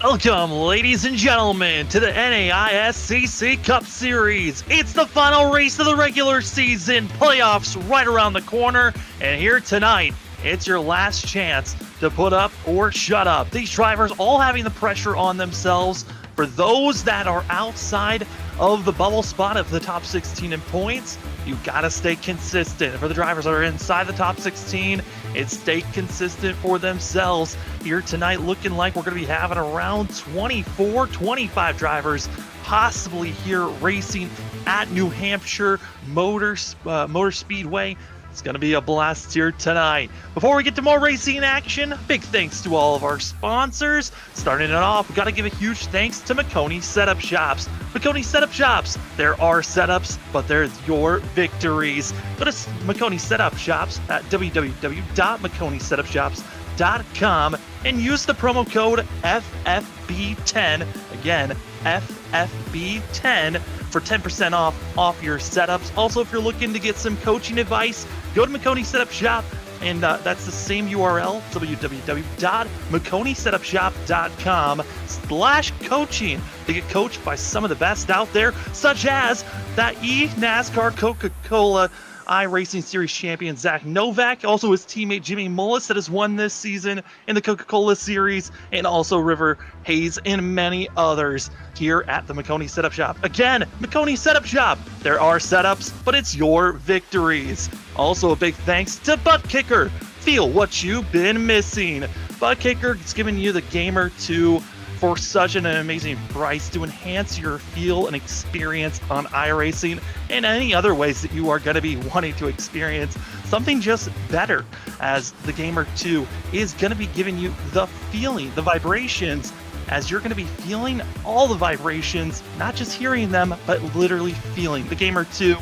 Welcome, ladies and gentlemen, to the NAISCC Cup Series. It's the final race of the regular season, playoffs right around the corner, and here tonight, it's your last chance to put up or shut up. These drivers all having the pressure on themselves. For those that are outside of the bubble spot of the top 16 in points, you gotta stay consistent. For the drivers that are inside the top 16, it's stay consistent for themselves. Here tonight, looking like we're gonna be having around 24, 25 drivers possibly here racing at New Hampshire Motor Speedway. It's going to be a blast here tonight. Before we get to more racing action, big thanks to all of our sponsors. Starting it off, we got to give a huge thanks to McConey Setup Shops. McConey Setup Shops, there are setups, but they're your victories. Go to McConey Setup Shops at www.mcconeysetupshops.com and use the promo code FFB10. Again, FFB10 for 10% off your setups. Also, if you're looking to get some coaching advice, go to McConey Setup Shop, and that's the same URL, www.mcconeysetupshop.com/coaching to get coached by some of the best out there, such as that NASCAR Coca-Cola iRacing Series champion Zach Novak, also his teammate Jimmy Mullis that has won this season in the Coca-Cola Series, and also River Hayes and many others here at the McConey Setup Shop. Again, McConey Setup Shop. There are setups, but it's your victories. Also, a big thanks to ButtKicker. Feel what you've been missing. ButtKicker is giving you the Gamer 2 for such an amazing price to enhance your feel and experience on iRacing and any other ways that you are going to be wanting to experience something just better, as the Gamer 2 is going to be giving you the feeling, the vibrations, as you're going to be feeling all the vibrations, not just hearing them, but literally feeling. The Gamer 2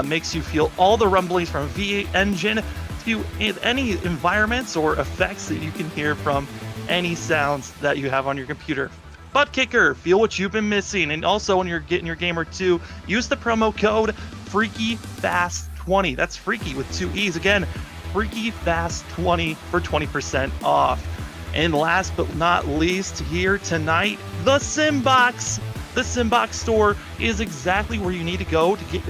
makes you feel all the rumblings from V8 engine to any environments or effects that you can hear from any sounds that you have on your computer. ButtKicker, feel what you've been missing. And also, when you're getting your Gamer 2, use the promo code FreakyFast20. That's Freaky with 2 E's. Again, FreakyFast20 for 20% off. And last but not least, here tonight, the Simbox. The Simbox store is exactly where you need to go to get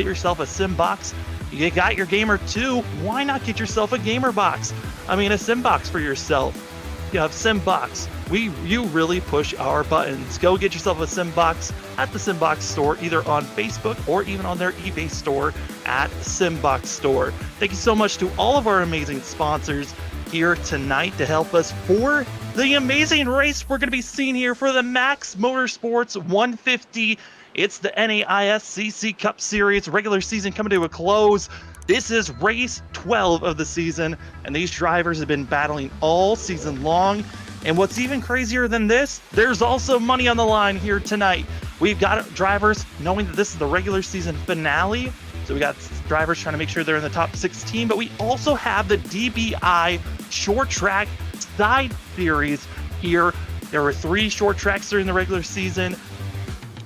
yourself a Simbox. You got your Gamer 2, why not get yourself a Gamer Box? I mean, a Simbox for yourself. You have Simbox. You really push our buttons. Go get yourself a Simbox at the Simbox store, either on Facebook or even on their eBay store at Simbox Store. Thank you so much to all of our amazing sponsors here tonight to help us for the amazing race we're going to be seeing here for the Max Motorsports 150. It's the NAISCC Cup Series regular season coming to a close. This is race 12 of the season, and these drivers have been battling all season long. And what's even crazier than this, there's also money on the line here tonight. We've got drivers knowing that this is the regular season finale, so we got drivers trying to make sure they're in the top 16, but we also have the DBI short track side series here. There were 3 short tracks during the regular season,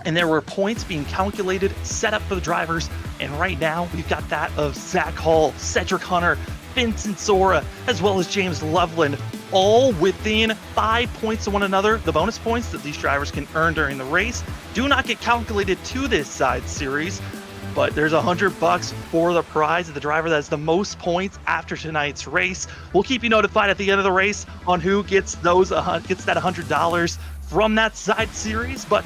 and there were points being calculated, set up for the drivers. And right now, we've got that of Zach Hall, Cedric Hunter, Vincent Sora, as well as James Loveland, all within 5 points of one another. The bonus points that these drivers can earn during the race do not get calculated to this side series, but there's $100 for the prize of the driver that has the most points after tonight's race. We'll keep you notified at the end of the race on who gets that $100 from that side series, but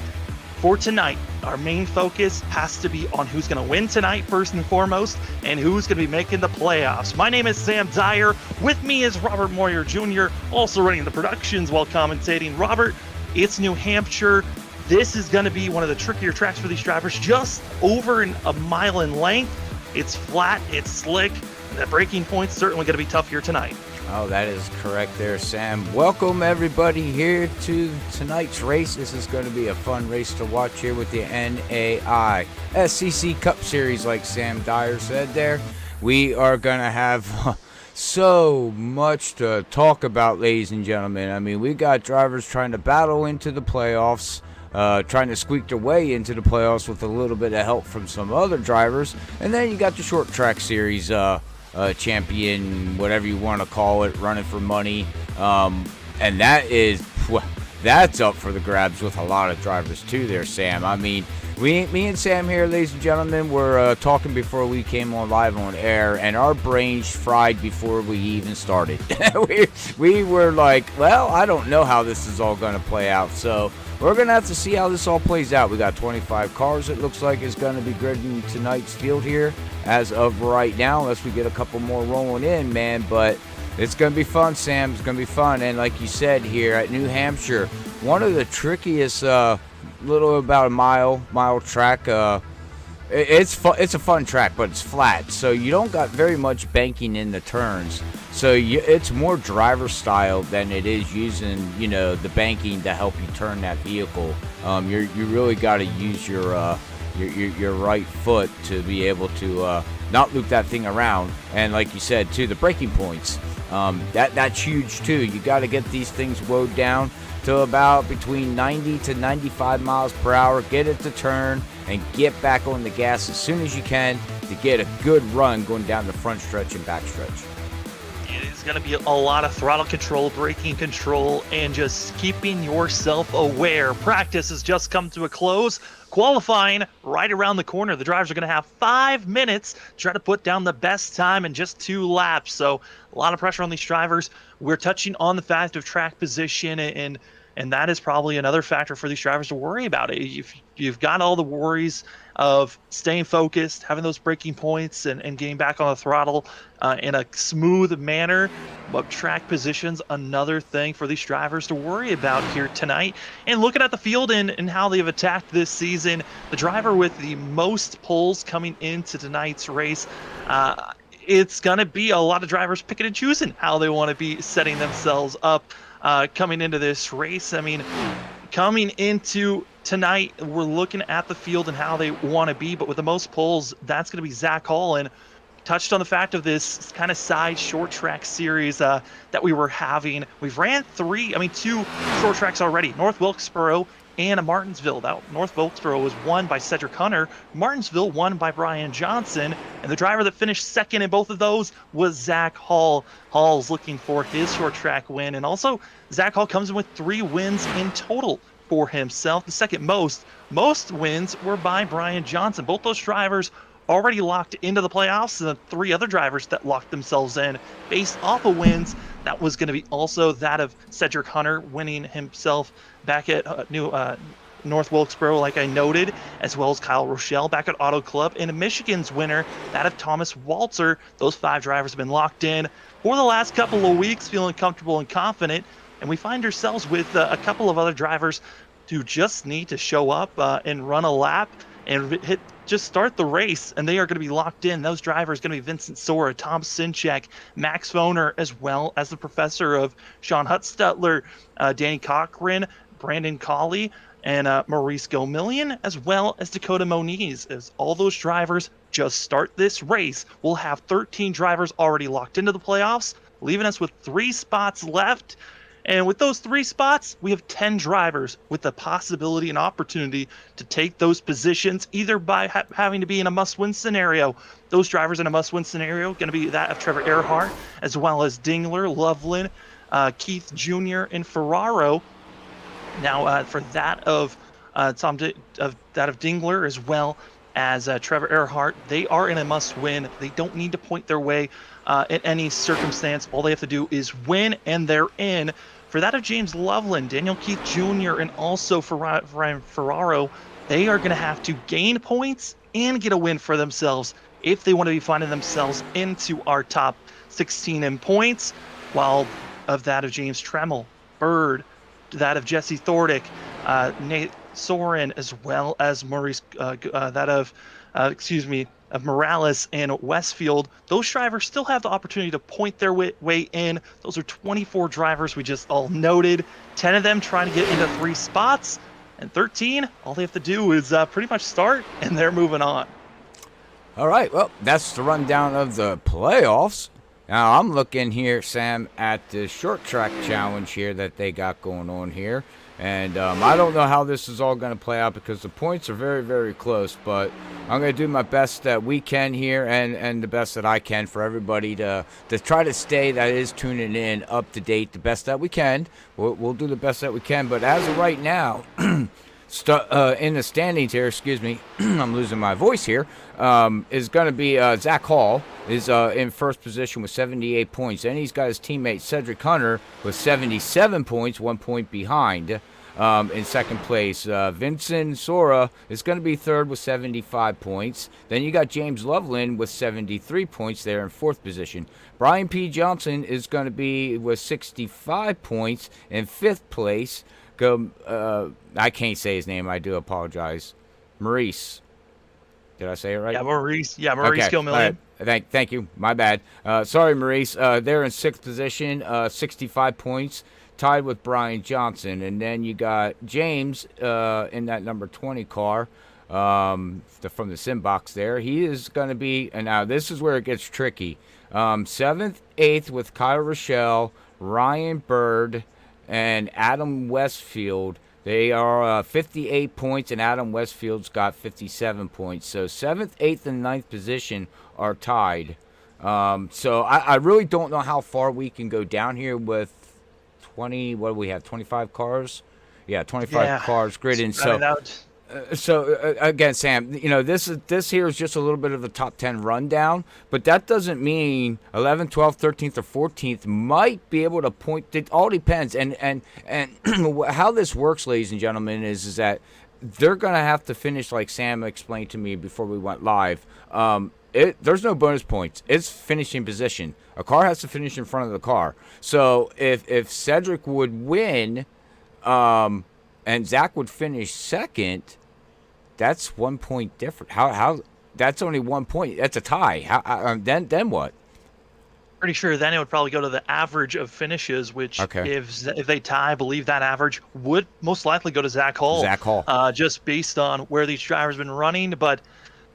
for tonight, our main focus has to be on who's going to win tonight first and foremost, and who's going to be making the playoffs. My name is Sam Dyer. With me is Robert Moyer Jr., also running the productions while commentating. Robert, it's New Hampshire. This is going to be one of the trickier tracks for these drivers, just over a mile in length. It's flat, it's slick, and the braking point's certainly going to be tough here tonight. Oh, that is correct there, Sam. Welcome, everybody, here to tonight's race. This is going to be a fun race to watch here with the NAISCC Cup Series, like Sam Dyer said there. We are going to have so much to talk about, ladies and gentlemen. I mean, we got drivers trying to battle into the playoffs, trying to squeak their way into the playoffs with a little bit of help from some other drivers. And then you got the short track series champion, whatever you want to call it, running for money. And that is that's up for the grabs with a lot of drivers too there, Sam. I mean, me and Sam here, ladies and gentlemen, were talking before we came on live on air, and our brains fried before we even started. we were like, well, I don't know how this is all going to play out, so we're going to have to see how this all plays out. We got 25 cars, it looks like, is going to be gridding tonight's field here as of right now, unless we get a couple more rolling in, man. But it's going to be fun, Sam. It's going to be fun. And like you said, here at New Hampshire, one of the trickiest, little about a mile track. It's a fun track, but it's flat, so you don't got very much banking in the turns. So it's more driver style than it is using, the banking to help you turn that vehicle. You really got to use your right foot to be able to not loop that thing around. And like you said too, the braking points, that's huge too. You got to get these things woed down to about between 90 to 95 miles per hour, get it to turn, and get back on the gas as soon as you can to get a good run going down the front stretch and back stretch. It is going to be a lot of throttle control, braking control, and just keeping yourself aware. Practice has just come to a close. Qualifying right around the corner. The drivers are going to have 5 minutes to try to put down the best time in just 2 laps. So a lot of pressure on these drivers. We're touching on the fact of track position, and that is probably another factor for these drivers to worry about. If you've got all the worries of staying focused, having those braking points, and getting back on the throttle in a smooth manner, but track position's another thing for these drivers to worry about here tonight. And looking at the field and how they've attacked this season, the driver with the most poles coming into tonight's race, it's going to be a lot of drivers picking and choosing how they want to be setting themselves up coming into this race. I mean, coming into tonight, we're looking at the field and how they want to be, but with the most poles, that's going to be Zach Hall. And touched on the fact of this kind of side short track series that we were having. We've ran 2 short tracks already, North Wilkesboro and Martinsville. North Wilkesboro was won by Cedric Hunter, Martinsville won by Brian Johnson, and the driver that finished second in both of those was Zach Hall. Hall's looking for his short track win, and also Zach Hall comes in with 3 wins in total for himself. The second most wins were by Brian Johnson. Both those drivers already locked into the playoffs, and the 3 other drivers that locked themselves in based off of wins, that was going to be also that of Cedric Hunter winning himself back at North Wilkesboro, like I noted, as well as Kyle Rochelle back at Auto Club, and Michigan's winner, that of Thomas Walter. Those 5 drivers have been locked in for the last couple of weeks, feeling comfortable and confident, and we find ourselves with a couple of other drivers who just need to show up and run a lap and just start the race, and they are going to be locked in. Those drivers are going to be Vincent Sora, Tom Sinchek, Max Foner, as well as the professor of Sean Hutzstutler, Danny Cochran, Brandon Colley, and Maurice Gomillion, as well as Dakota Moniz. As all those drivers just start this race, we'll have 13 drivers already locked into the playoffs, leaving us with 3 spots left. And with those 3 spots, we have 10 drivers with the possibility and opportunity to take those positions, either by having to be in a must-win scenario. Those drivers in a must-win scenario going to be that of Trevor Earhart, as well as Dingler, Loveland, Keith Jr., and Ferraro. Now, for that of Dingler, as well as Trevor Earhart, they are in a must-win. They don't need to point their way in any circumstance. All they have to do is win, and they're in. For that of James Loveland, Daniel Keith Jr., and also for Ryan Ferraro, they are going to have to gain points and get a win for themselves if they want to be finding themselves into our top 16 in points. While of that of James Tremmel, Bird, that of Jesse Thordick, Nate Soren, as well as Maurice, of Morales and Westfield, those drivers still have the opportunity to point their way in. Those are 24 drivers we just all noted. 10 of them trying to get into 3 spots, and 13, all they have to do is pretty much start, and they're moving on. All right, well, that's the rundown of the playoffs. Now, I'm looking here, Sam, at the short track challenge here that they got going on here. And I don't know how this is all going to play out because the points are very, very close. But I'm going to do my best that we can here and the best that I can for everybody to try to stay, that is tuning in, up to date the best that we can. We'll do the best that we can. But as of right now, in the standings here, excuse me, I'm losing my voice here, is going to be Zach Hall is in first position with 78 points. Then he's got his teammate Cedric Hunter with 77 points, 1 point behind. In second place, Vincent Sora is going to be third with 75 points. Then you got James Loveland with 73 points there in fourth position. Brian P. Johnson is going to be with 65 points in fifth place. I can't say his name. I do apologize. Maurice. Did I say it right? Yeah, Maurice. Yeah, Maurice okay. Gilmillion. Right. Thank you. My bad. Sorry, Maurice. They're in sixth position, 65 points, tied with Brian Johnson. And then you got James in that number 20 car from the sim box there. He is going to be, and now this is where it gets tricky, 7th, 8th with Kyle Rochelle, Ryan Bird, and Adam Westfield. They are 58 points, and Adam Westfield's got 57 points. So 7th, 8th, and 9th position are tied. So I really don't know how far we can go down here with 20, what do we have, 25 cars? Yeah, 25 cars gridding. So again, Sam, this here is just a little bit of a top 10 rundown, but that doesn't mean 11th, 12th, 13th, or 14th might be able to point. It all depends, and how this works, ladies and gentlemen, is that they're gonna have to finish like Sam explained to me before we went live. There's no bonus points. It's finishing position. A car has to finish in front of the car. So if Cedric would win, and Zach would finish second, that's 1 point different. How? That's only 1 point. That's a tie. Then what? Pretty sure then it would probably go to the average of finishes, which if they tie, I believe that average would most likely go to Zach Hall. Just based on where these drivers have been running. But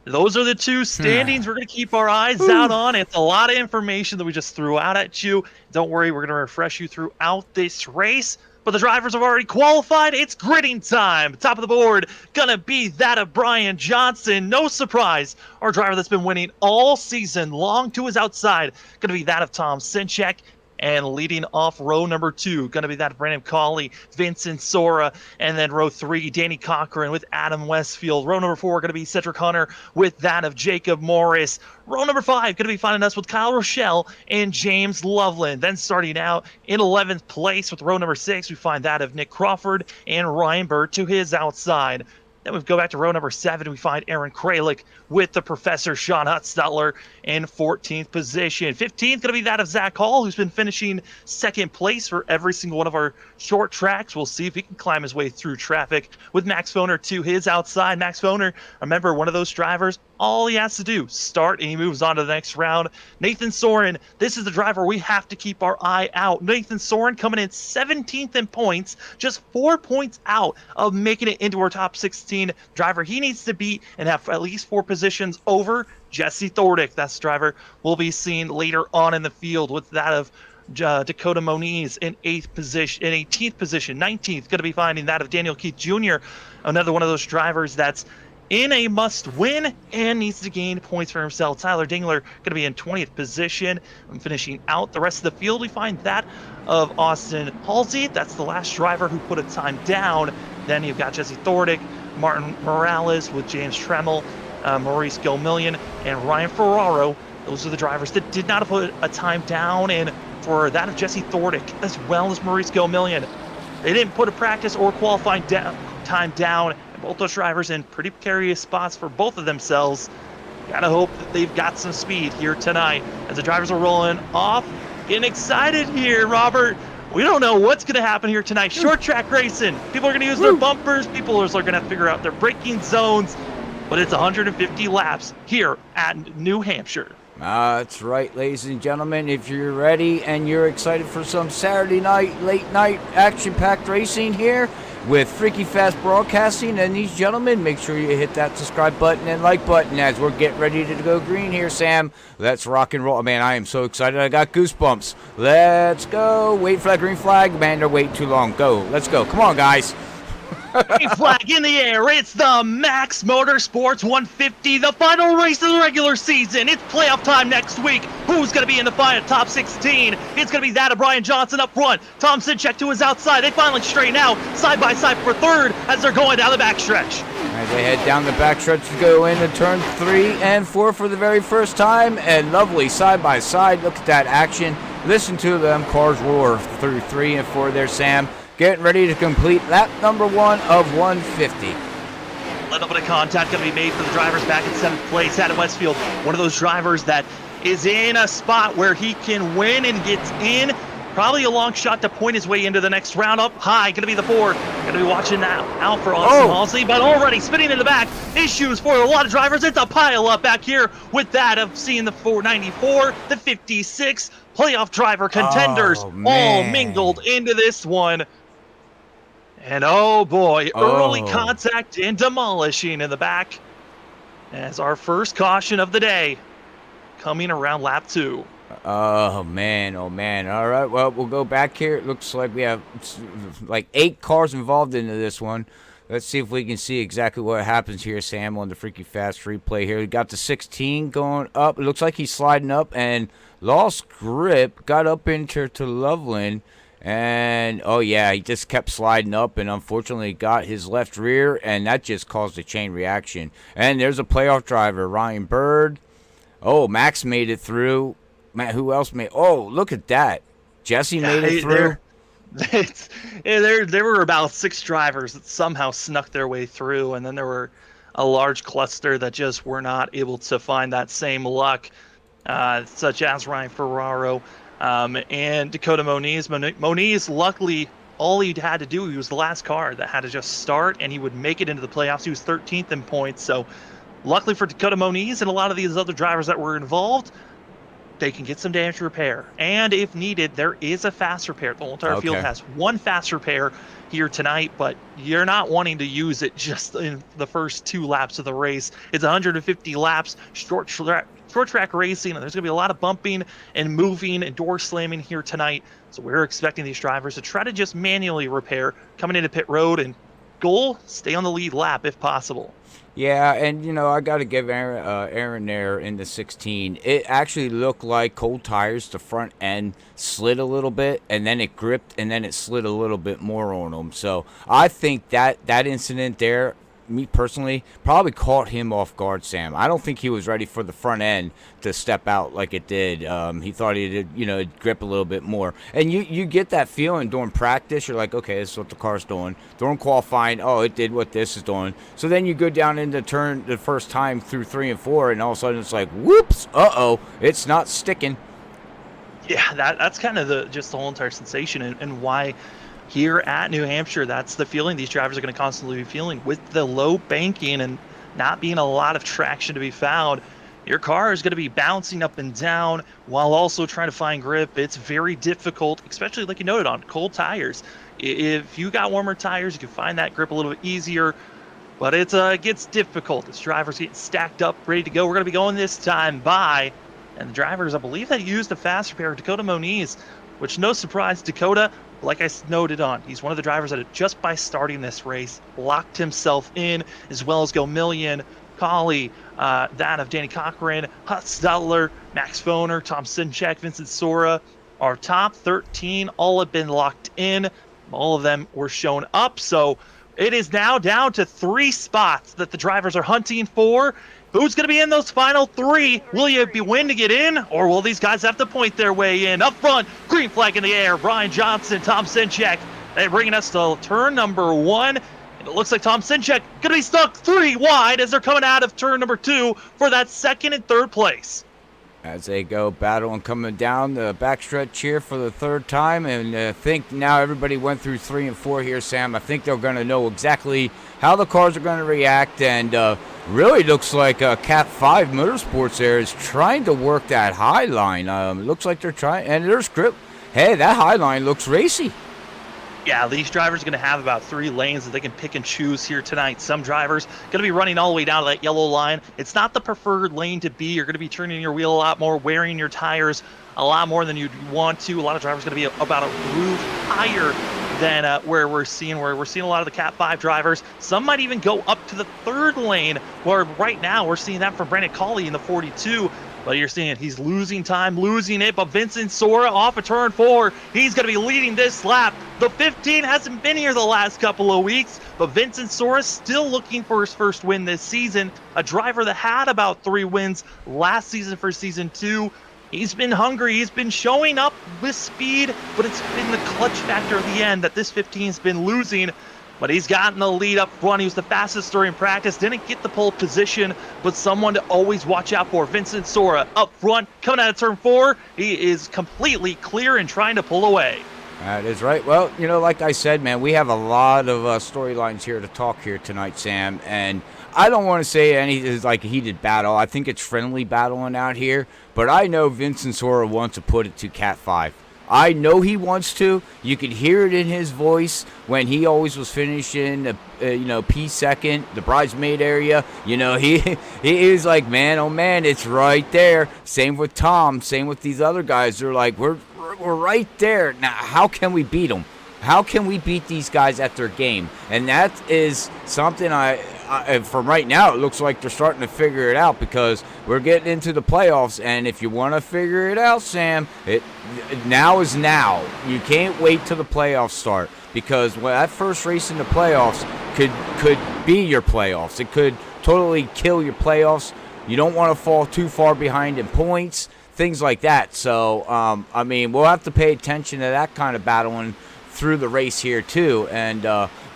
those are the two standings we're going to keep our eyes out on. It's a lot of information that we just threw out at you. Don't worry, we're going to refresh you throughout this race. But the drivers have already qualified. It's gridding time. Top of the board gonna be that of Brian Johnson. No surprise. Our driver that's been winning all season long to his outside. Gonna be that of Tom Sinchek. And leading off row number 2, going to be that of Brandon Cawley, Vincent Sora, and then row 3, Danny Cochran with Adam Westfield. Row number 4, going to be Cedric Hunter with that of Jacob Morris. Row number 5, going to be finding us with Kyle Rochelle and James Loveland. Then starting out in 11th place with row number 6, we find that of Nick Crawford and Ryan Bird to his outside. Then we go back to row number 7. We find Aaron Kralik with the Professor Sean Hutzstutler in 14th position. 15th going to be that of Zach Hall, who's been finishing second place for every single one of our short tracks. We'll see if he can climb his way through traffic with Max Foner to his outside. Max Foner, remember, one of those drivers, all he has to do, start, and he moves on to the next round. Nathan Soren, this is the driver we have to keep our eye out. Nathan Soren coming in 17th in points, just 4 points out of making it into our top 16 driver. He needs to beat and have at least 4 positions over Jesse Thordick. That's the driver we'll be seeing later on in the field with that of Dakota Moniz in 18th position. 19th going to be finding that of Daniel Keith Jr., another one of those drivers that's in a must-win and needs to gain points for himself. Tyler Dingler going to be in 20th position. And finishing out the rest of the field, we find that of Austin Halsey. That's the last driver who put a time down. Then you've got Jesse Thordick, Martin Morales with James Tremmel, Maurice Gilmillion, and Ryan Ferraro. Those are the drivers that did not put a time down. And for that of Jesse Thordick, as well as Maurice Gilmillion, they didn't put a practice or qualifying time down. Both those drivers in pretty precarious spots for both of themselves. Gotta hope that they've got some speed here tonight as the drivers are rolling off. Getting excited here, Robert. We don't know what's going to happen here tonight. Short track racing. People are going to use their bumpers. People are going to have to figure out their braking zones. But it's 150 laps here at New Hampshire. That's right, ladies and gentlemen. If you're ready and you're excited for some Saturday night, late night, action-packed racing here, with Freaky Fast Broadcasting and these gentlemen. Make sure you hit that subscribe button and like button as we're getting ready to go green here, Sam. Let's rock and roll. Man, I am so excited. I got goosebumps. Let's go. Wait for that green flag. Man, they're waiting too long. Go. Let's go. Come on, guys. Green flag in the air. It's the Max Motorsports 150, the final race of the regular season. It's playoff time next week. Who's going to be in the final top 16? It's going to be that of Brian Johnson up front. Tom Sinchek to his outside. They finally straighten out side by side for third as they're going down the backstretch. As they head down the backstretch to go into turn 3 and 4 for the very first time. And lovely side by side. Look at that action. Listen to them cars roar through 3 and 4 there, Sam. Getting ready to complete lap number 1 of 150. A little bit of contact going to be made for the drivers back in 7th place. Adam Westfield, one of those drivers that is in a spot where he can win and gets in. Probably a long shot to point his way into the next round. Up high, going to be the 4. Going to be watching that out for Austin Halsey, but already spinning in the back. Issues for a lot of drivers. It's a pile up back here with that of seeing the 494, the 56. Playoff driver contenders all mingled into this one. And oh boy, early contact and demolishing in the back as our first caution of the day coming around lap 2. Oh man. All right, well, we'll go back here. It looks like we have like 8 cars involved into this one. Let's see if we can see exactly what happens here, Sam, on the Freaky Fast replay here. We got the 16 going up. It looks like he's sliding up and lost grip, got up into Loveland. And, oh, yeah, he just kept sliding up and unfortunately got his left rear, and that just caused a chain reaction. And there's a playoff driver, Ryan Bird. Oh, Max made it through. Matt, who else made? Oh, look at that. Jesse made it through. There were about 6 drivers that somehow snuck their way through, and then there were a large cluster that just were not able to find that same luck, such as Ryan Ferraro. And Dakota Moniz. Moniz, luckily, all he had to do, he was the last car that had to just start, and he would make it into the playoffs. He was 13th in points, so luckily for Dakota Moniz and a lot of these other drivers that were involved, they can get some damage repair. And if needed, there is a fast repair. The whole entire field has one fast repair here tonight, but you're not wanting to use it just in the first 2 laps of the race. It's 150 laps, short track racing, and there's going to be a lot of bumping and moving and door slamming here tonight. So we're expecting these drivers to try to just manually repair coming into pit road, and goal, stay on the lead lap if possible. Yeah, and, you know, I got to give Aaron there in the 16. It actually looked like cold tires. The front end slid a little bit, and then it gripped, and then it slid a little bit more on him. So I think that incident there, me personally, probably caught him off guard, Sam. I don't think he was ready for the front end to step out like it did. He thought he did, you know, grip a little bit more. And you get that feeling during practice. You're like, okay, this is what the car's doing. During qualifying, oh, it did what this is doing. So then you go down into turn the first time through 3 and 4, and all of a sudden it's like, whoops, it's not sticking. Yeah, that's kind of just the whole entire sensation and why here at New Hampshire, that's the feeling these drivers are going to constantly be feeling with the low banking and not being a lot of traction to be found. Your car is going to be bouncing up and down while also trying to find grip. It's very difficult, especially like you noted on cold tires. If you got warmer tires, you can find that grip a little bit easier, but it gets difficult as drivers get stacked up, ready to go. We're going to be going this time by, and the drivers, I believe, that used the fast repair, Dakota Moniz, which no surprise, Dakota, like I noted on, he's one of the drivers that just by starting this race locked himself in, as well as Gomillion, Colley, that of Danny Cochran, Hutz Stutler, Max Foner, Tom Sinchek, Vincent Sora. Our top 13 all have been locked in. All of them were shown up. So it is now down to 3 spots that the drivers are hunting for. Who's going to be in those final 3? Will you win to get in, or will these guys have to point their way in? Up front, green flag in the air. Brian Johnson, Tom Sinchek. They're bringing us to turn number 1. And it looks like Tom Sinchek going to be stuck 3 wide as they're coming out of turn number 2 for that 2nd and 3rd place. As they go battling coming down the backstretch here for the 3rd time. And I think now everybody went through 3 and 4 here, Sam. I think they're going to know exactly how the cars are going to react. And really looks like Cat 5 Motorsports there is trying to work that high line. It looks like they're trying. And there's grip. Hey, that high line looks racy. Yeah, these drivers are going to have about 3 lanes that they can pick and choose here tonight. Some drivers going to be running all the way down to that yellow line. It's not the preferred lane to be. You're going to be turning your wheel a lot more, wearing your tires a lot more than you'd want to. A lot of drivers are going to be about a groove higher than where we're seeing a lot of the Cat 5 drivers. Some might even go up to the 3rd lane, where right now we're seeing that from Brandon Colley in the 42. But you're seeing he's losing time, losing it. But Vincent Sora off of turn 4. He's going to be leading this lap. The 15 hasn't been here the last couple of weeks. But Vincent Sora still looking for his first win this season. A driver that had about 3 wins last season for season 2. He's been hungry. He's been showing up with speed. But it's been the clutch factor at the end that this 15's been losing. But he's gotten the lead up front. He was the fastest during practice. Didn't get the pole position, but someone to always watch out for. Vincent Sora up front, coming out of turn 4. He is completely clear and trying to pull away. That is right. Well, like I said, man, we have a lot of storylines here to talk here tonight, Sam. And I don't want to say anything like a heated battle. I think it's friendly battling out here. But I know Vincent Sora wants to put it to Cat 5. I know he wants to. You could hear it in his voice when he always was finishing, P2, the bridesmaid area. He is like, man, oh man, it's right there. Same with Tom. Same with these other guys. They're like, we're right there. Now, how can we beat them? How can we beat these guys at their game? And that is something from right now, it looks like they're starting to figure it out, because we're getting into the playoffs. And if you want to figure it out, Sam, now is now. You can't wait till the playoffs start, because that first race in the playoffs could be your playoffs. It could totally kill your playoffs. You don't want to fall too far behind in points, things like that. So, we'll have to pay attention to that kind of battling through the race here too. And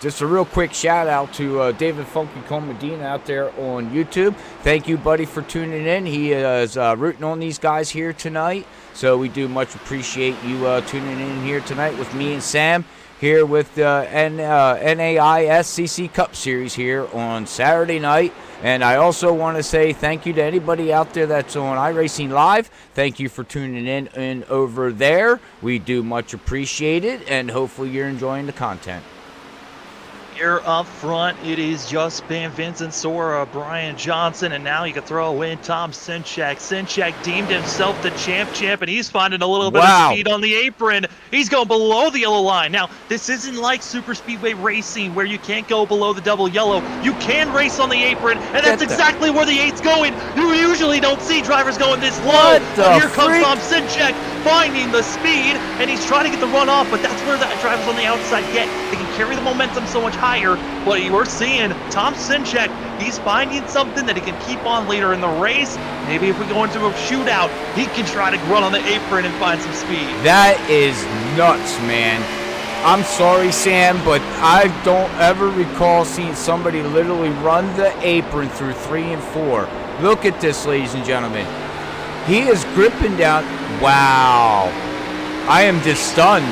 just a real quick shout out to David Funky Comedina out there on YouTube. Thank you, buddy, for tuning in. He is rooting on these guys here tonight, so we do much appreciate you tuning in here tonight with me and Sam here with the NAISCC Cup Series here on Saturday night. And I also want to say thank you to anybody out there that's on iRacing Live. Thank you for tuning in over there. We do much appreciate it, and hopefully you're enjoying the content. Here up front, it is just been Vincent Sora, Brian Johnson, and now you can throw in Tom Sinchak. Sinchak deemed himself the champ, and he's finding a little bit of speed on the apron. He's going below the yellow line. Now, this isn't like super speedway racing where you can't go below the double yellow. You can race on the apron, and that's exactly where the 8's going. You usually don't see drivers going this low. But here comes Tom Sinchak finding the speed, and he's trying to get the run off, but that's where the drivers on the outside get. They can carry the momentum so much higher. But we're seeing Tom Sinchak, he's finding something that he can keep on later in the race. Maybe if we go into a shootout, he can try to run on the apron and find some speed. That is nuts, man. I'm sorry, Sam, but I don't ever recall seeing somebody literally run the apron through 3 and 4. Look at this, ladies and gentlemen. He is gripping down. Wow. I am just stunned.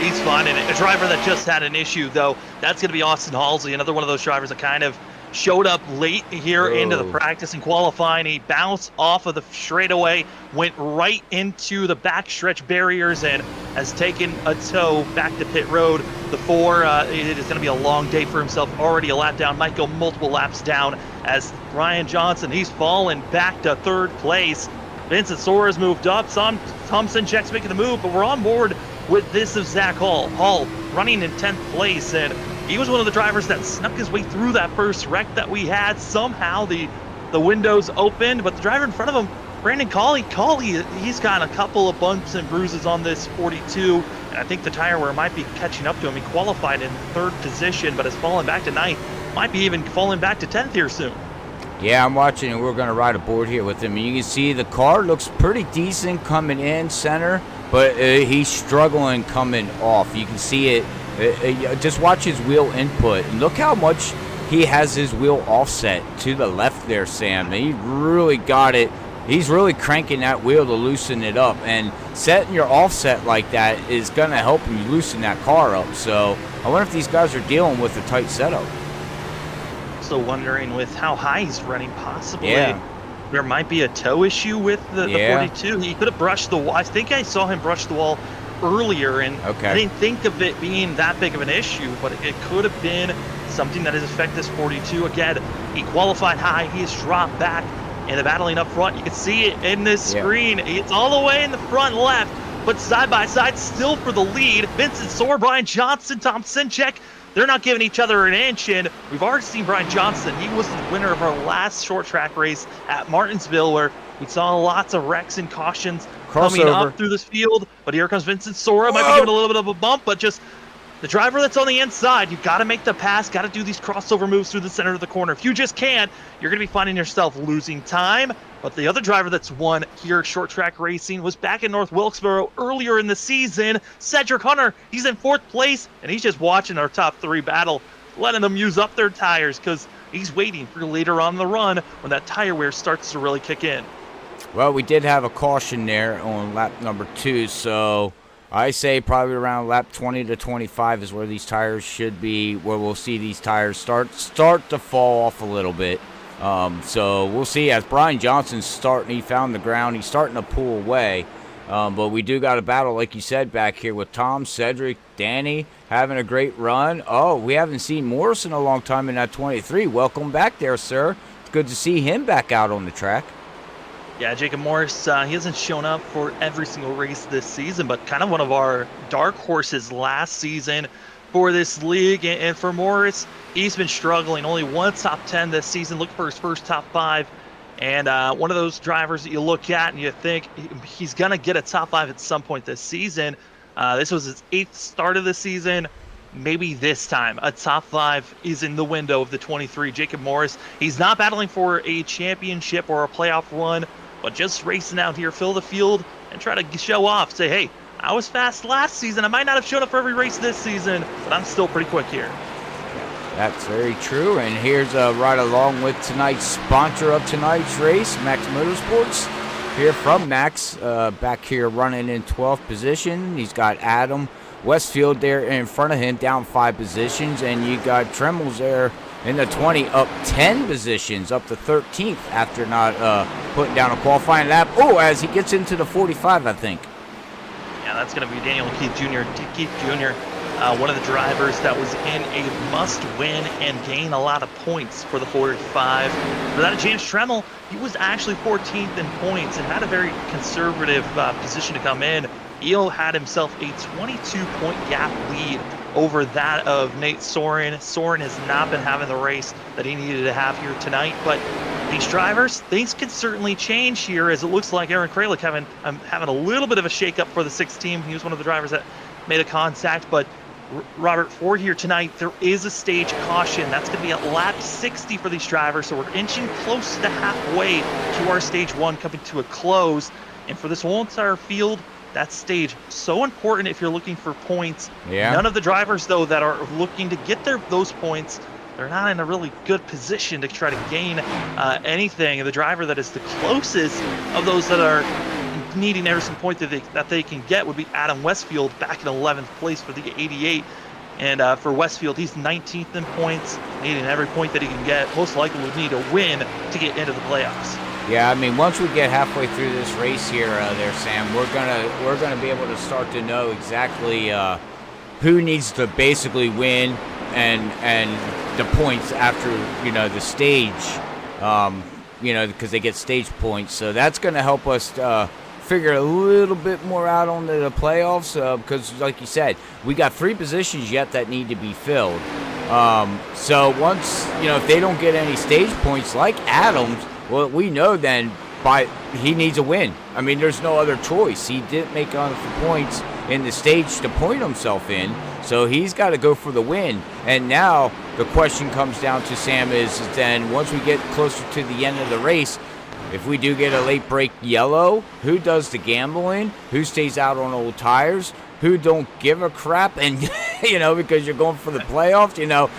He's finding it. A driver that just had an issue, though, that's going to be Austin Halsey, another one of those drivers that kind of showed up late here into the practice and qualifying. He bounced off of the straightaway, went right into the backstretch barriers, and has taken a tow back to pit road. The 4, it is going to be a long day for himself. Already a lap down, might go multiple laps down, as Ryan Johnson, he's fallen back to 3rd place. Vincent Sora's moved up. Tom Sinchak's making the move, but we're on board with this of Zach Hall. Hall running in 10th place, and he was one of the drivers that snuck his way through that first wreck that we had. Somehow the windows opened, but the driver in front of him, Brandon Colley, he's got a couple of bumps and bruises on this 42, and I think the tire wear might be catching up to him. He qualified in 3rd position, but has fallen back to 9th. Might be even falling back to 10th here soon. Yeah, I'm watching, and we're going to ride aboard here with him. And you can see the car looks pretty decent coming in center, but he's struggling coming off. You can see it. Just watch his wheel input, and look how much he has his wheel offset to the left there, Sam. He really got it. He's really cranking that wheel to loosen it up, and setting your offset like that is going to help you loosen that car up. So I wonder if these guys are dealing with a tight setup. Also wondering with how high he's running, possibly there might be a tow issue with the 42. He could have brushed the wall. I think I saw him brush the wall earlier, and Okay. I didn't think of it being that big of an issue, but it could have been something that has affected this 42. Again, he qualified high, he has dropped back, and the battling up front, you can see it in this screen. It's all the way in the front left, but side by side still for the lead. Vincent Soar, Brian Johnson, Tom Sinchek, they're not giving each other an inch, and we've already seen Brian Johnson. He was the winner of our last short track race at Martinsville, where we saw lots of wrecks and cautions coming up through this field. But here comes Vincent Sora. Might be giving a little bit of a bump, but just the driver that's on the inside, you've got to make the pass, got to do these crossover moves through the center of the corner. If you just can't, you're going to be finding yourself losing time. But the other driver that's won here at short track racing was back in North Wilkesboro earlier in the season. Cedric Hunter, he's in 4th place, and he's just watching our top 3 battle, letting them use up their tires because he's waiting for later on in the run when that tire wear starts to really kick in. Well, we did have a caution there on lap number 2, so I say probably around lap 20 to 25 is where these tires should be, where we'll see these tires start to fall off a little bit. So we'll see as Brian Johnson's starting. He found the ground. He's starting to pull away. But we do got a battle, like you said, back here with Tom, Cedric, Danny having a great run. Oh, we haven't seen Morris in a long time in that 23. Welcome back there, sir. It's good to see him back out on the track. Yeah, Jacob Morris, he hasn't shown up for every single race this season, but kind of one of our dark horses last season for this league. And for Morris, he's been struggling. Only one top 10 this season. Look for his first top 5. And one of those drivers that you look at and you think he's going to get a top 5 at some point this season. This was his 8th start of the season. Maybe this time a top 5 is in the window of the 23. Jacob Morris, he's not battling for a championship or a playoff run, but just racing out here, fill the field, and try to show off. Say, hey, I was fast last season. I might not have shown up for every race this season, but I'm still pretty quick here. That's very true. And here's right along with tonight's sponsor of tonight's race, Max Motorsports. Here from Max, back here running in 12th position. He's got Adam Westfield there in front of him, down 5 positions. And you got Tremmels there in the 20, up 10 positions, up to 13th after not putting down a qualifying lap. Oh, as he gets into the 45, I think. Yeah, that's going to be Daniel Keith Jr. Keith Jr., one of the drivers that was in a must-win and gain a lot of points for the 45. For that, James Tremmel, he was actually 14th in points and had a very conservative position to come in. Eel had himself a 22-point gap lead over that of Nate Soren. Soren has not been having the race that he needed to have here tonight, but these drivers, things can certainly change here, as it looks like Aaron Kralik having a little bit of a shakeup for the 6th team. He was one of the drivers that made a contact, but Robert Ford here tonight, there is a stage caution. That's going to be at lap 60 for these drivers, so we're inching close to halfway to our stage 1 coming to a close. And for this whole entire field, that stage so important if you're looking for points. Yeah. None of the drivers, though, that are looking to get those points, they're not in a really good position to try to gain anything. The driver that is the closest of those that are needing every single point that they can get would be Adam Westfield, back in 11th place for the 88. And for Westfield, he's 19th in points, needing every point that he can get. Most likely would need a win to get into the playoffs. Yeah, I mean, once we get halfway through this race here, there, Sam, we're gonna be able to start to know exactly who needs to basically win and the points after the stage, because they get stage points. So that's gonna help us figure a little bit more out on the playoffs, because, like you said, we got 3 positions yet that need to be filled. So once if they don't get any stage points like Adams. Well, we know then he needs a win. I mean, there's no other choice. He didn't make enough points in the stage to point himself in, so he's got to go for the win. And now the question comes down to, Sam, is then once we get closer to the end of the race, if we do get a late break yellow, who does the gambling? Who stays out on old tires? Who don't give a crap? And, because you're going for the playoffs,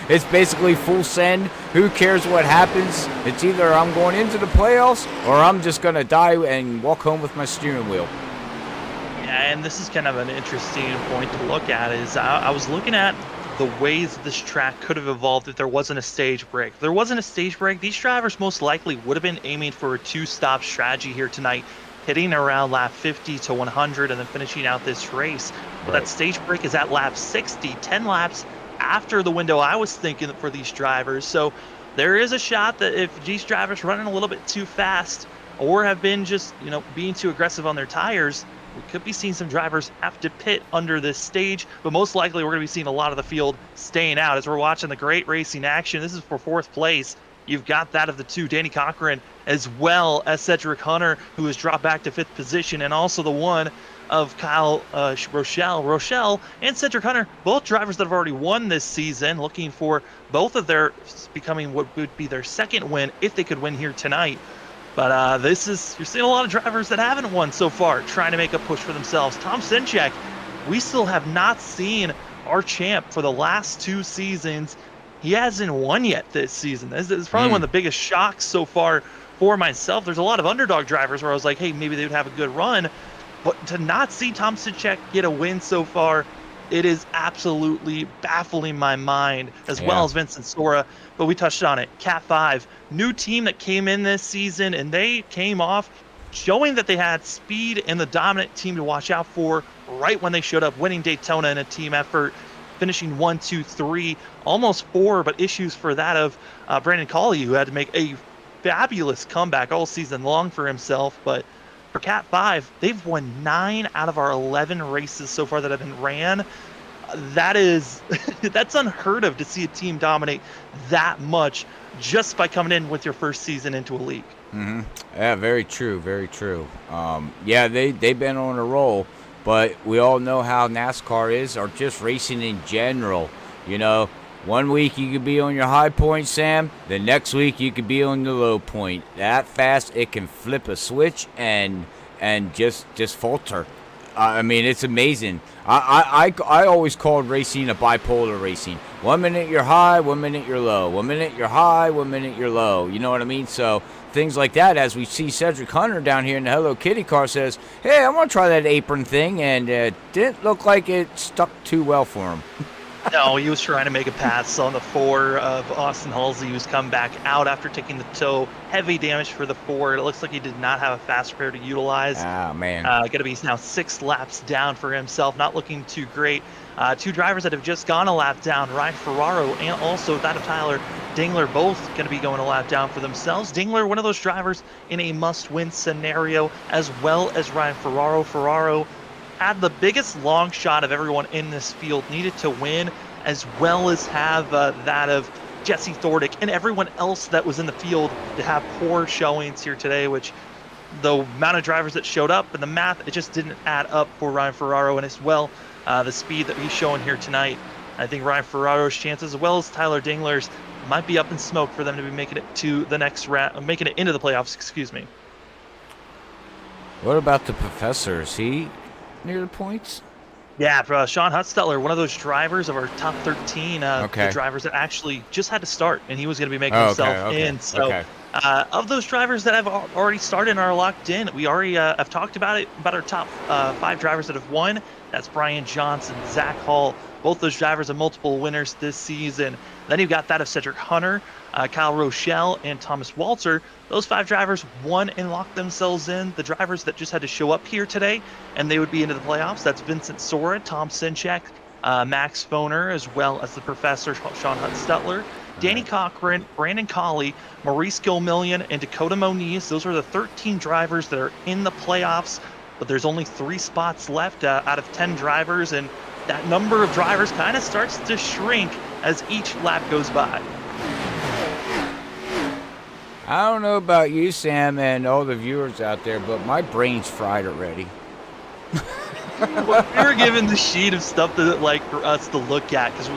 it's basically full send. Who cares what happens? It's either I'm going into the playoffs or I'm just going to die and walk home with my steering wheel. Yeah, and this is kind of an interesting point to look at, is I was looking at the ways this track could have evolved if there wasn't a stage break. If there wasn't a stage break, these drivers most likely would have been aiming for a 2-stop strategy here tonight. hitting around lap 50 to 100 and then finishing out this race. But that stage break is at lap 60, 10 laps after the window I was thinking for these drivers. So there is a shot that if these drivers running a little bit too fast or have been just, being too aggressive on their tires, we could be seeing some drivers have to pit under this stage, but most likely we're going to be seeing a lot of the field staying out as we're watching the great racing action. This is for 4th place. You've got that of the two, Danny Cochran, as well as Cedric Hunter, who has dropped back to 5th position, and also the one of Kyle Rochelle and Cedric Hunter, both drivers that have already won this season, looking for both of their becoming what would be their second win if they could win here tonight. But you're seeing a lot of drivers that haven't won so far trying to make a push for themselves. Tom Sinchek, we still have not seen our champ for the last 2 seasons. He hasn't won yet this season. This is probably one of the biggest shocks so far for myself. There's a lot of underdog drivers where I was like, hey, maybe they would have a good run. But to not see Tom Sinchek get a win so far, it is absolutely baffling my mind, as well as Vincent Sora. But we touched on it. Cat 5, new team that came in this season, and they came off showing that they had speed and the dominant team to watch out for right when they showed up, winning Daytona in a team effort, finishing 1, 2, 3, almost 4, but issues for that of Brandon Colley, who had to make a fabulous comeback all season long for himself. But for Cat 5, they've won 9 out of our 11 races so far that have been ran. That's unheard of to see a team dominate that much just by coming in with your first season into a league. Mm-hmm. Yeah, very true, very true. They've been on a roll, but we all know how NASCAR is, or just racing in general. One week you could be on your high point, Sam. The next week you could be on the low point. That fast, it can flip a switch and just falter. It's amazing. I always called racing a bipolar racing. 1 minute you're high, 1 minute you're low. 1 minute you're high, 1 minute you're low. You know what I mean? So things like that, as we see Cedric Hunter down here in the Hello Kitty car says, hey, I want to try that apron thing, and it didn't look like it stuck too well for him. No, he was trying to make a pass on the 4 of Austin Halsey, who's come back out after taking the tow. Heavy damage for the 4. It looks like he did not have a fast repair to utilize. Ah, man. Going to be now 6 laps down for himself. Not looking too great. 2 drivers that have just gone a lap down, Ryan Ferraro and also that of Tyler Dingler, both going to be going a lap down for themselves. Dingler, one of those drivers in a must-win scenario, as well as Ryan Ferraro. Ferraro had the biggest long shot of everyone in this field, needed to win, as well as have that of Jesse Thordick and everyone else that was in the field to have poor showings here today, which the amount of drivers that showed up and the math, it just didn't add up for Ryan Ferraro, and as well the speed that he's showing here tonight. I think Ryan Ferraro's chances, as well as Tyler Dingler's, might be up in smoke for them to be making it to the next round, making it into the playoffs, excuse me. What about the professor? Is he near the points? Yeah, Sean Hutstetler, one of those drivers of our top 13 the drivers that actually just had to start, and he was going to be making himself in. So of those drivers that have already started and are locked in, we already have talked about it, about our top 5 drivers that have won. That's Brian Johnson, Zach Hall, both those drivers are multiple winners this season. Then you've got that of Cedric Hunter, Kyle Rochelle, and Thomas Walter. Those 5 drivers won and locked themselves in. The drivers that just had to show up here today, and they would be into the playoffs. That's Vincent Sora, Tom Sinchek, Max Foner, as well as the professor, Sean Hutstetler, Danny Cochran, Brandon Colley, Maurice Gilmillion, and Dakota Moniz. Those are the 13 drivers that are in the playoffs, but there's only 3 spots left out of 10 drivers, and that number of drivers kind of starts to shrink as each lap goes by. I don't know about you, Sam, and all the viewers out there, but my brain's fried already. Well, we were given the sheet of stuff that, for us to look at, because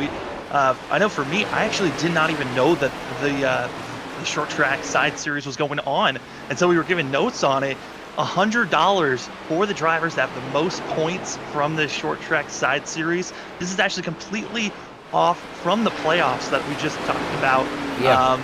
I know for me, I actually did not even know that the short track side series was going on, and so we were given notes on it. $100 for the drivers that have the most points from the short track side series. This is actually completely off from the playoffs that we just talked about. Yeah.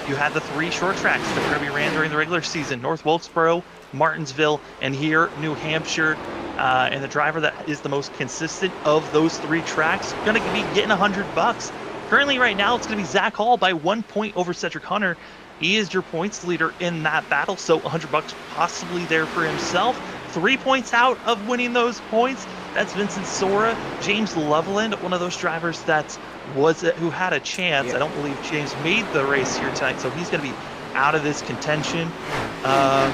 You had the 3 short tracks that were going to be ran during the regular season: North Wilkesboro, Martinsville, and here, New Hampshire. And the driver that is the most consistent of those 3 tracks going to be getting $100. Currently, right now, it's going to be Zach Hall by 1 point over Cedric Hunter. He is your points leader in that battle, so $100 possibly there for himself. 3 points out of winning those points. That's Vincent Sora. James Loveland, one of those drivers who had a chance. Yeah. I don't believe James made the race here tonight, so he's going to be out of this contention.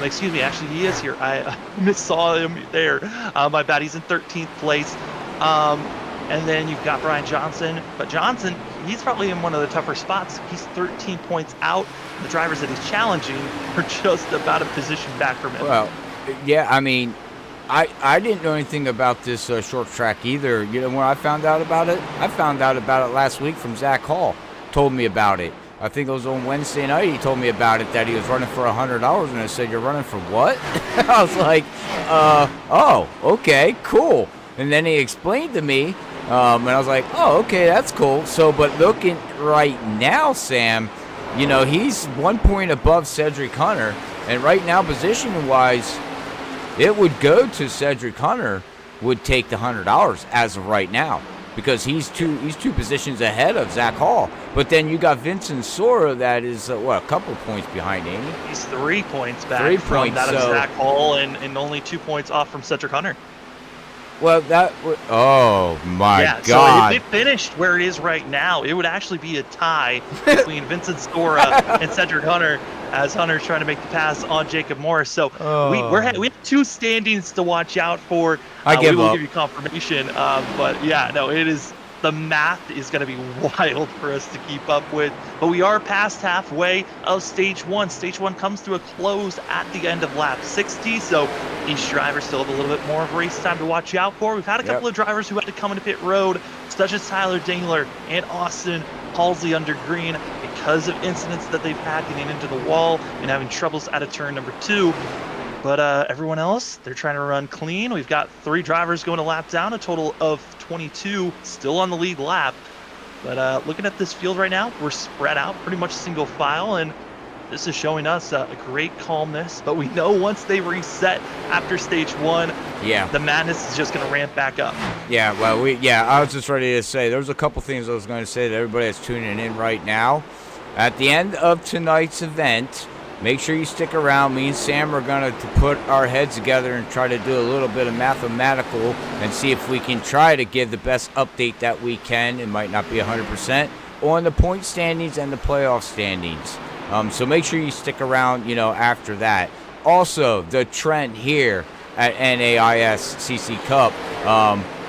Excuse me, actually he is here. I saw him there. My bad, he's in 13th place. And then you've got Brian Johnson, but Johnson, he's probably in one of the tougher spots. He's 13 points out. The drivers that he's challenging are just about a position back from him. Well, yeah, I mean, I didn't know anything about this short track either. You know, when I found out about it last week from Zach Hall. Told me about it. I think it was on Wednesday night he told me about it, that he was running for $100, and I said, "You're running for what?" I was like, oh, okay, cool. And then he explained to me, and I was like, oh, okay, that's cool. So, but looking right now, Sam, you know, he's 1 point above Cedric Hunter, and right now, position-wise, it would go to Cedric Hunter, would take the $100 as of right now, because he's two positions ahead of Zach Hall. But then you got Vincent Sora that is, a couple points behind Amy. He's 3 points back from that of Zach Hall, and only 2 points off from Cedric Hunter. Well, oh my God. So if it finished where it is right now, it would actually be a tie between Vincent Sora and Cedric Hunter, as Hunter's trying to make the pass on Jacob Morris. So we have 2 standings to watch out for. We will give you confirmation. But yeah, no, it is, the math is going to be wild for us to keep up with. But we are past halfway of stage 1. Stage 1 comes to a close at the end of lap 60. So each driver still have a little bit more of race time to watch out for. We've had a couple of drivers who had to come into pit road, such as Tyler Dingler and Austin Halsey under green, because of incidents that they've had getting into the wall and having troubles at a turn number 2. But everyone else, they're trying to run clean. We've got 3 drivers going a lap down, a total of 22 still on the lead lap. But looking at this field right now, we're spread out pretty much single file, and this is showing us a great calmness. But we know once they reset after stage 1, the madness is just going to ramp back up. Yeah, well, I was just ready to say, there's a couple things I was going to say to everybody that's tuning in right now. At the end of tonight's event, make sure you stick around. Me and Sam are going to put our heads together and try to do a little bit of mathematical and see if we can try to give the best update that we can. It might not be 100% on the point standings and the playoff standings. So make sure you stick around, after that. Also, the trend here at NAISCC Cup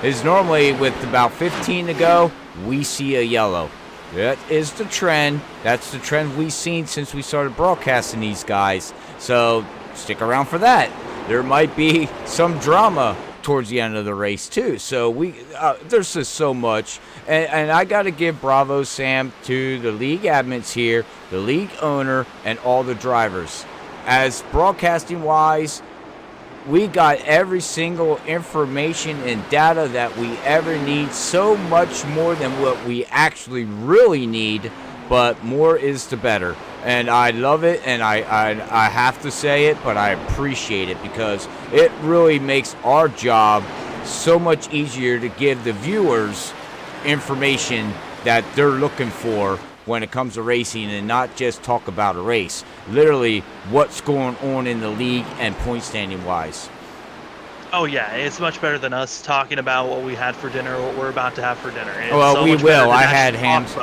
is normally with about 15 to go, we see a yellow. That is the trend. That's the trend we've seen since we started broadcasting these guys. So stick around for that. There might be some drama towards the end of the race too. So there's just so much. And I got to give bravo, Sam, to the league admins here, the league owner, and all the drivers. As broadcasting-wise, we got every single information and data that we ever need, so much more than what we actually really need, but more is the better. And I love it, and I have to say it, but I appreciate it, because it really makes our job so much easier to give the viewers information that they're looking for when it comes to racing, and not just talk about a race. Literally, what's going on in the league and point standing wise. Oh yeah, it's much better than us talking about what we had for dinner, or what we're about to have for dinner. It's well, we will. I had hams.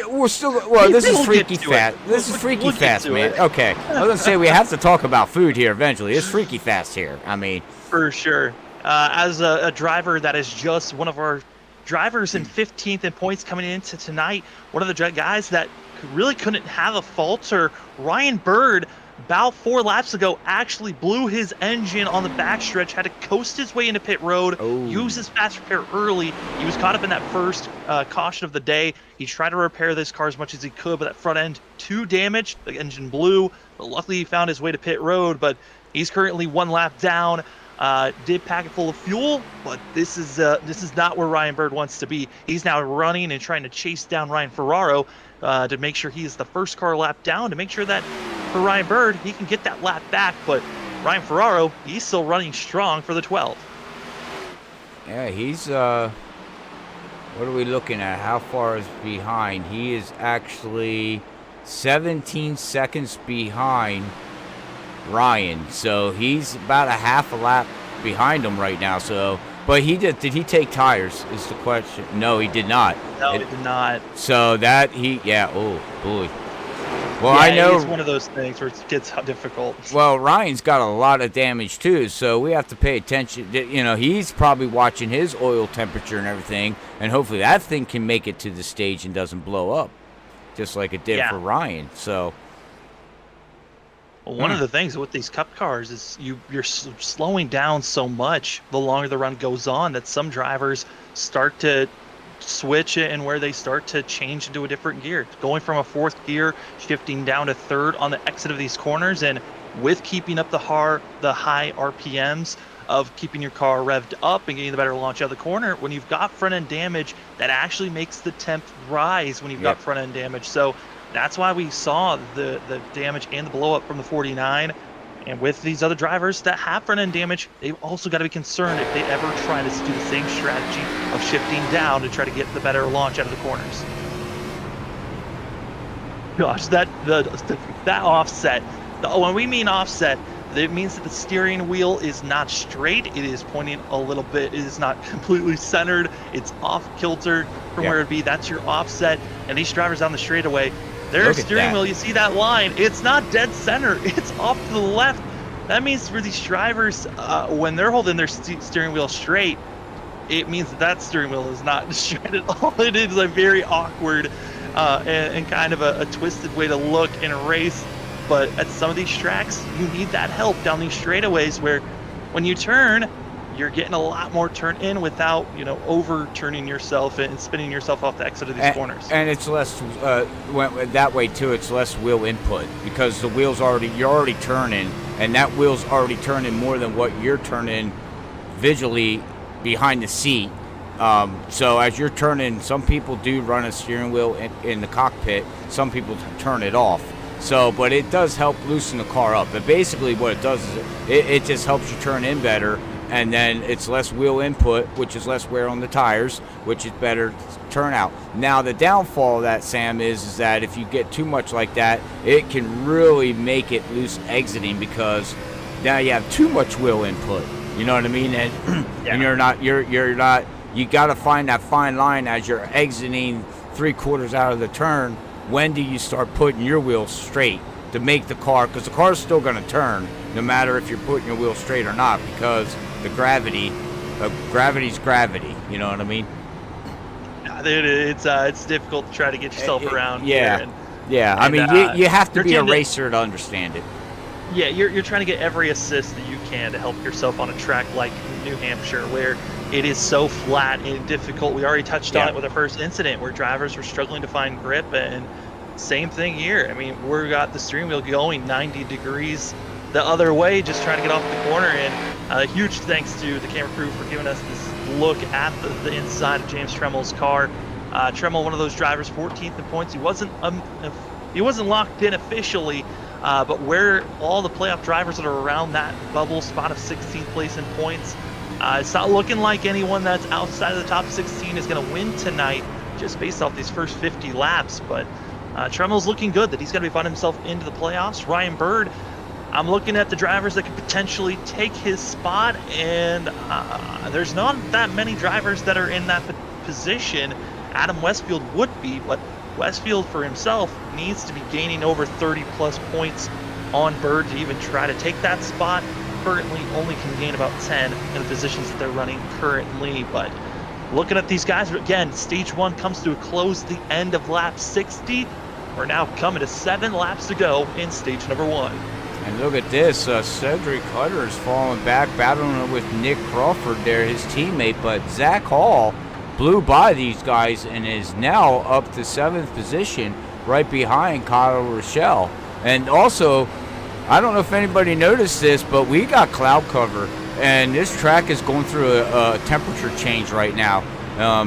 We're still. Well, this is freaky fast. This is freaky fast, man. Okay, I was gonna say we have to talk about food here eventually. It's freaky fast here. I mean, for sure. As a driver that is just one of our drivers in 15th in points coming into tonight, one of the guys that really couldn't have a falter, Ryan Bird, about 4 laps ago, actually blew his engine on the backstretch, had to coast his way into pit road, use his fast repair early. He was caught up in that first caution of the day. He tried to repair this car as much as he could, but that front end too damaged. The engine blew, but luckily he found his way to pit road. But he's currently 1 lap down. Did pack it full of fuel, but this is not where Ryan Bird wants to be. He's now running and trying to chase down Ryan Ferraro to make sure he is the first car lap down, to make sure that for Ryan Bird, he can get that lap back. But Ryan Ferraro, he's still running strong for the 12. Yeah, he's what are we looking at? How far is behind? He is actually 17 seconds behind Ryan. So he's about a half a lap behind him right now. So, but did he take tires is the question. No, he did not. No, he did not. So oh boy. Well, yeah, I know it's one of those things where it gets difficult. Well, Ryan's got a lot of damage too, so we have to pay attention. You know, he's probably watching his oil temperature and everything, and hopefully that thing can make it to the stage and doesn't blow up, just like it did for Ryan. So, well, one of the things with these Cup cars is you're slowing down so much the longer the run goes on that some drivers start to switch it and where they start to change into a different gear, going from a fourth gear, shifting down to third on the exit of these corners, and with keeping up the high RPMs of keeping your car revved up and getting the better launch out of the corner, when you've got front end damage, that actually makes the temp rise when you've got front end damage. So that's why we saw the damage and the blow up from the 49. And with these other drivers that have front end damage, they've also got to be concerned if they ever try to do the same strategy of shifting down to try to get the better launch out of the corners. Gosh, that offset. When we mean offset, it means that the steering wheel is not straight. It is pointing a little bit. It is not completely centered. It's off kilter from where it'd be. That's your offset. And these drivers on the straightaway, their steering wheel, you see that line, it's not dead center, it's off to the left. That means for these drivers, when they're holding their steering wheel straight, it means that steering wheel is not straight at all. It is a very awkward and kind of a twisted way to look in a race. But at some of these tracks, you need that help down these straightaways where when you turn, you're getting a lot more turn in without, overturning yourself and spinning yourself off the exit of these corners. And it's less, that way too, it's less wheel input because the wheel's you're already turning, and that wheel's already turning more than what you're turning visually behind the seat. So as you're turning, some people do run a steering wheel in the cockpit, some people turn it off. So, but it does help loosen the car up. But basically what it does is it just helps you turn in better, and then it's less wheel input, which is less wear on the tires, which is better turnout. Now, the downfall of that, Sam, is that if you get too much like that, it can really make it loose exiting because now you have too much wheel input. You know what I mean? And, and you got to find that fine line as you're exiting 3/4 out of the turn. When do you start putting your wheels straight to make the car, because the car's still going to turn no matter if you're putting your wheels straight or not, because the gravity's gravity, you know what I mean? It's difficult to try to get yourself around here. I mean, you have to be a racer to understand it. Yeah, you're trying to get every assist that you can to help yourself on a track like New Hampshire, where it is so flat and difficult. We already touched on it with the first incident where drivers were struggling to find grip, and same thing here. I mean, we got the steering wheel going 90 degrees the other way, just trying to get off the corner. And huge thanks to the camera crew for giving us this look at the inside of James Tremmel's car. Tremmel, one of those drivers, 14th in points. He wasn't locked in officially, but where all the playoff drivers that are around that bubble spot of 16th place in points, it's not looking like anyone that's outside of the top 16 is going to win tonight, just based off these first 50 laps. But Tremmel's looking good that he's going to find himself into the playoffs. Ryan Bird, I'm looking at the drivers that could potentially take his spot, and there's not that many drivers that are in that position. Adam Westfield would be, but Westfield for himself needs to be gaining over 30 plus points on Bird to even try to take that spot. Currently only can gain about 10 in the positions that they're running currently. But looking at these guys, again, stage 1 comes to a close the end of lap 60. We're now coming to 7 laps to go in stage number 1. And look at this, Cedric Hutter is falling back, battling with Nick Crawford there, his teammate, but Zach Hall blew by these guys and is now up to 7th position right behind Kyle Rochelle. And also, I don't know if anybody noticed this, but we got cloud cover, and this track is going through a temperature change right now.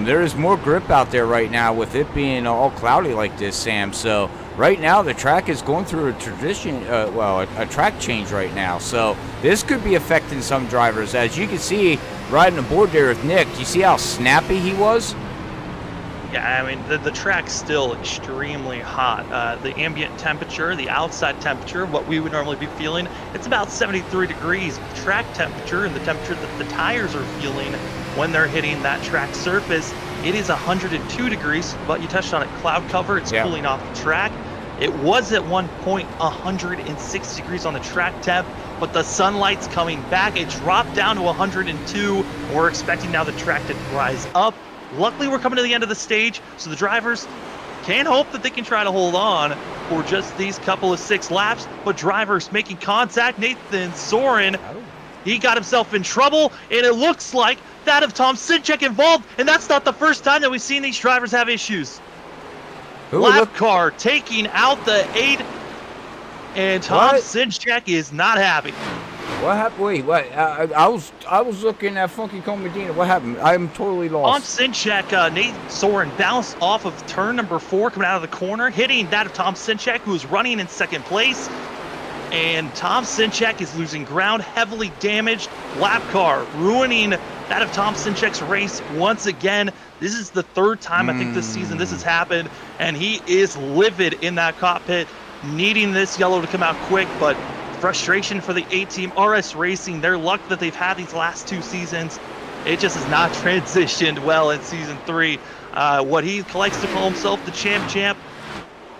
There is more grip out there right now with it being all cloudy like this, Sam. So right now the track is going through a track change right now. So this could be affecting some drivers. As you can see, riding aboard there with Nick, do you see how snappy he was? Yeah, I mean, the track's still extremely hot. The ambient temperature, the outside temperature, what we would normally be feeling, it's about 73 degrees. Track temperature and the temperature that the tires are feeling when they're hitting that track surface, it is 102 degrees, but you touched on it, cloud cover, it's cooling off the track. It was at one point 106 degrees on the track temp, but the sunlight's coming back. It dropped down to 102. We're expecting now the track to rise up. Luckily, we're coming to the end of the stage, so the drivers can hope that they can try to hold on for just these couple of 6 laps, but drivers making contact. Nathan Soren, he got himself in trouble, and it looks like that of Tom Sinchek involved, and that's not the first time that we've seen these drivers have issues. Lap car taking out the 8, and Tom Sinchek is not happy. What happened? Wait, what? I was looking at Funky Cone Medina. What happened? I'm totally lost. Tom Sinchek, Nate Soren bounced off of turn number 4 coming out of the corner, hitting that of Tom Sinchek, who's running in second place. And Tom Sinchek is losing ground, heavily damaged. Lap car ruining that of Tom Sinchek's race once again. This is the 3rd time I think this season this has happened, and he is livid in that cockpit, needing this yellow to come out quick, but frustration for the 8-team RS Racing. Their luck that they've had these last 2 seasons, it just has not transitioned well in season 3. What he likes to call himself, the champ,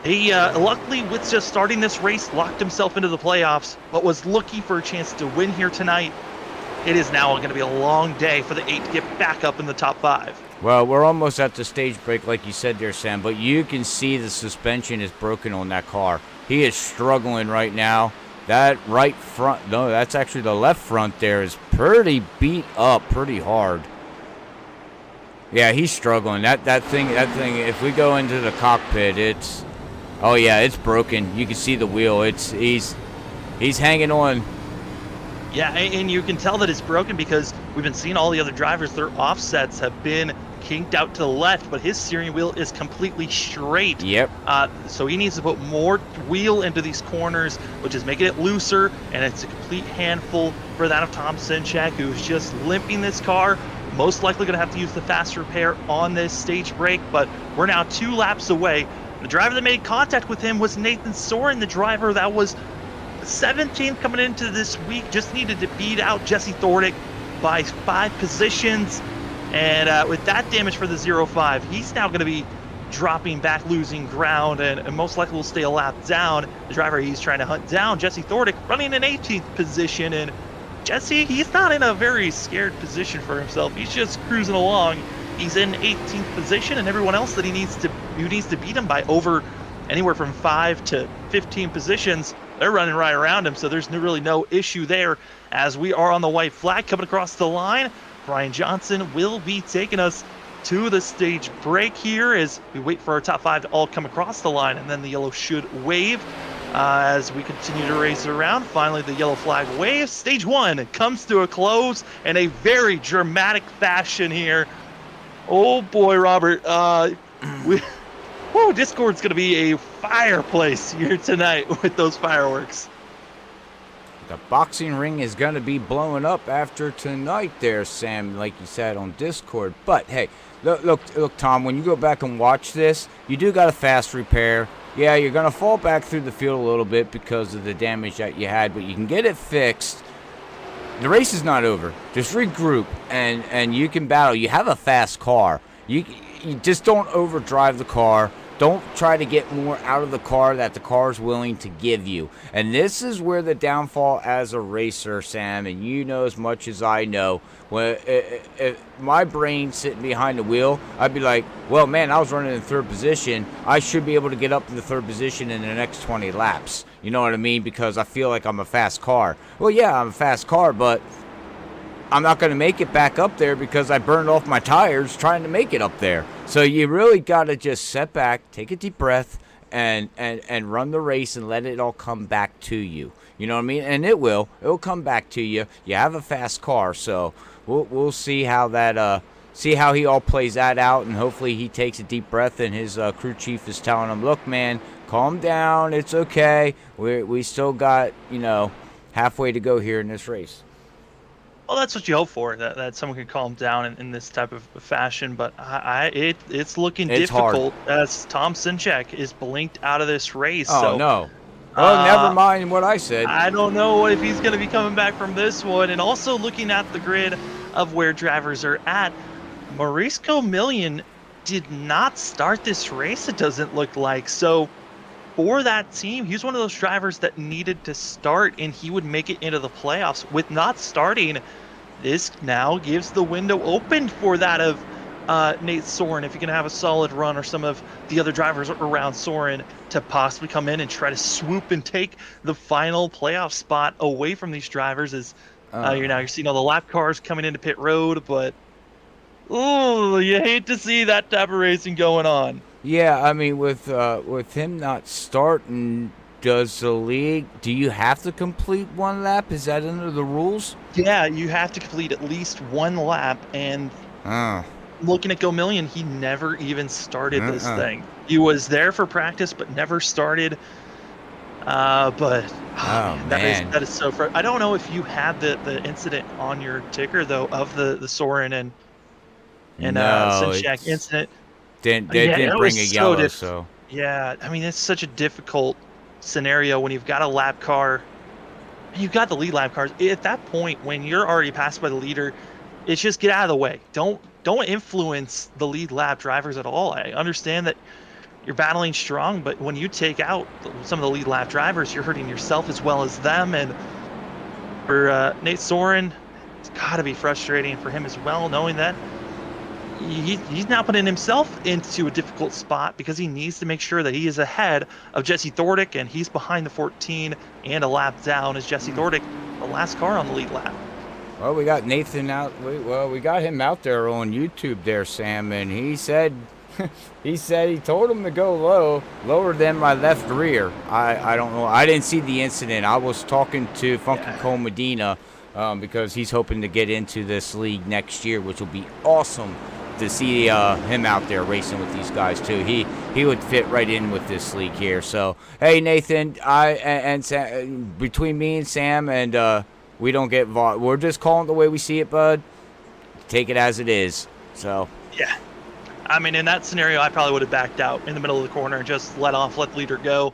he luckily with just starting this race locked himself into the playoffs, but was looking for a chance to win here tonight. It is now going to be a long day for the 8 to get back up in the top 5. Well, we're almost at the stage break like you said there, Sam, but you can see the suspension is broken on that car. He is struggling right now. That right front, no, that's actually the left front there, is pretty beat up pretty hard. Yeah, he's struggling. That thing, if we go into the cockpit, it's, oh yeah, it's broken. You can see the wheel. He's hanging on. Yeah, and you can tell that it's broken because we've been seeing all the other drivers, their offsets have been kinked out to the left, but his steering wheel is completely straight. Yep. So he needs to put more wheel into these corners, which is making it looser, and it's a complete handful for that of Tom Sinchek, who's just limping this car. Most likely going to have to use the fast repair on this stage break, but we're now 2 laps away. The driver that made contact with him was Nathan Soren, the driver that was 17th coming into this week, just needed to beat out Jesse Thordick by 5 positions. And with that damage for the 0-5, he's now going to be dropping back, losing ground, and most likely will stay a lap down. The driver he's trying to hunt down, Jesse Thordick, running in 18th position. And Jesse, he's not in a very scared position for himself. He's just cruising along. He's in 18th position, and everyone else that who needs to beat him by over anywhere from 5 to 15 positions, they're running right around him. So there's really no issue there. As we are on the white flag coming across the line, Brian Johnson will be taking us to the stage break here as we wait for our top 5 to all come across the line, and then the yellow should wave as we continue to race it around. Finally, the yellow flag waves. Stage 1 comes to a close in a very dramatic fashion here. Oh boy, Robert, Discord's going to be a fireplace here tonight with those fireworks. The boxing ring is going to be blowing up after tonight there, Sam, like you said on Discord. But, hey, look, Tom, when you go back and watch this, you do got a fast repair. Yeah, you're going to fall back through the field a little bit because of the damage that you had, but you can get it fixed. The race is not over. Just regroup, and you can battle. You have a fast car. You just don't overdrive the car. Don't try to get more out of the car that the car is willing to give you. And this is where the downfall as a racer, Sam, and you know as much as I know, when if my brain sitting behind the wheel, I'd be like, well, man, I was running in 3rd position. I should be able to get up to the 3rd position in the next 20 laps. You know what I mean? Because I feel like I'm a fast car. Well, yeah, I'm a fast car, but I'm not going to make it back up there because I burned off my tires trying to make it up there. So you really got to just sit back, take a deep breath, and run the race and let it all come back to you. You know what I mean? And it will. It'll come back to you. You have a fast car, so we'll see how that see how he all plays that out, and hopefully he takes a deep breath and his crew chief is telling him, look, man, calm down. It's okay. We still got, halfway to go here in this race. Well, that's what you hope for, that someone can calm down in this type of fashion. But it's looking It's hard. difficult as Tom Sinchek is blinked out of this race. Oh, So no. Well, never uh, mind what I said. I don't know if he's going to be coming back from this one. And also looking at the grid of where drivers are at, Maurice Comillion did not start this race, it doesn't look like. So for that team, he was one of those drivers that needed to start, and he would make it into the playoffs. With not starting, this now gives the window open for that of Nate Soren, if he can have a solid run, or some of the other drivers around Soren to possibly come in and try to swoop and take the final playoff spot away from these drivers. As you're seeing all the lap cars coming into pit road, but you hate to see that type of racing going on. Yeah, I mean, with him not starting, does the league? Do you have to complete one lap? Is that under the rules? Yeah, you have to complete at least one lap. And looking at Comillion, he never even started this thing. He was there for practice, but never started. Man, that is so frustrating. I don't know if you had the incident on your ticker though of the Soren and Sinchek incident. They didn't bring a yellow, so yeah. I mean, it's such a difficult scenario when you've got a lap car, and you've got the lead lap cars. At that point, when you're already passed by the leader, it's just get out of the way. Don't influence the lead lap drivers at all. I understand that you're battling strong, but when you take out some of the lead lap drivers, you're hurting yourself as well as them. And for Nate Soren, it's got to be frustrating for him as well, knowing that he's now putting himself into a difficult spot because he needs to make sure that he is ahead of Jesse Thordick, and he's behind the 14 and a lap down as Jesse Thordick, the last car on the lead lap. Well, we got Nathan out. We got him out there on YouTube there, Sam, and he said he told him to go lower than my left rear. I don't know. I didn't see the incident. I was talking to Funky Cole Medina because he's hoping to get into this league next year, which will be awesome to see him out there racing with these guys too. He would fit right in with this league here. So hey, Nathan, Sam, between me and Sam, and we don't get involved. We're just calling it the way we see it, bud. Take it as it is. So yeah, I mean, in that scenario, I probably would have backed out in the middle of the corner and just let the leader go,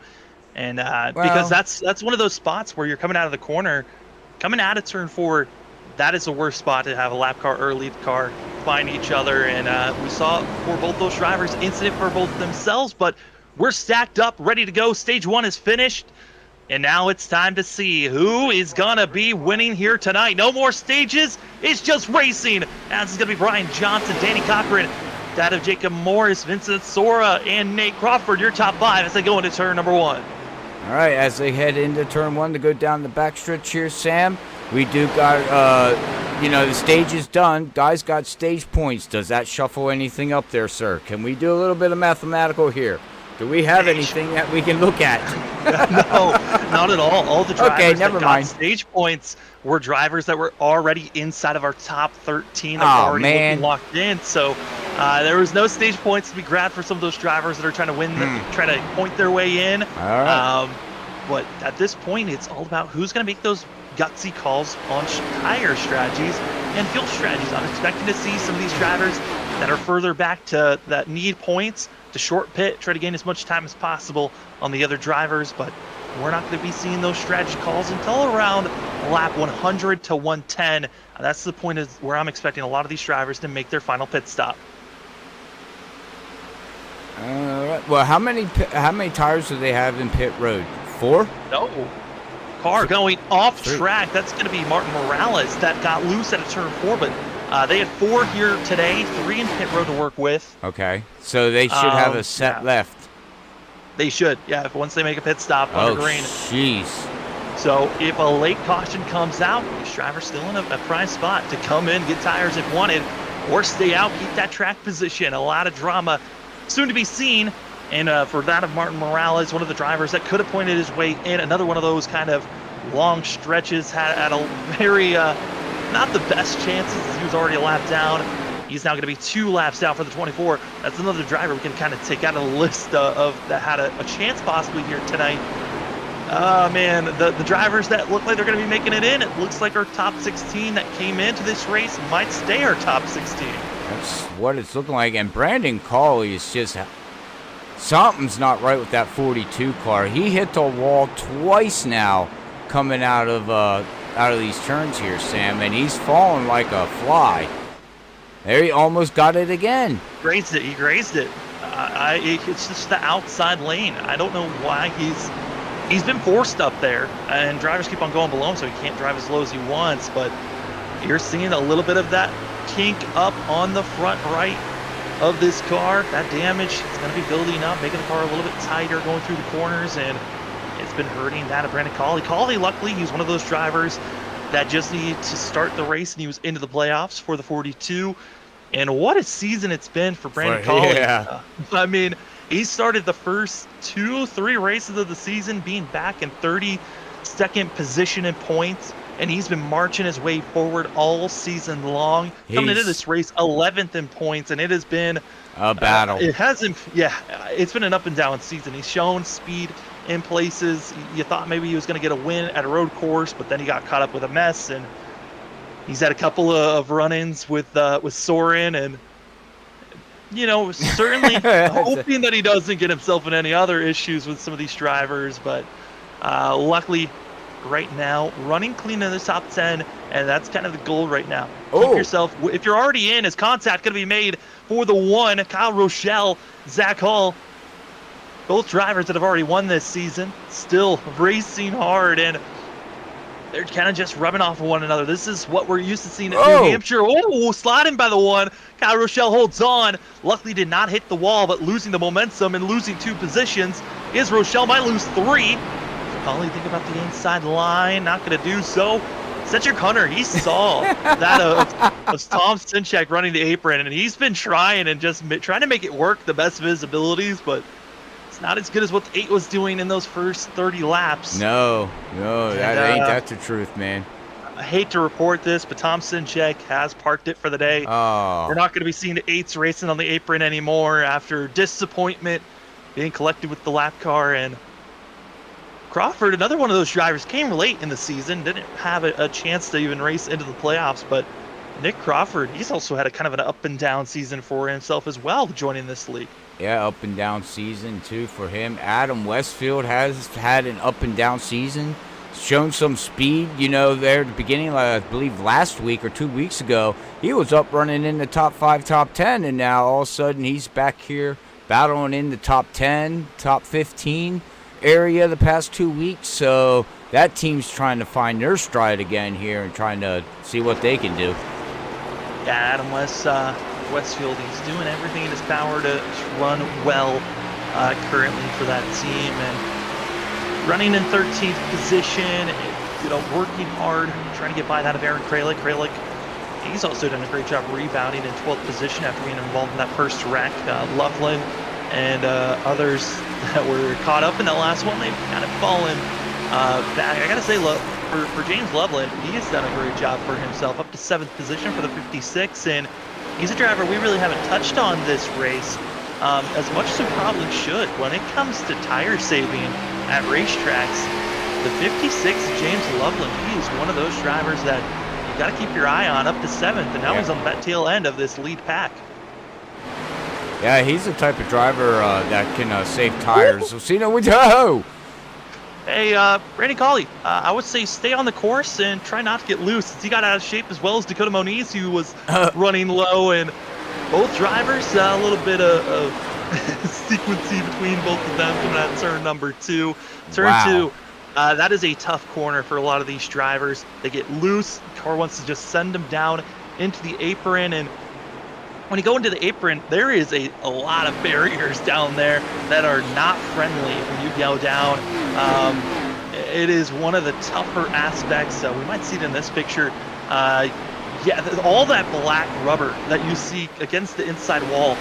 and because that's one of those spots where you're coming out of the corner, coming out of turn 4. That is the worst spot to have a lap car or a lead car find each other. And we saw for both those drivers, incident for both themselves, but we're stacked up, ready to go. Stage 1 is finished. And now it's time to see who is going to be winning here tonight. No more stages. It's just racing. Now this is going to be Brian Johnson, Danny Cochran, that of Jacob Morris, Vincent Sora, and Nate Crawford, your top 5 as they go into turn number 1. All right, as they head into turn 1 to go down the backstretch here, Sam, we do got, the stage is done. Guys got stage points. Does that shuffle anything up there, sir? Can we do a little bit of mathematical here? Do we have anything that we can look at? No, not at all. All the drivers never that mind. got stage points were drivers that were already inside of our top 13 that were already locked in. So there was no stage points to be grabbed for some of those drivers that are trying to win, try to point their way in. All right. But at this point, it's all about who's going to make those gutsy calls on tire strategies and fuel strategies. I'm expecting to see some of these drivers that are further back that need points to short pit, try to gain as much time as possible on the other drivers, but we're not going to be seeing those strategy calls until around lap 100 to 110. That's the point is where I'm expecting a lot of these drivers to make their final pit stop. Well, how many tires do they have in pit road? 4? No. Car going off track. That's going to be Martin Morales that got loose at a turn 4, but they had 4 here today, 3 in pit road to work with. Okay, so they should have a set left. They should, yeah, once they make a pit stop on the green. Jeez. So if a late caution comes out, these drivers still in a prime spot to come in, get tires if wanted, or stay out, keep that track position. A lot of drama soon to be seen. And for that of Martin Morales, one of the drivers that could have pointed his way in, another one of those kind of long stretches, had a very, not the best chances as he was already a lap down. He's now going to be 2 laps down for the 24. That's another driver we can kind of take out of the list of that had a chance possibly here tonight. Man, the drivers that look like they're going to be making it in, it looks like our top 16 that came into this race might stay our top 16. That's what it's looking like. And Brandon Cawley is just, something's not right with that 42 car. He hit the wall twice now coming out of these turns here, Sam, and he's falling like a fly. There, he almost got it again. Grazed it. He grazed it. It's just the outside lane. I don't know why he's been forced up there, and drivers keep on going below him, so he can't drive as low as he wants. But you're seeing a little bit of that kink up on the front right of this car. That damage is going to be building up, making the car a little bit tighter going through the corners, and it's been hurting that of Brandon Cawley. Cawley, luckily, he's one of those drivers that just needed to start the race, and he was into the playoffs for the 42. And what a season it's been for Brandon Cawley. Yeah. I mean, he started the first 2-3 races of the season being back in 32nd position in points, and he's been marching his way forward all season long. Coming into this race, 11th in points, and it has been a battle. It's been an up and down season. He's shown speed in places. You thought maybe he was going to get a win at a road course, but then he got caught up with a mess, and he's had a couple of run-ins with Soren, and certainly hoping that he doesn't get himself in any other issues with some of these drivers. But luckily, right now, running clean in the top 10, and that's kind of the goal right now. Keep yourself. If you're already in, is contact going to be made for the one? Kyle Rochelle, Zach Hall, both drivers that have already won this season, still racing hard, and they're kind of just rubbing off of one another. This is what we're used to seeing at New Hampshire. Sliding by the one. Kyle Rochelle holds on. Luckily did not hit the wall, but losing the momentum and losing 2 positions. Is Rochelle might lose 3. Probably think about the inside line. Not going to do so. Cedric Hunter, he saw that of Tom Sinchek running the apron, and he's been trying and just trying to make it work the best of his abilities, but it's not as good as what the 8 was doing in those first 30 laps. No, that's the truth, man. I hate to report this, but Tom Sinchek has parked it for the day. We're not going to be seeing the 8s racing on the apron anymore after disappointment being collected with the lap car. And Crawford, another one of those drivers, came late in the season, didn't have a chance to even race into the playoffs, but Nick Crawford, he's also had a kind of an up and down season for himself as well, joining this league. Yeah, up and down season too for him. Adam Westfield has had an up and down season, shown some speed, there at the beginning, I believe last week or 2 weeks ago, he was up running in the top 5, top 10, and now all of a sudden he's back here battling in the top 10, top 15 area the past 2 weeks. So that team's trying to find their stride again here and trying to see what they can do. Yeah, Adam Westfield, he's doing everything in his power to run well currently for that team, and running in 13th position, working hard, trying to get by that of Aaron Kralik. Kralik, he's also done a great job rebounding in 12th position after being involved in that first wreck. Loveland and others that were caught up in that last one, they've kind of fallen back. I gotta say, for James Loveland, he has done a great job for himself, up to 7th position for the 56, and he's a driver we really haven't touched on this race as much as we probably should. When it comes to tire saving at racetracks, the 56, James Loveland, he is one of those drivers that you got to keep your eye on, up to 7th, and now he's on that tail end of this lead pack. Yeah, he's the type of driver that can save tires. So, whoa! Hey, Randy Cawley, I would say stay on the course and try not to get loose, since he got out of shape, as well as Dakota Moniz, who was running low, and both drivers, a little bit of sequencing between both of them coming at turn number 2. Turn 2, that is a tough corner for a lot of these drivers. They get loose, the car wants to just send them down into the apron, and when you go into the apron, there is a lot of barriers down there that are not friendly when you go down. It is one of the tougher aspects. We might see it in this picture. All that black rubber that you see against the inside wall,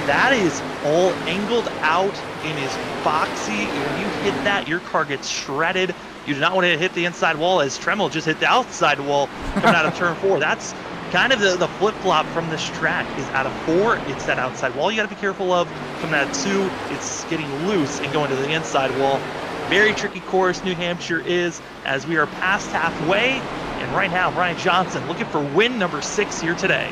that is all angled out and is boxy. When you hit that, your car gets shredded. You do not want to hit the inside wall, as Tremmel just hit the outside wall coming out of turn 4. That's kind of the flip-flop from this track. Is out of 4, it's that outside wall you got to be careful of. Coming out of 2, it's getting loose and going to the inside wall. Very tricky course New Hampshire is, as we are past halfway. And right now, Brian Johnson looking for win number 6 here today.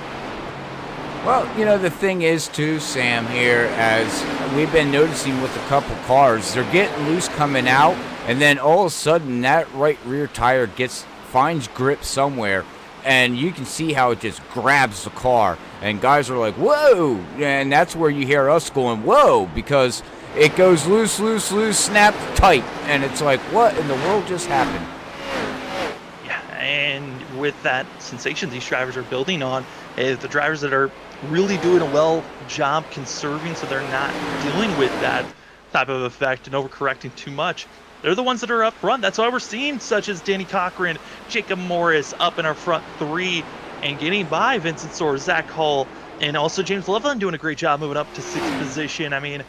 Well, the thing is, too, Sam, here, as we've been noticing with a couple cars, they're getting loose coming out, and then all of a sudden that right rear tire finds grip somewhere, and you can see how it just grabs the car, and guys are like, whoa, and that's where you hear us going, whoa, because it goes loose, snap, tight, and it's like, what in the world just happened? Yeah, and with that sensation these drivers are building on, is the drivers that are really doing a well job conserving so they're not dealing with that type of effect and overcorrecting too much. They're the ones that are up front. That's why we're seeing such as Danny Cochran, Jacob Morris up in our front 3 and getting by Vincent Soar, Zach Hall, and also James Loveland doing a great job moving up to 6th position. I mean,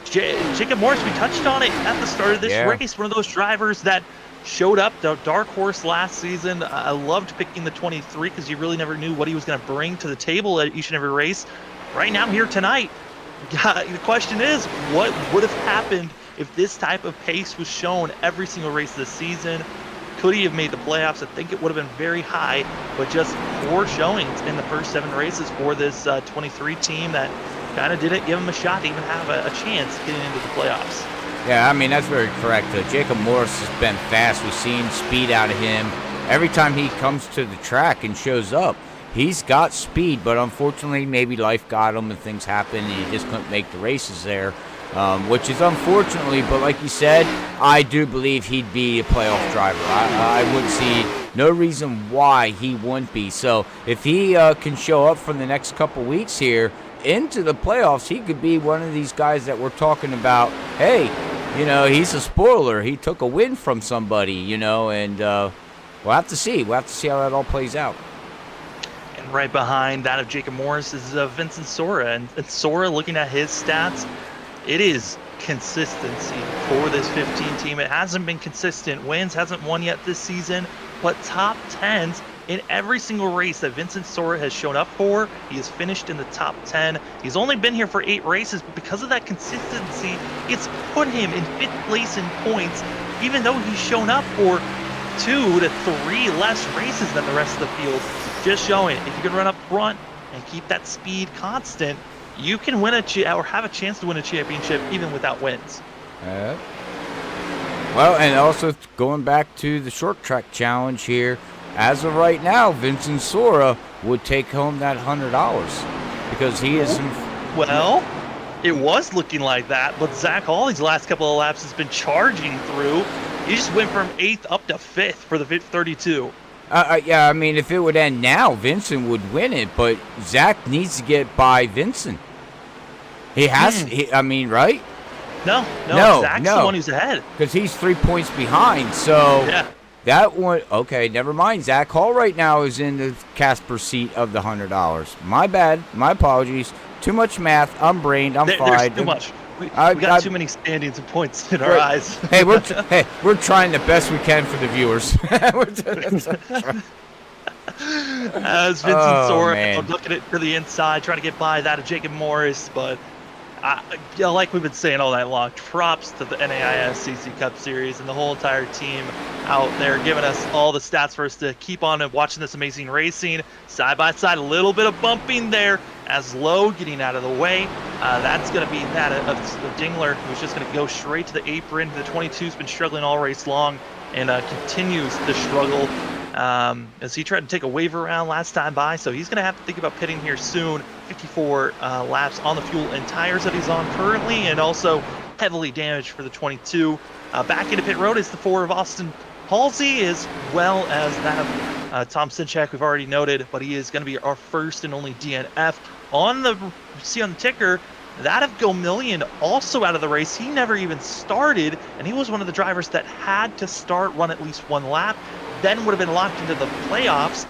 Jacob Morris, we touched on it at the start of this race, one of those drivers that showed up, the dark horse last season. I loved picking the 23 because you really never knew what he was going to bring to the table at each and every race. Right now, here tonight, the question is, what would have happened if this type of pace was shown every single race this season? Could he have made the playoffs? I think it would have been very high, but just poor showings in the first 7 races for this 23 team that kind of didn't give him a shot to even have a chance getting into the playoffs. Yeah, I mean, that's very correct. Jacob Morris has been fast. We've seen speed out of him. Every time he comes to the track and shows up, he's got speed, but unfortunately maybe life got him and things happened and he just couldn't make the races there, which is unfortunately, but like you said, I do believe he'd be a playoff driver. I would see no reason why he wouldn't be. So if he can show up for the next couple weeks here into the playoffs, he could be one of these guys that we're talking about, hey, he's a spoiler. He took a win from somebody, and we'll have to see. We'll have to see how that all plays out. And right behind that of Jacob Morris is Vincent Sora. And Sora, looking at his stats, it is consistency for this 15 team. It hasn't been consistent wins, hasn't won yet this season, but top 10s in every single race that Vincent Sora has shown up for. He has finished in the top 10. He's only been here for 8 races, but because of that consistency, it's put him in 5th place in points, even though he's shown up for 2 to 3 less races than the rest of the field. Just showing if you can run up front and keep that speed constant, you can win or have a chance to win a championship even without wins. Well, and also going back to the short track challenge here, as of right now, Vincent Sora would take home that $100 because he is. Well, it was looking like that, but Zach Hall these last couple of laps has been charging through. He just went from 8th up to 5th for the 32. Yeah, I mean, if it would end now, Vincent would win it, but Zach needs to get by Vincent. He has. Right? No. Zach's the one who's ahead because he's 3 points behind. So yeah. That one, okay, never mind. Zach Hall right now is in the Casper seat of the $100. My bad. My apologies. Too much math. I'm brained. I'm fried. There's too much. We got too many standings and points in our eyes. Hey, we're trying the best we can for the viewers. As Vincent Sora looking at to the inside, trying to get by that of Jacob Morris, but like we've been saying all night long, props to the NAISCC Cup Series and the whole entire team out there giving us all the stats for us to keep on and watching this amazing racing. Side by side, a little bit of bumping there as Lowe getting out of the way. That's going to be that of Dingler, who's just going to go straight to the apron. The 22's been struggling all race long and continues to struggle as he tried to take a wave around last time by, so he's going to have to think about pitting here soon. 54 laps on the fuel and tires that he's on currently, and also heavily damaged for the 22. Back into pit road is the 4 of Austin Halsey, as well as that of Tom Sinchak, we've already noted, but he is going to be our first and only DNF. On the ticker, that of Gomillion also out of the race. He never even started, and he was one of the drivers that had to start, run at least 1 lap, then would have been locked into the playoffs.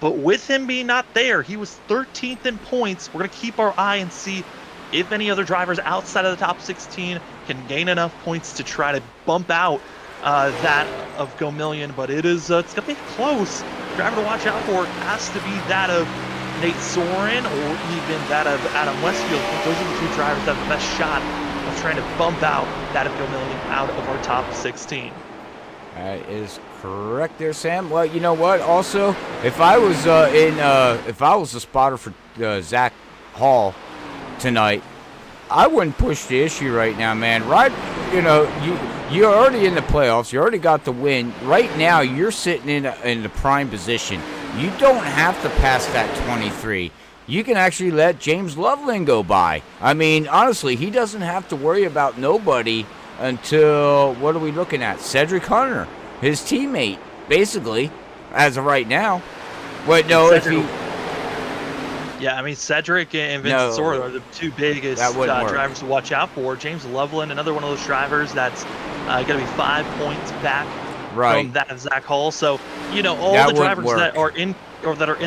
But with him being not there, he was 13th in points. We're going to keep our eye and see if any other drivers outside of the top 16 can gain enough points to try to bump out that of Gomillion. But it's going to be close. Driver to watch out for has to be that of Nate Soren or even that of Adam Westfield. Those are the 2 drivers that have the best shot of trying to bump out that of Gomillion out of our top 16. That is correct there, Sam. Well, you know what? Also, if I was a spotter for Zach Hall tonight, I wouldn't push the issue right now, man. Right, you're already in the playoffs. You already got the win. Right now, you're sitting in the prime position. You don't have to pass that 23. You can actually let James Loveland go by. I mean, honestly, he doesn't have to worry about nobody until, what are we looking at? Cedric Hunter, his teammate, basically, as of right now. But no, Cedric, yeah, I mean, Cedric and Vincent Sora are the two biggest drivers to watch out for. James Loveland, another one of those drivers that's going to be 5 points back from that of Zach Hall. So, all the drivers that are in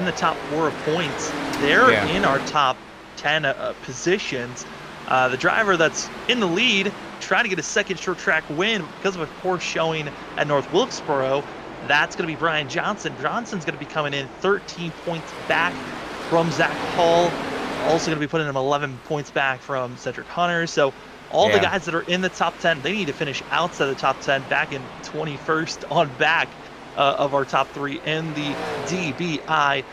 the top 4 of points, they're in our top 10 positions. The driver that's in the lead, trying to get a second short track win because of a poor showing at North Wilkesboro, that's going to be Brian Johnson. Johnson's going to be coming in 13 points back from Zach Hall. Also going to be putting him 11 points back from Cedric Hunter. So all the guys that are in the top 10, they need to finish outside the top 10, back in 21st on back of our top 3 in the DBI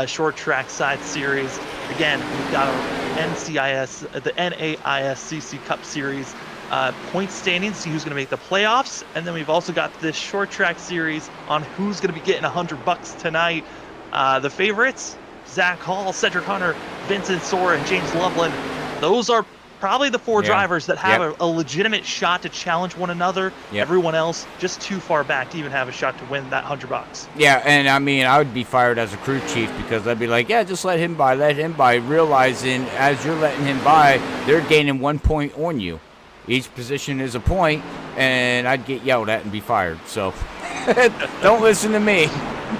short track side series. Again, we've got our the NAISCC Cup Series point standings, see who's going to make the playoffs, and then we've also got this short track series on who's going to be getting $100 tonight. The favorites: Zach Hall, Cedric Hunter, Vincent Sora, and James Loveland. Those are probably the 4 drivers that have a legitimate shot to challenge one another. Everyone else just too far back to even have a shot to win that $100. Yeah, and I mean, I would be fired as a crew chief because I'd be like, yeah, just let him by, realizing as you're letting him by, they're gaining 1 point on you. Each position is a point, and I'd get yelled at and be fired. So don't listen to me.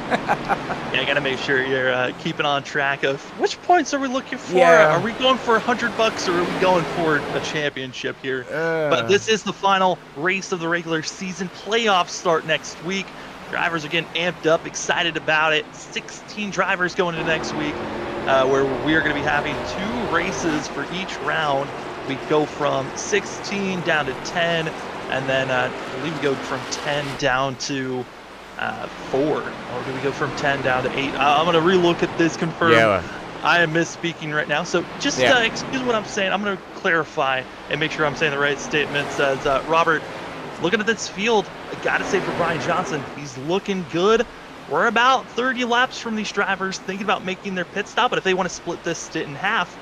Yeah, I got to make sure you're keeping on track of which points are we looking for. Yeah. Are we going for $100 or are we going for a championship here? But this is the final race of the regular season. Playoffs start next week. Drivers are getting amped up, excited about it. 16 drivers going into next week, where we are going to be having 2 races for each round. We go from 16 down to 10, and then I believe we go from 10 down to 4, or do we go from 10 down to 8? I'm going to relook at this, confirm. I am misspeaking right now, so just excuse what I'm saying. I'm going to clarify and make sure I'm saying the right statements. As Robert, looking at this field, I got to say for Brian Johnson, he's looking good. We're about 30 laps from these drivers thinking about making their pit stop, but if they want to split this stint in half,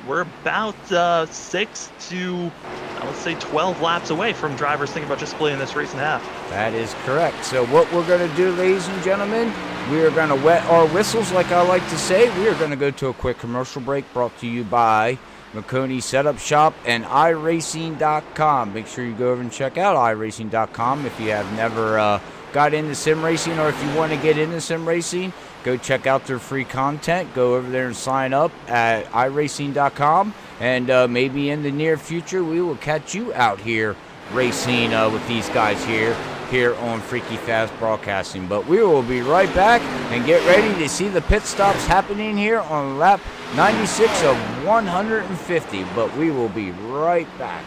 we're about 6 to, I would say, 12 laps away from drivers thinking about just splitting this race in half. That is correct. So what we're going to do, ladies and gentlemen, we are going to wet our whistles, like I like to say. We are going to go to a quick commercial break brought to you by McConey Setup Shop and iRacing.com. Make sure you go over and check out iRacing.com if you have never got into sim racing, or if you want to get into sim racing, go check out their free content. Go over there and sign up at iRacing.com, and maybe in the near future we will catch you out here racing with these guys here on Freaky Fast Broadcasting. But we will be right back and get ready to see the pit stops happening here on lap 96 of 150. But we will be right back.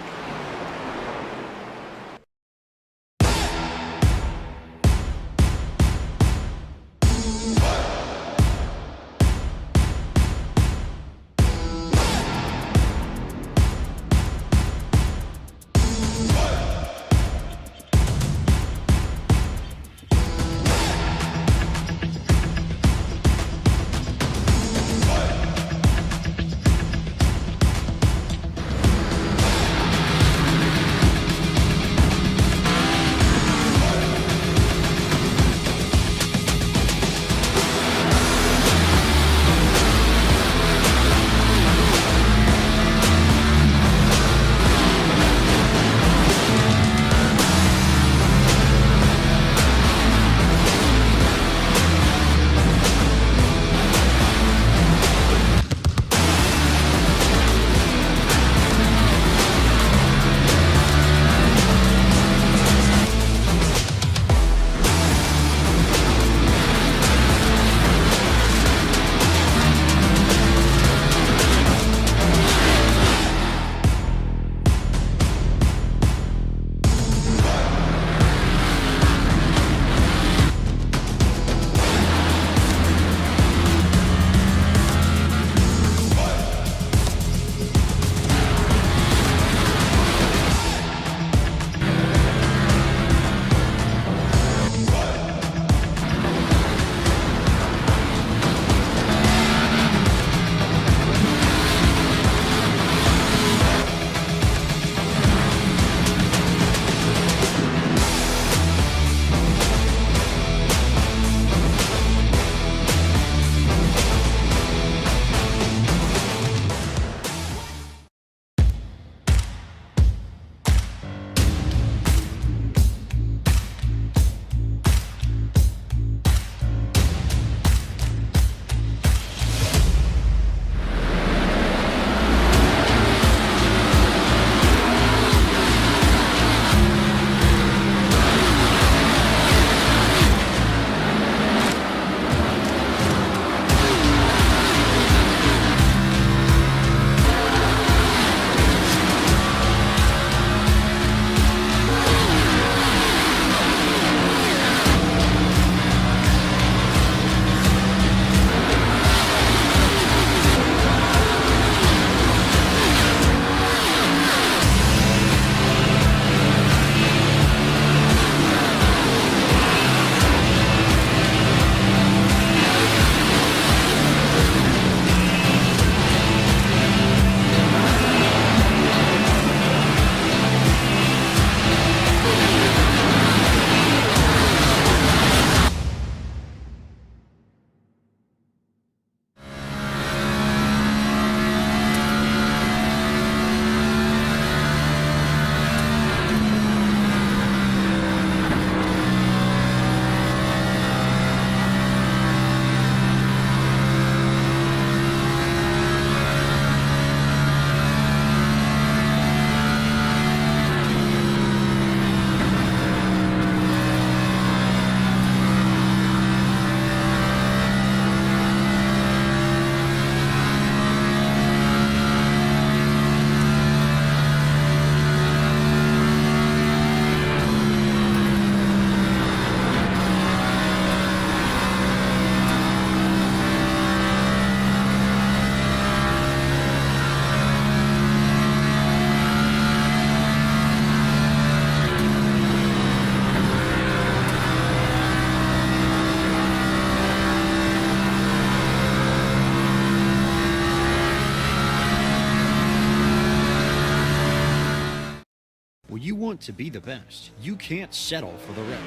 want to be the best, you can't settle for the rest.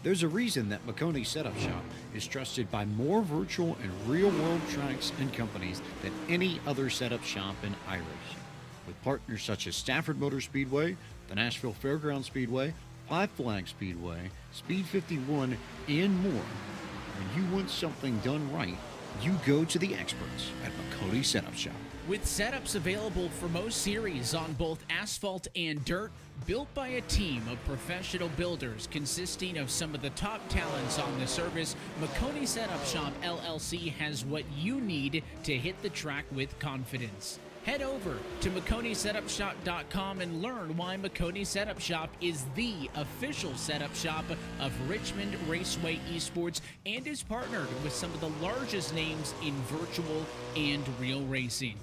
There's a reason that McConey Setup Shop is trusted by more virtual and real-world tracks and companies than any other setup shop in iRacing. With partners such as Stafford Motor Speedway, the Nashville Fairgrounds Speedway, Five Flag Speedway, Speed 51, and more. When you want something done right, you go to the experts at McConey Setup Shop. With setups available for most series on both asphalt and dirt, built by a team of professional builders consisting of some of the top talents on the service, McConey Setup Shop LLC has what you need to hit the track with confidence. Head over to McConeySetupShop.com and learn why McConey Setup Shop is the official setup shop of Richmond Raceway Esports and is partnered with some of the largest names in virtual and real racing.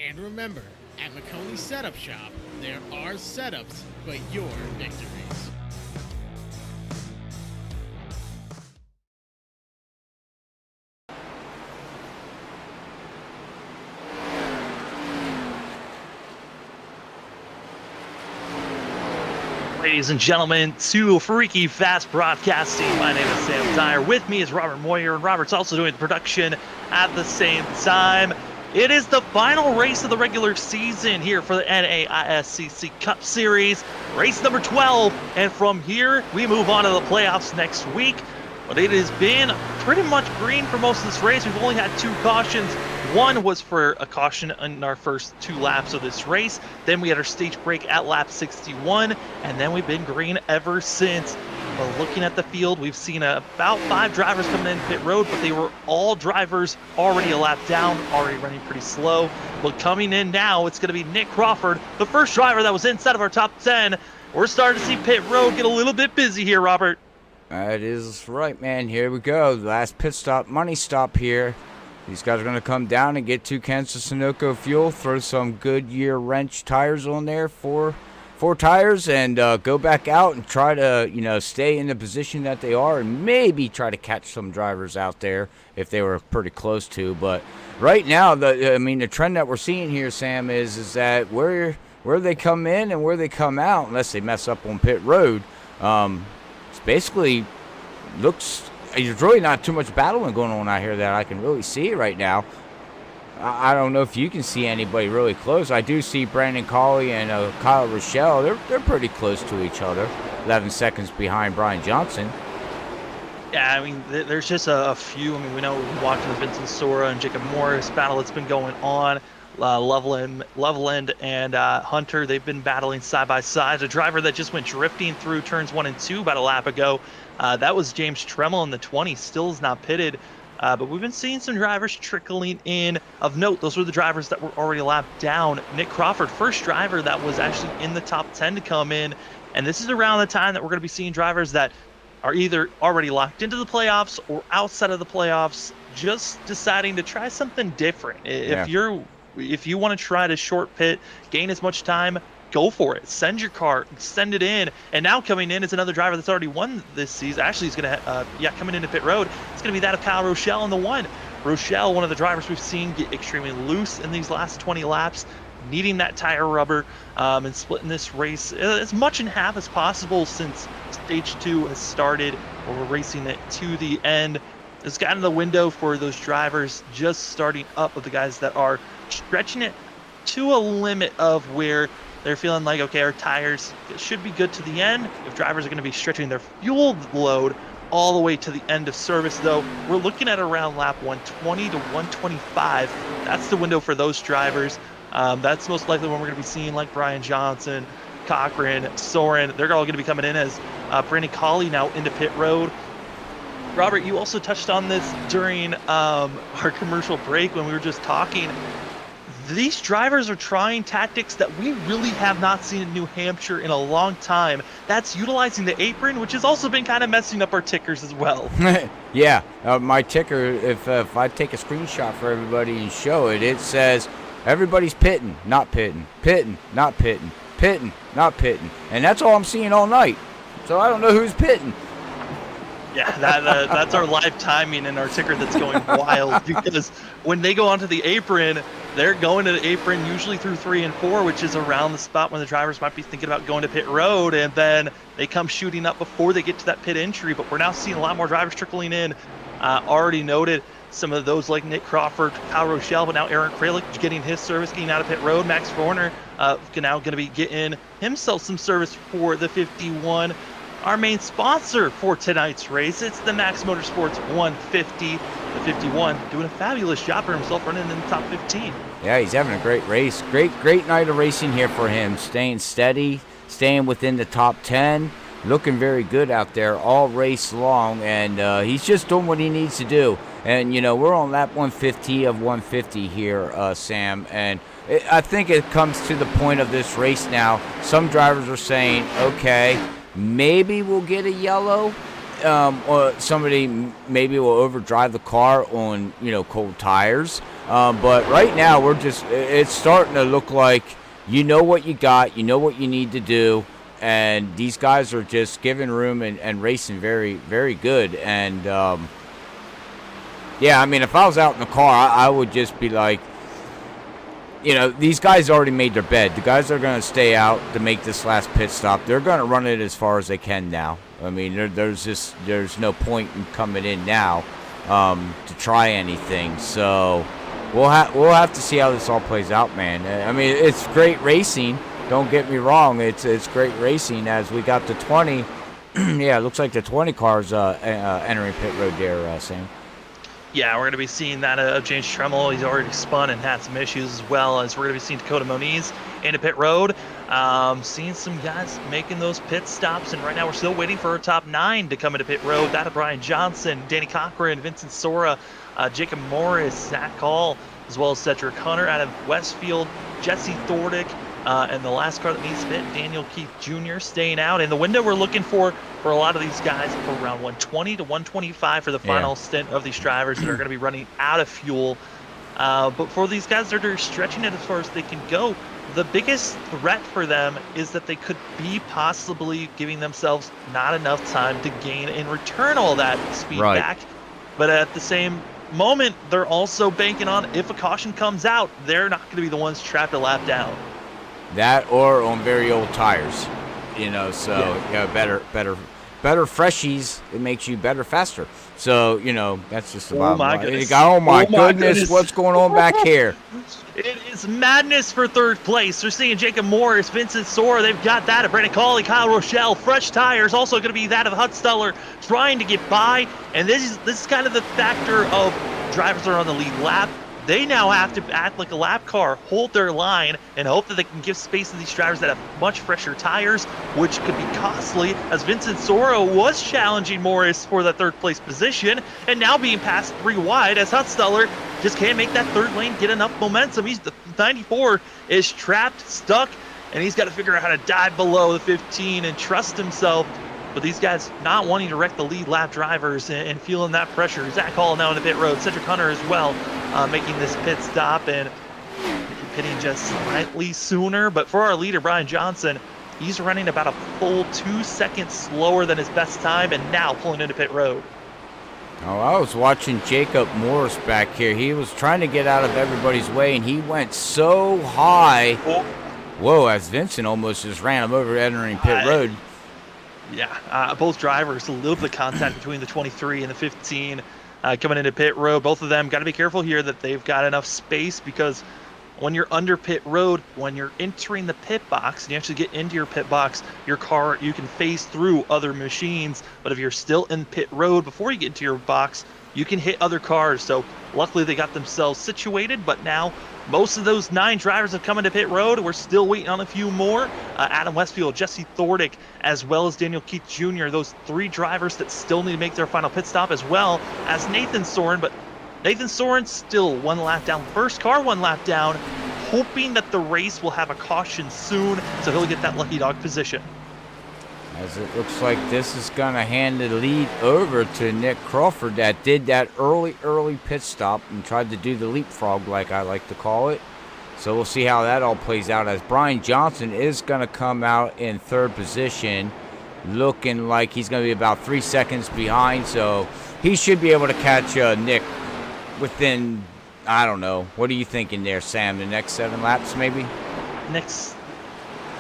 And remember, at McConey Setup Shop, there are setups, but your victories. Ladies and gentlemen, to Freaky Fast Broadcasting. My name is Sam Dyer. With me is Robert Moyer, and Robert's also doing the production at the same time. It is the final race of the regular season here for the NAISCC Cup Series, race number 12. And from here, we move on to the playoffs next week. But it has been pretty much green for most of this race. We've only had 2 cautions. One was for a caution in our first 2 laps of this race. Then we had our stage break at lap 61, and then we've been green ever since. But looking at the field, we've seen about 5 drivers coming in pit road, but they were all drivers already a lap down, already running pretty slow. But coming in now, it's going to be Nick Crawford, the first driver that was inside of our top 10. We're starting to see pit road get a little bit busy here, Robert. That is right, man. Here we go. Last pit stop, money stop here. These guys are going to come down and get 2 cans of Sunoco fuel, throw some Goodyear wrench tires on there, four tires, and go back out and try to, stay in the position that they are and maybe try to catch some drivers out there if they were pretty close to. But right now, the trend that we're seeing here, Sam, is that where they come in and where they come out, unless they mess up on pit road, it's basically looks. There's really not too much battling going on out here that I can really see right now. I don't know if you can see anybody really close. I do see Brandon Colley and Kyle Rochelle. They're pretty close to each other, 11 seconds behind Brian Johnson. Yeah, there's just a few. We know we've been watching the Vincent Sora and Jacob Morris battle that's been going on. Loveland and Hunter, they've been battling side by side. A driver that just went drifting through turns 1 and 2 about a lap ago. That was James Tremmel in the 20, still is not pitted. But we've been seeing some drivers trickling in. Of note, those were the drivers that were already lapped down. Nick Crawford, first driver that was actually in the top 10 to come in. And this is around the time that we're going to be seeing drivers that are either already locked into the playoffs or outside of the playoffs, just deciding to try something different. If you want to try to short pit, gain as much time, go for it. Send your car, send it in. And now coming in is another driver that's already won this season. Actually, he's going to, coming into pit road, it's going to be that of Kyle Rochelle in the 1. Rochelle, one of the drivers we've seen get extremely loose in these last 20 laps, needing that tire rubber and splitting this race as much in half as possible since stage 2 has started, or we're racing it to the end. It's gotten the window for those drivers just starting up with the guys that are stretching it to a limit of where they're feeling like, okay, our tires should be good to the end. If drivers are going to be stretching their fuel load all the way to the end of service, though, we're looking at around lap 120 to 125. That's the window for those drivers. That's most likely when we're going to be seeing like Brian Johnson, Cochran, Soren. They're all going to be coming in as Brandon Colley now into pit road. Robert, you also touched on this during our commercial break when we were just talking. These drivers are trying tactics that we really have not seen in New Hampshire in a long time. That's utilizing the apron, which has also been kind of messing up our tickers as well. Yeah, my ticker, if I take a screenshot for everybody and show it, it says everybody's pitting, not pitting, pitting, not pitting, pitting, not pitting. And that's all I'm seeing all night. So I don't know who's pitting. Yeah, that's our live timing and our ticker that's going wild because when they go onto the apron, they're going to the apron usually through 3 and 4, which is around the spot when the drivers might be thinking about going to pit road, and then they come shooting up before they get to that pit entry. But we're now seeing a lot more drivers trickling in. Already noted some of those like Nick Crawford, Kyle Rochelle, but now Aaron Kralik getting his service, getting out of pit road. Max Horner now going to be getting himself some service for the 51. Our main sponsor for tonight's race, it's the Max Motorsports 150. The 51 doing a fabulous job for himself, running in the top 15. Yeah, he's having a great race. Great night of racing here for him. Staying steady, staying within the top 10. Looking very good out there all race long, and he's just doing what he needs to do. And, you know, we're on lap 150 of 150 here, Sam, and I think it comes to the point of this race now. Some drivers are saying, okay, maybe we'll get a yellow, or somebody maybe will overdrive the car on, you know, cold tires. But right now it's starting to look like you know what you got, you know what you need to do, and these guys are just giving room and racing very, very good. And yeah, I mean, if I was out in the car, I would just be like, you know, these guys already made their bed. The guys are going to stay out to make this last pit stop. They're going to run it as far as they can now. I mean, there's no point in coming in now to try anything. So we'll have to see how this all plays out, man. I mean, it's great racing. Don't get me wrong. It's great racing as we got the 20. Yeah, it looks like the 20 cars entering pit road there, Sam. Yeah, we're going to be seeing that of James Tremmel. He's already spun and had some issues, as well as we're going to be seeing Dakota Moniz into pit road. Seeing some guys making those pit stops, and right now we're still waiting for our top 9 to come into pit road. That of Brian Johnson, Danny Cochran, Vincent Sora, Jacob Morris, Zach Hall, as well as Cedric Hunter out of Westfield, Jesse Thordick, and the last car that needs to fit, Daniel Keith Jr. staying out. In the window we're looking for a lot of these guys for around 120 to 125 for the final stint of these drivers that are going to be running out of fuel. But for these guys that are stretching it as far as they can go, the biggest threat for them is that they could be possibly giving themselves not enough time to gain and return all that speed back. But at the same moment, they're also banking on if a caution comes out, they're not going to be the ones trapped a lap down. That or on very old tires, you know, so yeah, better freshies, it makes you better faster. So, you know, that's just the bottom line. Oh my goodness, what's going on back here? It is madness for third place. We're seeing Jacob Morris, Vincent Sora, they've got that of Brandon Cawley, Kyle Rochelle, fresh tires, also going to be that of Hutsteller trying to get by. And this is kind of the factor of drivers that are on the lead lap. They now have to act like a lap car, hold their line, and hope that they can give space to these drivers that have much fresher tires, which could be costly, as Vincent Soro was challenging Morris for that third place position, and now being passed 3 wide as Hutsteller just can't make that third lane get enough momentum. The 94 is trapped, stuck, and he's got to figure out how to dive below the 15 and trust himself. But these guys not wanting to wreck the lead lap drivers and feeling that pressure. Zach Hall now in the pit road. Cedric Hunter as well, making this pit stop and pitting just slightly sooner. But for our leader, Brian Johnson, he's running about a full 2 seconds slower than his best time and now pulling into pit road. Oh, I was watching Jacob Morris back here. He was trying to get out of everybody's way, and he went so high. Whoa, as Vincent almost just ran him over entering pit road. Yeah, both drivers, a little bit of contact between the 23 and the 15 coming into pit road. Both of them got to be careful here that they've got enough space, because when you're under pit road, when you're entering the pit box and you actually get into your pit box, your car, you can phase through other machines. But if you're still in pit road before you get into your box, you can hit other cars. So luckily they got themselves situated, but now most of those 9 drivers have come into pit road. We're still waiting on a few more. Adam Westfield, Jesse Thordick, as well as Daniel Keith Jr. Those 3 drivers that still need to make their final pit stop, as well as Nathan Soren. But Nathan Soren's still 1 lap down. First car 1 lap down, hoping that the race will have a caution soon, so he'll get that lucky dog position. As it looks like this is going to hand the lead over to Nick Crawford, that did that early pit stop and tried to do the leapfrog, like I like to call it. So we'll see how that all plays out, as Brian Johnson is going to come out in 3rd position. looking like he's going to be about 3 seconds behind. So he should be able to catch Nick within, I don't know. What are you thinking there, Sam? The next 7 laps, maybe? Next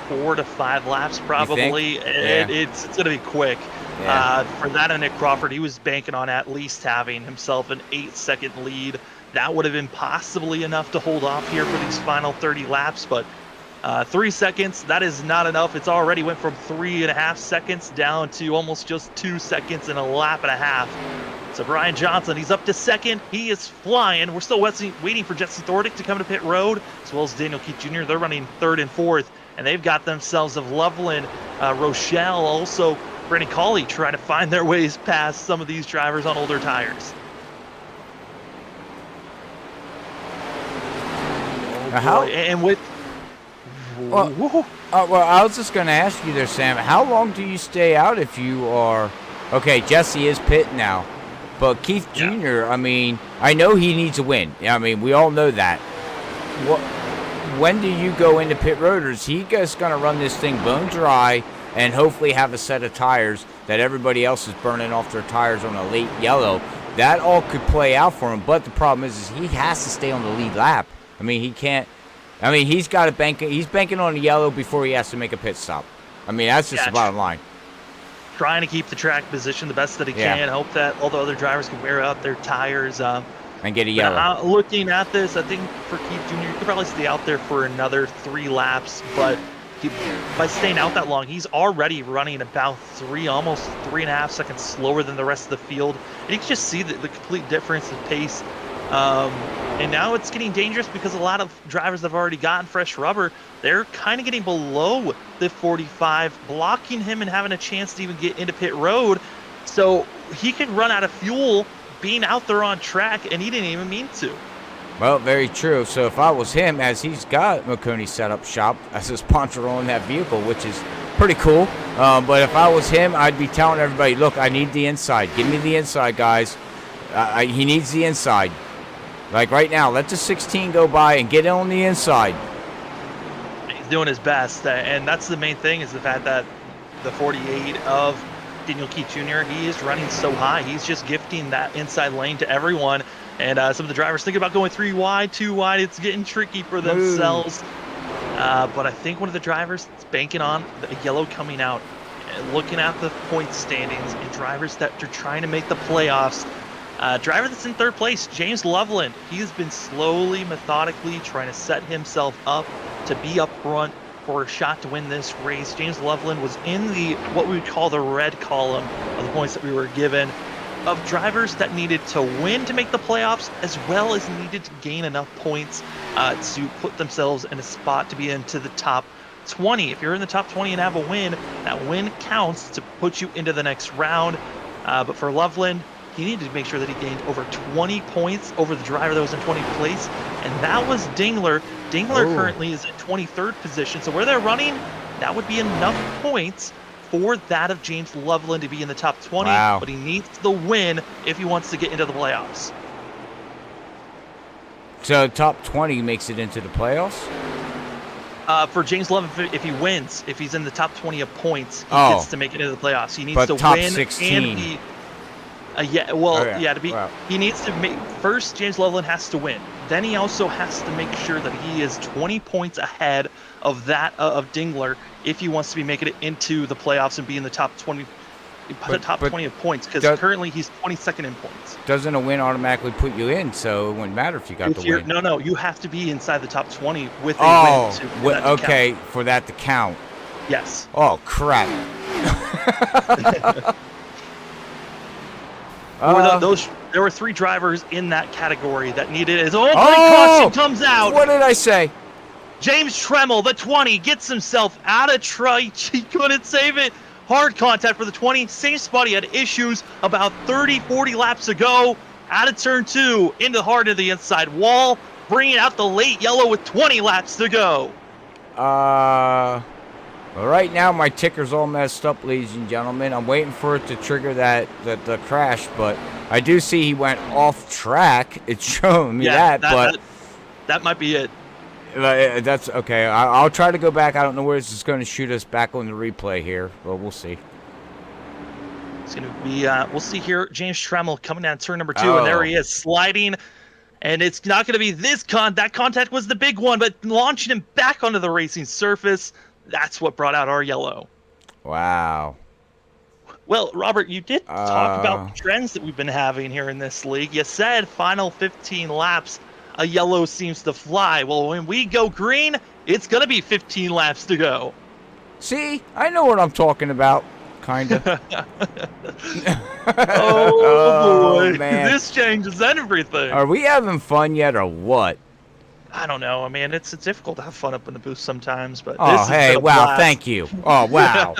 4 to 5 laps, probably. Yeah. It's going to be quick. Yeah. For that and Nick Crawford, he was banking on at least having himself an 8-second lead. That would have been possibly enough to hold off here for these final 30 laps, but 3 seconds, that is not enough. It's already went from 3.5 seconds down to almost just 2 seconds in a lap and a half. So Brian Johnson, he's up to second. He is flying. We're still waiting for Jesse Thordick to come to pit road, as well as Daniel Keith Jr. They're running 3rd and 4th, and they've got themselves of Loveland, Rochelle, also Brandon Cawley trying to find their ways past some of these drivers on older tires. How? And with... Well, I was just going to ask you there, Sam, how long do you stay out if you are... Okay, Jesse is pit now, but Keith Jr., I mean, I know he needs a win. I mean, we all know that. When do you go into pit road, or is he just going to run this thing bone dry and hopefully have a set of tires that everybody else is burning off their tires on a late yellow? That all could play out for him, but the problem is he has to stay on the lead lap. I mean, he can't... I mean, he's got to bank. He's banking on a yellow before he has to make a pit stop. I mean, that's just the bottom line. Trying to keep the track position the best that he can. Hope that all the other drivers can wear out their tires. And get a yellow. Looking at this, I think for Keith Jr., you could probably stay out there for another 3 laps. But by staying out that long, he's already running about almost 3.5 seconds slower than the rest of the field. And you can just see the complete difference in pace. And now it's getting dangerous because a lot of drivers that have already gotten fresh rubber, they're kind of getting below the 45, blocking him and having a chance to even get into pit road. So he could run out of fuel being out there on track, and he didn't even mean to. Well, very true. So if I was him, as he's got Marconi Setup Shop as a sponsor on that vehicle, which is pretty cool. But if I was him, I'd be telling everybody, look, I need the inside. Give me the inside, guys. He needs the inside. Like right now, let the 16 go by and get on the inside. He's doing his best, and that's the main thing, is the fact that the 48 of Daniel Keith Jr., he is running so high. He's just gifting that inside lane to everyone. And some of the drivers think about going 3 wide, 2 wide. It's getting tricky for themselves. But I think one of the drivers is banking on the yellow coming out, looking at the point standings, and drivers that are trying to make the playoffs. Driver that's in 3rd place, James Loveland. He has been slowly, methodically trying to set himself up to be up front for a shot to win this race. James Loveland was in what we would call the red column of the points that we were given, of drivers that needed to win to make the playoffs, as well as needed to gain enough points to put themselves in a spot to be into the top 20. If you're in the top 20 and have a win, that win counts to put you into the next round. But for Loveland, he needed to make sure that he gained over 20 points over the driver that was in 20th place, and that was Dingler. Dingler currently is in 23rd position, so where they're running, that would be enough points for that of James Loveland to be in the top 20, but he needs the win if he wants to get into the playoffs. So top 20 makes it into the playoffs? For James Loveland, if he wins, if he's in the top 20 of points, he gets to make it into the playoffs. He needs to top win 16. and be... he needs to make... First, James Loveland has to win. Then he also has to make sure that he is 20 points ahead of that of Dingler if he wants to be making it into the playoffs and be in the top 20 20 of points, because currently he's 22nd in points. Doesn't a win automatically put you in, so it wouldn't matter if you got the win? No, you have to be inside the top 20 with a win for that to count. Yes. Oh, crap. There were 3 drivers in that category that needed it. Caution comes out. What did I say? James Tremmel, the 20, gets himself out of tripe. He couldn't save it. Hard contact for the 20. Same spot he had issues about 30-40 laps ago. Out of turn 2, into the heart of the inside wall, bringing out the late yellow with 20 laps to go. Well, right now my ticker's all messed up, ladies and gentlemen. I'm waiting for it to trigger the crash, but I do see he went off track. It's showing me that might be it. That's okay. I'll try to go back. I don't know where this is going to shoot us back on the replay here, but we'll see. It's going to be, we'll see here, James Tremmel coming down turn number 2, and there he is, sliding. And it's not going to be that contact was the big one, but launching him back onto the racing surface, that's what brought out our yellow. Wow. Well, Robert, you did talk about the trends that we've been having here in this league. You said final 15 laps, a yellow seems to fly. Well, when we go green, it's going to be 15 laps to go. See, I know what I'm talking about, kind of. Oh, boy. Man. This changes everything. Are we having fun yet or what? I don't know. I mean, it's difficult to have fun up in the booth sometimes, but Oh, this hey, is wow, thank you. Oh, wow.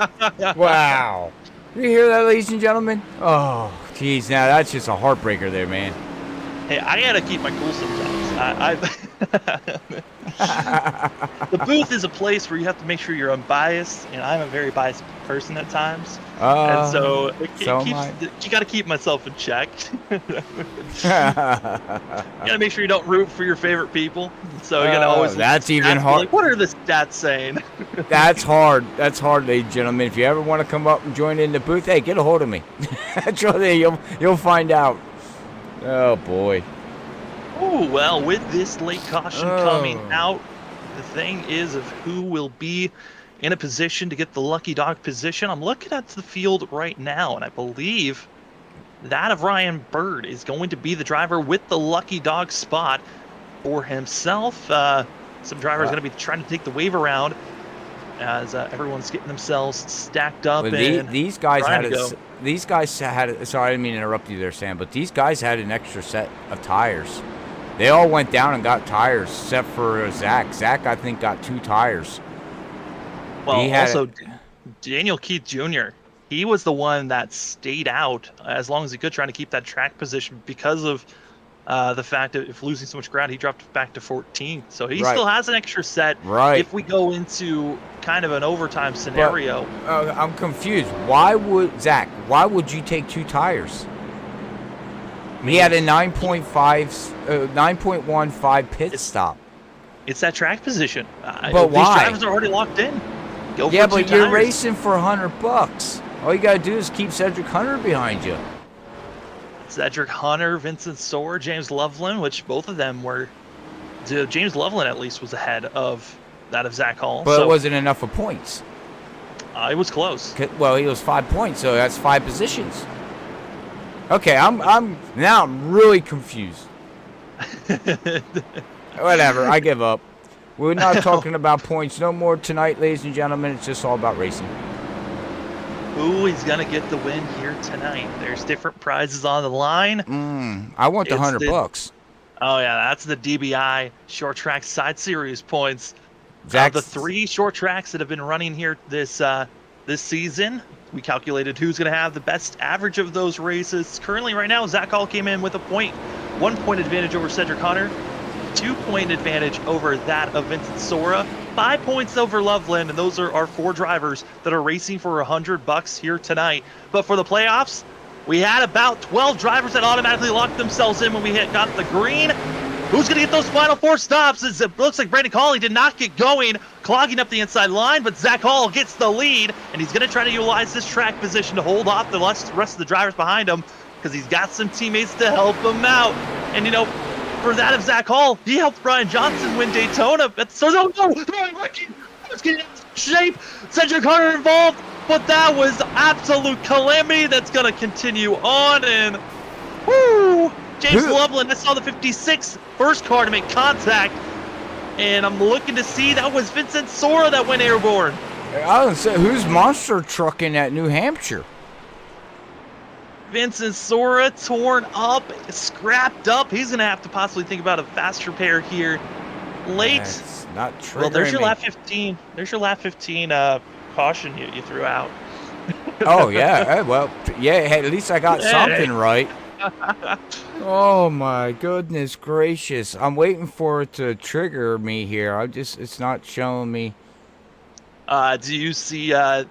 Wow. You hear that, ladies and gentlemen? Oh, geez, now that's just a heartbreaker there, man. Hey, I gotta keep my cool sometimes. The booth is a place where you have to make sure you're unbiased, and I'm a very biased person at times. And so you gotta keep myself in check. You gotta make sure you don't root for your favorite people. So you gotta always. That's even hard. Like, what are the stats saying? That's hard. That's hard, ladies and gentlemen. If you ever want to come up and join in the booth, hey, get a hold of me. Trust me, you'll find out. Oh boy. Oh well, with this late caution coming out, the thing is of who will be in a position to get the lucky dog position. I'm looking at the field right now, and I believe that of Ryan Bird is going to be the driver with the lucky dog spot for himself. Some drivers are going to be trying to take the wave around as everyone's getting themselves stacked up. These guys had it. These guys had it. Sorry, I didn't mean to interrupt you there, Sam. But these guys had an extra set of tires. They all went down and got tires, except for Zach. Zach, I think, got 2 tires. Well, also, Daniel Keith Jr., he was the one that stayed out as long as he could, trying to keep that track position because of the fact that if losing so much ground, he dropped back to 14. So he still has an extra set if we go into kind of an overtime scenario. But, I'm confused. Why would you take 2 tires? He had a 9.15 pit stop. It's that track position. But why? These drivers are already locked in. Go yeah, for but you're racing for $100. All you gotta do is keep Cedric Hunter behind you. Cedric Hunter, Vincent Soar, James Loveland, which both of them were. James Loveland at least was ahead of that of Zach Hall. But it wasn't enough of points. It was close. Well, he was 5 points, so that's 5 positions. Okay, I'm really confused. Whatever, I give up. We're not talking about points no more tonight, ladies and gentlemen. It's just all about racing. Who is going to get the win here tonight? There's different prizes on the line. I want the $100. Oh, yeah, that's the DBI Short Track Side Series points. The 3 short tracks that have been running here this season, we calculated who's going to have the best average of those races. Currently, right now, Zach Hall came in with a 1 point advantage over Cedric Hunter, 2-point advantage over that of Vincent Sora, 5 points over Loveland, and those are our 4 drivers that are racing for $100 here tonight. But for the playoffs, we had about 12 drivers that automatically locked themselves in when we got the green. Who's going to get those final 4 stops? It looks like Brandon Cawley did not get going, clogging up the inside line, but Zach Hall gets the lead, and he's going to try to utilize this track position to hold off the rest of the drivers behind him because he's got some teammates to help him out. And, for that of Zach Hall, he helped Brian Johnson win Daytona. No, let's get in shape. Cedric Hunter involved, but that was absolute calamity. That's going to continue on, and James Loveland, I saw the 56 first car to make contact, and I'm looking to see that was Vincent Sora that went airborne. I was going to say, who's monster trucking at New Hampshire? Vincent Sora torn up, scrapped up. He's going to have to possibly think about a fast repair here late. That's not true. Well, there's your lap 15. There's your lap 15 caution you threw out. Oh, yeah. Well, yeah, hey, at least I got something right. Oh, my goodness gracious. I'm waiting for it to trigger me here. It's not showing me. Do you see that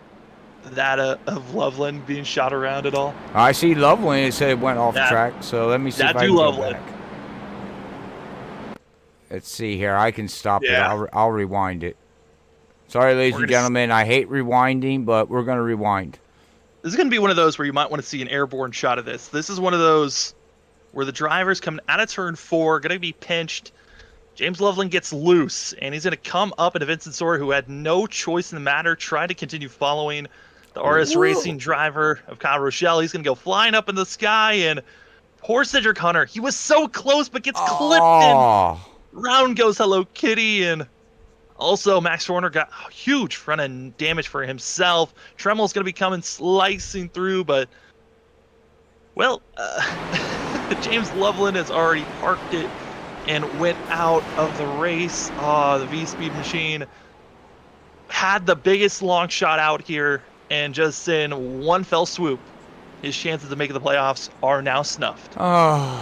of Loveland being shot around at all? I see Loveland. It said it went off track, so let me see if I can go back. Let's see here. I can stop it. I'll rewind it. Sorry, ladies and gentlemen. I hate rewinding, but we're going to rewind. This is going to be one of those where you might want to see an airborne shot of this. This is one of those where the driver's coming out of turn 4, going to be pinched. James Loveland gets loose, and he's going to come up into Vincent Sora, who had no choice in the matter, try to continue following the RS Racing driver of Kyle Rochelle. He's going to go flying up in the sky, and poor Cedric Hunter. He was so close, but gets clipped, and round goes Hello Kitty, and also Max Horner got huge front-end damage for himself. Tremel's going to be coming slicing through, but, well, James Loveland has already parked it and went out of the race. The V-Speed machine had the biggest long shot out here, and just in one fell swoop, his chances of making the playoffs are now snuffed. The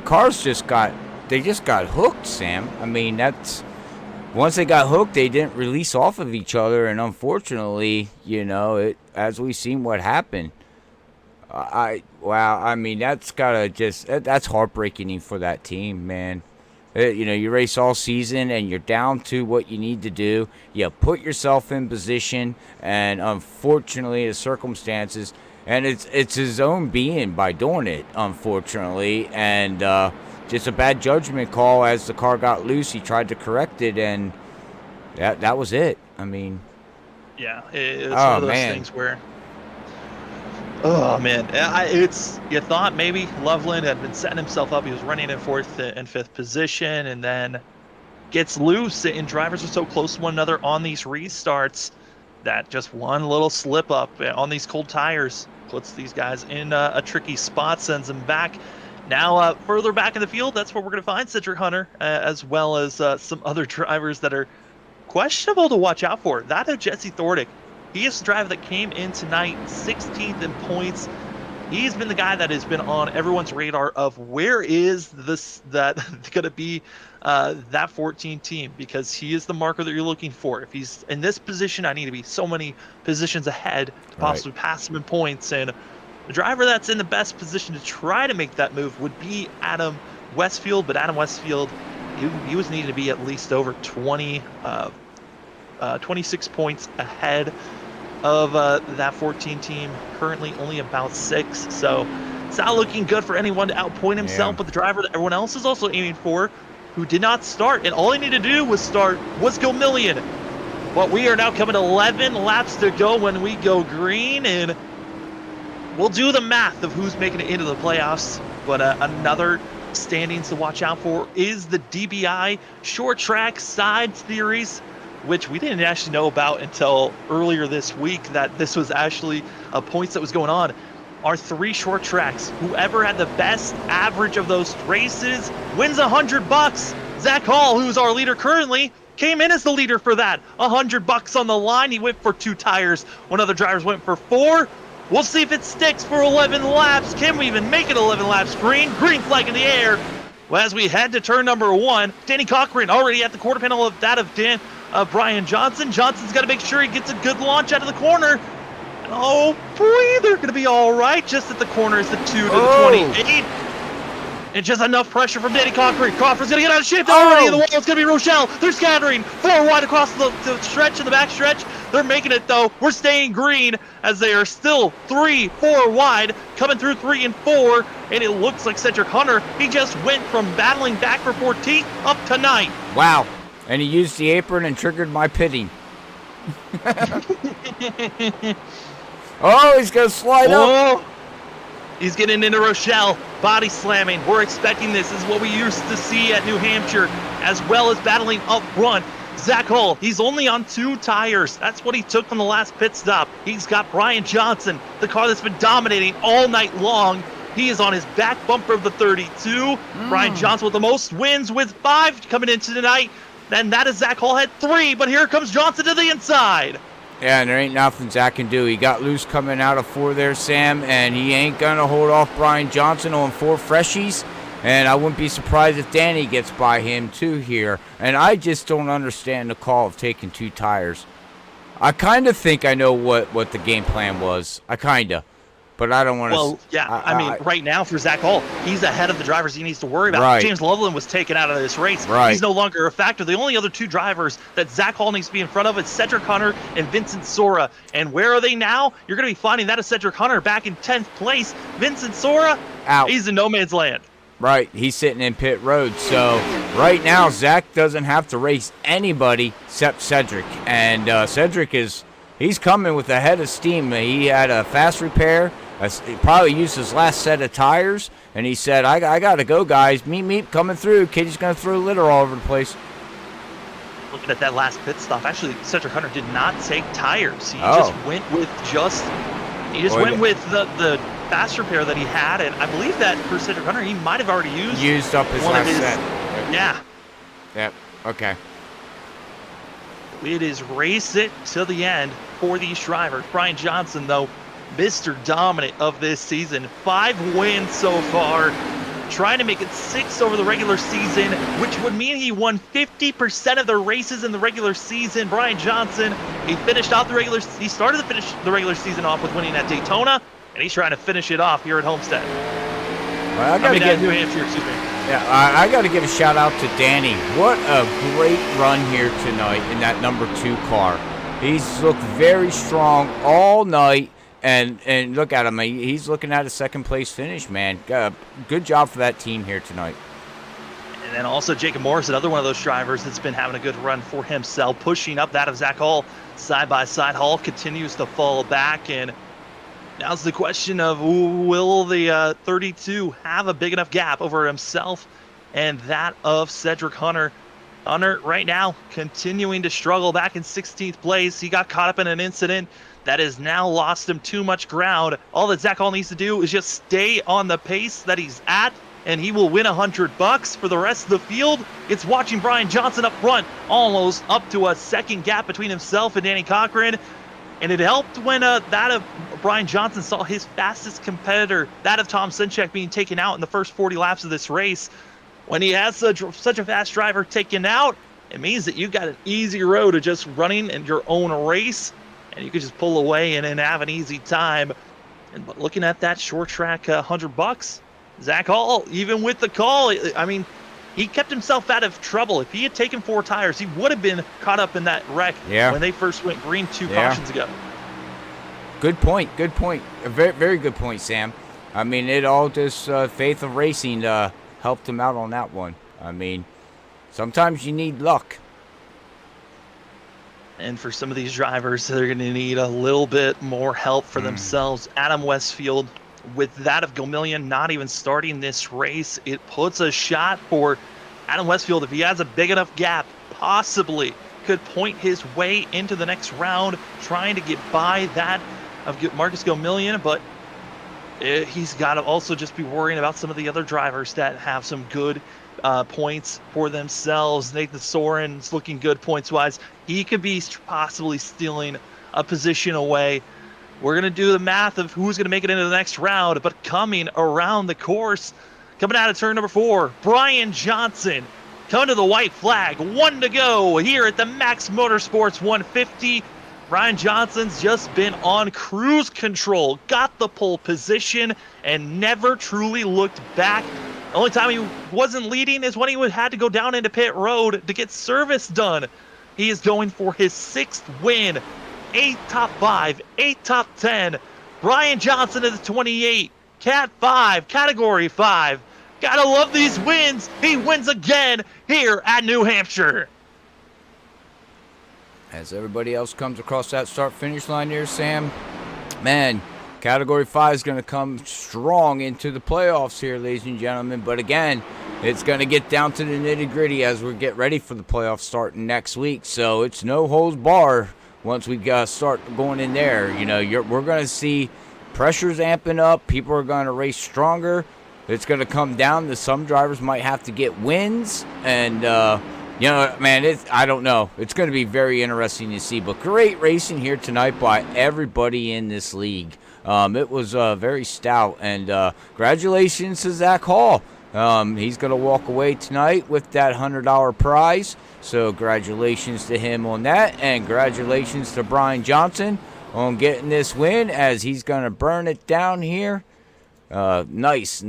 cars just got hooked, Sam. I mean, once they got hooked, they didn't release off of each other, and unfortunately, as we've seen what happened. I mean, that's heartbreaking for that team, man. You race all season and you're down to what you need to do. You put yourself in position, and unfortunately, the circumstances, and it's his own being by doing it, unfortunately, and just a bad judgment call as the car got loose. He tried to correct it, and that was it. I mean, yeah, it's one of those things where. Oh, man. You thought maybe Loveland had been setting himself up. He was running in 4th and 5th position, and then gets loose, and drivers are so close to one another on these restarts that just one little slip up on these cold tires puts these guys in a tricky spot, sends them back. Now, further back in the field, that's where we're going to find Cedric Hunter, as well as some other drivers that are questionable to watch out for. That of Jesse Thordick. He is the driver that came in tonight, 16th in points. He's been the guy that has been on everyone's radar of where is that going to be that 14 team, because he is the marker that you're looking for. If he's in this position, I need to be so many positions ahead to possibly pass him in points. And the driver that's in the best position to try to make that move would be Adam Westfield, but Adam Westfield, he was needing to be at least over 26 points ahead of that 14 team, currently only about 6. So it's not looking good for anyone to outpoint himself, but the driver that everyone else is also aiming for, who did not start, and all he needed to do was go million. But we are now coming 11 laps to go when we go green, and we'll do the math of who's making it into the playoffs. But another standings to watch out for is the DBI Short Track Side Series, which we didn't actually know about until earlier this week, that this was actually points that was going on. Our 3 short tracks, whoever had the best average of those races wins $100. Zach Hall, who's our leader currently, came in as the leader for that. $100 on the line. He went for 2 tires. One of the drivers went for 4. We'll see if it sticks for 11 laps. Can we even make it 11 laps? Green flag in the air. Well, as we head to turn number 1, Danny Cochran already at the quarter panel of that of Brian Johnson. Johnson's got to make sure he gets a good launch out of the corner. Oh boy, they're going to be all right. Just at the corner is the 2 to the 28. And just enough pressure from Danny Cochran. Crawford's going to get out of shape already. The wall. It's going to be Rochelle. They're scattering 4 wide across the stretch in the back stretch. They're making it though. We're staying green as they are still 3-4 wide, coming through 3 and 4. And it looks like Cedric Hunter, he just went from battling back for 14th up to 9th. Wow. And he used the apron and triggered my pitting. Oh, he's going to slide up. He's getting into Rochelle, body slamming. We're expecting this. This is what we used to see at New Hampshire, as well as battling up front. Zach Hull, he's only on 2 tires. That's what he took from the last pit stop. He's got Brian Johnson, the car that's been dominating all night long. He is on his back bumper of the 32. Brian Johnson with the most wins with 5 coming into tonight. And that is Zach Hall had 3, but here comes Johnson to the inside. Yeah, and there ain't nothing Zach can do. He got loose coming out of 4 there, Sam, and he ain't going to hold off Brian Johnson on 4 freshies. And I wouldn't be surprised if Danny gets by him too here. And I just don't understand the call of taking 2 tires. I kind of think I know what the game plan was. I kind of. but I don't want to. Well, yeah, I mean, right now for Zach Hall, he's ahead of the drivers he needs to worry about. Right. James Loveland was taken out of this race. Right. He's no longer a factor. The only other two drivers that Zach Hall needs to be in front of is Cedric Hunter and Vincent Sora. And where are they now? You're going to be finding that is Cedric Hunter back in 10th place. Vincent Sora, out. He's in no man's land. Right, he's sitting in pit road. So right now, Zach doesn't have to race anybody except Cedric. And Cedric he's coming with a head of steam. He had a fast repair. He probably used his last set of tires. And he said, I got to go, guys. Meet, coming through. Katie's going to throw litter all over the place. Looking at that last pit stop, actually, Cedric Hunter did not take tires. He just went with the fast repair that he had, and I believe that for Cedric Hunter, he might have already used up his last set. Yeah. Yep. Okay. It is race it to the end for these drivers. Brian Johnson, though, Mr. Dominant of this season. 5 wins so far, trying to make it 6 over the regular season, which would mean he won 50% of the races in the regular season. Brian Johnson, he started the regular season off with winning at Daytona, and he's trying to finish it off here at Homestead. Well, New Hampshire, excuse me. Yeah, I got to give a shout out to Danny. What a great run here tonight in that number 2 car. He's looked very strong all night, and look at him. He's looking at a second place finish, man. Good job for that team here tonight. And then also Jacob Morris, another one of those drivers that's been having a good run for himself, pushing up that of Zach Hall side by side. Hall continues to fall back, and now's the question of will the 32 have a big enough gap over himself and that of Cedric Hunter. Hunter right now continuing to struggle back in 16th place. He got caught up in an incident that has now lost him too much ground. All that Zach Hall needs to do is just stay on the pace that he's at, and he will win $100. For the rest of the field, it's watching Brian Johnson up front, almost up to a second gap between himself and Danny Cochran. And it helped when that of Brian Johnson saw his fastest competitor, that of Tom Sinchek, being taken out in the first 40 laps of this race. When he has such a fast driver taken out, it means that you've got an easy road to just running in your own race, and you can just pull away and have an easy time. And but looking at that short track $100, Zach Hall, even with the call, I mean, he kept himself out of trouble. If he had taken 4 tires, he would have been caught up in that wreck when they first went green 2 cautions ago. Good point. Good point. A very, very good point, Sam. I mean, it all just faith of racing helped him out on that one. I mean, sometimes you need luck. And for some of these drivers, they're going to need a little bit more help for themselves. Adam Westfield, with that of Gomillion not even starting this race, it puts a shot for Adam Westfield. If he has a big enough gap, possibly could point his way into the next round, trying to get by that of Marcus Gomillion, but he's got to also just be worrying about some of the other drivers that have some good points for themselves. Nathan Soren's looking good points-wise. He could be possibly stealing a position away. We're going to do the math of who's going to make it into the next round, but coming around the course, coming out of turn number 4, Brian Johnson coming to the white flag. 1 to go here at the Max Motorsports 150. Brian Johnson's just been on cruise control, got the pole position, and never truly looked back. The only time he wasn't leading is when he had to go down into pit road to get service done. He is going for his 6th win. 8 top 5, 8 top 10. Brian Johnson at the 28, Cat 5, Category 5. Gotta love these wins. He wins again here at New Hampshire. As everybody else comes across that start-finish line here, Sam, man, Category 5 is going to come strong into the playoffs here, ladies and gentlemen. But again, it's going to get down to the nitty-gritty as we get ready for the playoffs starting next week. So it's no holds bar once we start going in there. You know, we're going to see pressures amping up. People are going to race stronger. It's going to come down to some drivers might have to get wins. And, you know, man, I don't know. It's going to be very interesting to see. But great racing here tonight by everybody in this league. It was very stout. And congratulations to Zach Hall. He's going to walk away tonight with that $100 prize. So congratulations to him on that. And congratulations to Brian Johnson on getting this win as he's going to burn it down here. Nice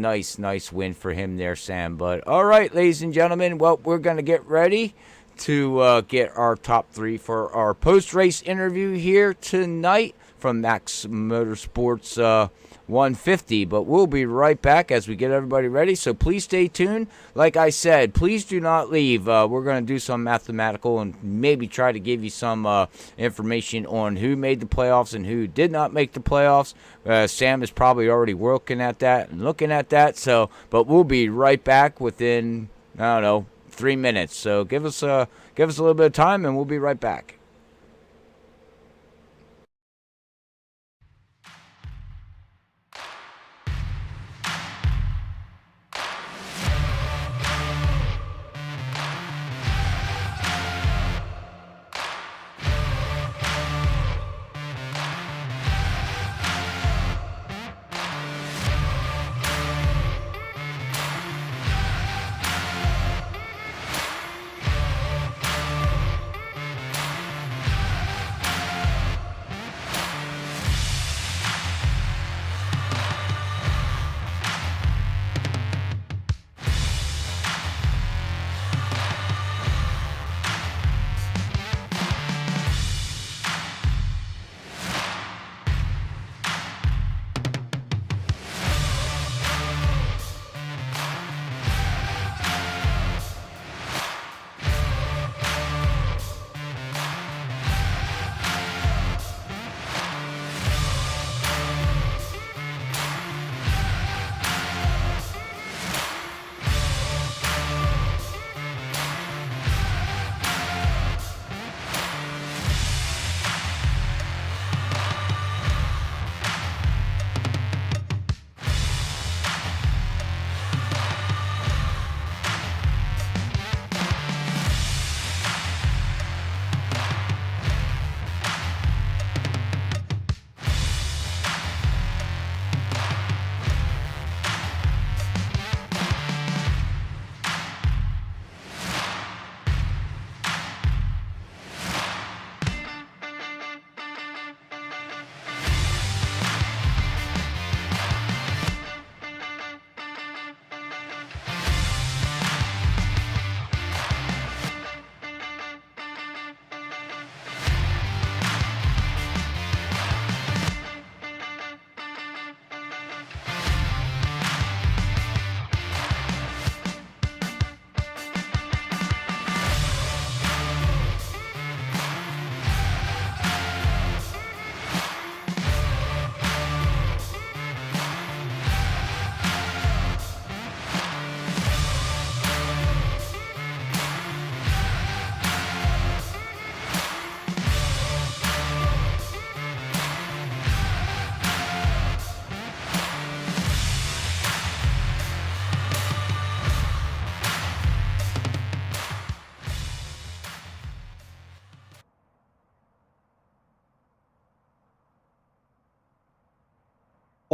win for him there, Sam. But all right, ladies and gentlemen, well, we're going to get ready to get our top 3 for our post-race interview here tonight from Max Motorsports 150. But we'll be right back as we get everybody ready. So please stay tuned. Like I said, please do not leave. We're going to do some mathematical and maybe try to give you some information on who made the playoffs and who did not make the playoffs. Sam is probably already working at that and looking at that. So, but we'll be right back within, I don't know, 3 minutes. So give us a little bit of time and we'll be right back.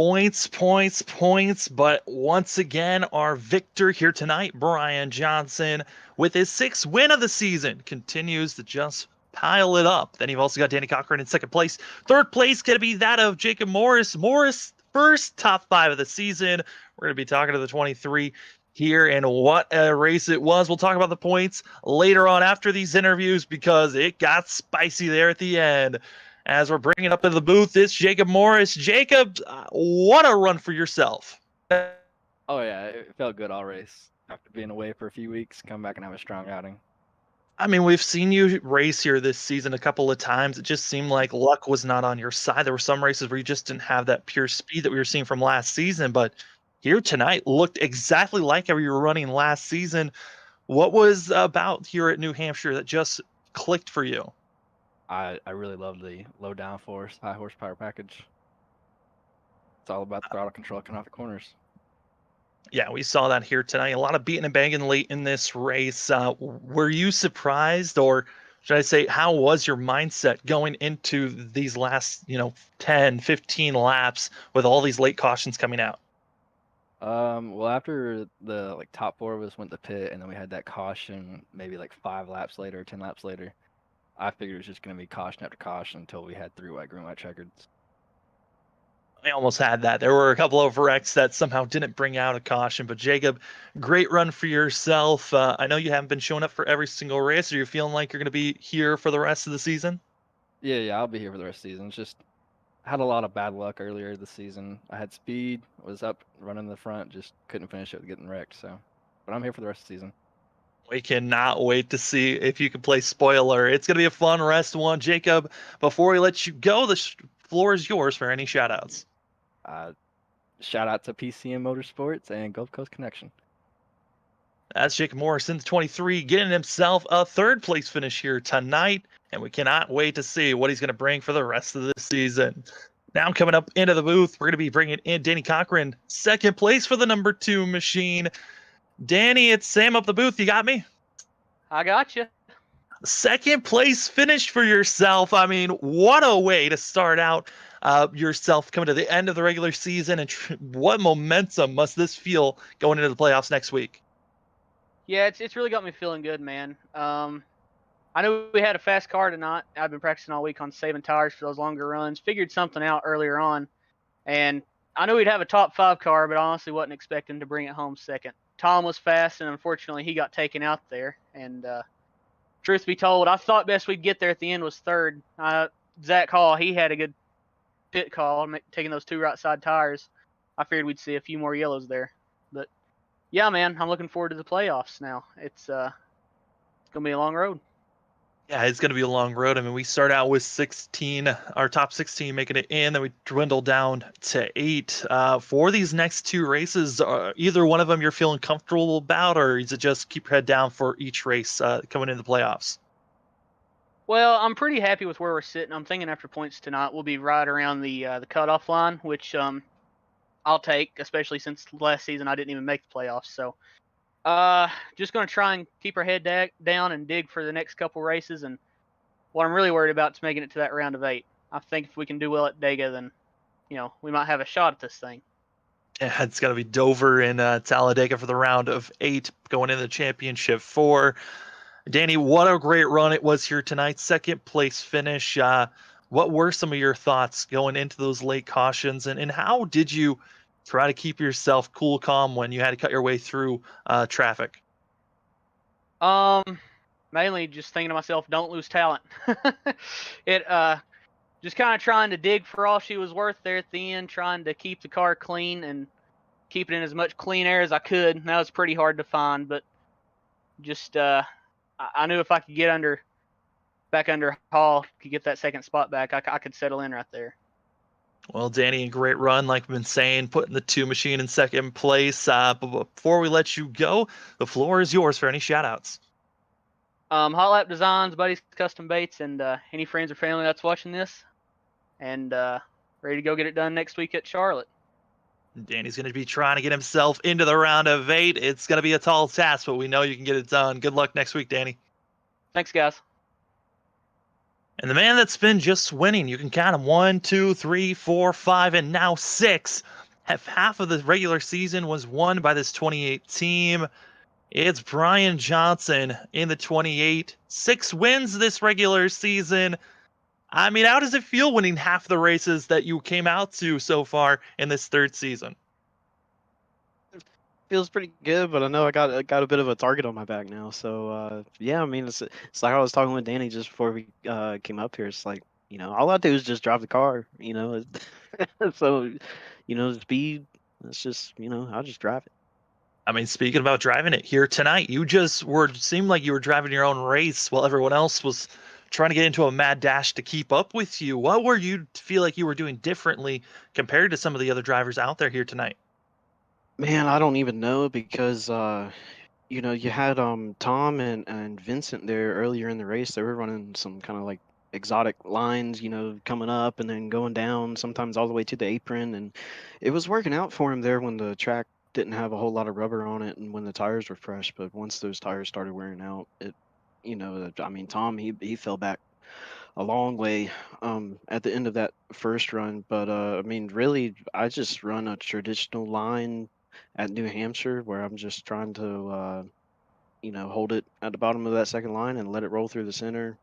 Points. But once again, our victor here tonight, Brian Johnson, with his 6th win of the season, continues to just pile it up. Then you've also got Danny Cochran in 2nd place. 3rd place going to be that of Jacob Morris. Morris, first top 5 of the season. We're going to be talking to the 23 here, and what a race it was. We'll talk about the points later on after these interviews because it got spicy there at the end. As we're bringing up to the booth, it's Jacob Morris. Jacob, what a run for yourself. Oh, yeah, it felt good all race. After being away for a few weeks, come back and have a strong outing. I mean, we've seen you race here this season a couple of times. It just seemed like luck was not on your side. There were some races where you just didn't have that pure speed that we were seeing from last season, but here tonight looked exactly like how you were running last season. What was about here at New Hampshire that just clicked for you? I really love the low downforce, high horsepower package. It's all about the throttle control coming off the corners. Yeah, we saw that here tonight. A lot of beating and banging late in this race. Were you surprised, or should I say, how was your mindset going into these last, 10, 15 laps with all these late cautions coming out? Well, after the top 4 of us went to pit, and then we had that caution maybe 5 laps later, 10 laps later, I figured it was just going to be caution after caution until we had 3 white, green, white checkers. I almost had that. There were a couple of wrecks that somehow didn't bring out a caution. But Jacob, great run for yourself. I know you haven't been showing up for every single race. Are you feeling like you're going to be here for the rest of the season? Yeah, I'll be here for the rest of the season. It's just I had a lot of bad luck earlier this season. I had speed, was up running the front, just couldn't finish it, getting wrecked. So, but I'm here for the rest of the season. We cannot wait to see if you can play spoiler. It's going to be a fun rest one. Jacob, before we let you go, the floor is yours for any shout-outs. Shout out to PCM Motorsports and Gulf Coast Connection. That's Jacob Morrison, 23, getting himself a third place finish here tonight, and we cannot wait to see what he's going to bring for the rest of the season. Now coming up into the booth, we're going to be bringing in Danny Cochran, second place for the number 2 machine. Danny, it's Sam up the booth. You got me? I got you. Second place finish for yourself. I mean, what a way to start out yourself coming to the end of the regular season. And what momentum must this feel going into the playoffs next week? Yeah, it's really got me feeling good, man. I knew we had a fast car tonight. I've been practicing all week on saving tires for those longer runs. Figured something out earlier on. And I knew we'd have a top 5 car, but I honestly wasn't expecting to bring it home second. Tom was fast, and unfortunately he got taken out there. And truth be told, I thought best we'd get there at the end was third. Zach Hall, he had a good pit call, taking those 2 right side tires. I figured we'd see a few more yellows there. But yeah, man, I'm looking forward to the playoffs now. It's going to be a long road. Yeah, it's going to be a long road. I mean, we start out with 16, our top 16 making it in, then we dwindle down to 8. For these next 2 races, either one of them you're feeling comfortable about, or is it just keep your head down for each race coming into the playoffs? Well, I'm pretty happy with where we're sitting. I'm thinking after points tonight, we'll be right around the cutoff line, which I'll take, especially since last season I didn't even make the playoffs. So just going to try and keep our head down and dig for the next couple races. And what I'm really worried about is making it to that round of 8. I think if we can do well at Dega, then, we might have a shot at this thing. Yeah, it's got to be Dover and Talladega for the round of 8 going into the championship 4. Danny, what a great run it was here tonight. Second place finish. What were some of your thoughts going into those late cautions, and how did you try to keep yourself cool, calm when you had to cut your way through traffic? Mainly just thinking to myself, don't lose talent. It just kind of trying to dig for all she was worth there at the end, trying to keep the car clean and keep it in as much clean air as I could. That was pretty hard to find, but just I knew if I could get back under Hall, could get that second spot back, I could settle in right there. Well, Danny, a great run, like we've been saying, putting the 2 machine in second place. But before we let you go, the floor is yours for any shout-outs. Hot Lap Designs, Buddy's Custom Baits, and any friends or family that's watching this, and ready to go get it done next week at Charlotte. Danny's going to be trying to get himself into the round of 8. It's going to be a tall task, but we know you can get it done. Good luck next week, Danny. Thanks, guys. And the man that's been just winning, you can count him 1, 2, 3, 4, 5, and now 6. Half of the regular season was won by this 28 team. It's Brian Johnson in the 28. 6 wins this regular season. I mean, how does it feel winning half the races that you came out to so far in this 3rd season? Feels pretty good, but I know I got a bit of a target on my back now. So yeah, I mean, it's like I was talking with Danny just before we came up here. It's like, all I do is just drive the car, so speed. It's just I'll just drive it. I mean, speaking about driving it here tonight, you just seemed like you were driving your own race while everyone else was trying to get into a mad dash to keep up with you. What were you feel like you were doing differently compared to some of the other drivers out there here tonight? Man, I don't even know because you had Tom and Vincent there earlier in the race. They were running some kind of like exotic lines, coming up and then going down, sometimes all the way to the apron, and it was working out for him there when the track didn't have a whole lot of rubber on it and when the tires were fresh. But once those tires started wearing out, I mean, Tom, he fell back a long way at the end of that first run. But I mean, really, I just run a traditional line at New Hampshire where I'm just trying to hold it at the bottom of that second line and let it roll through the center,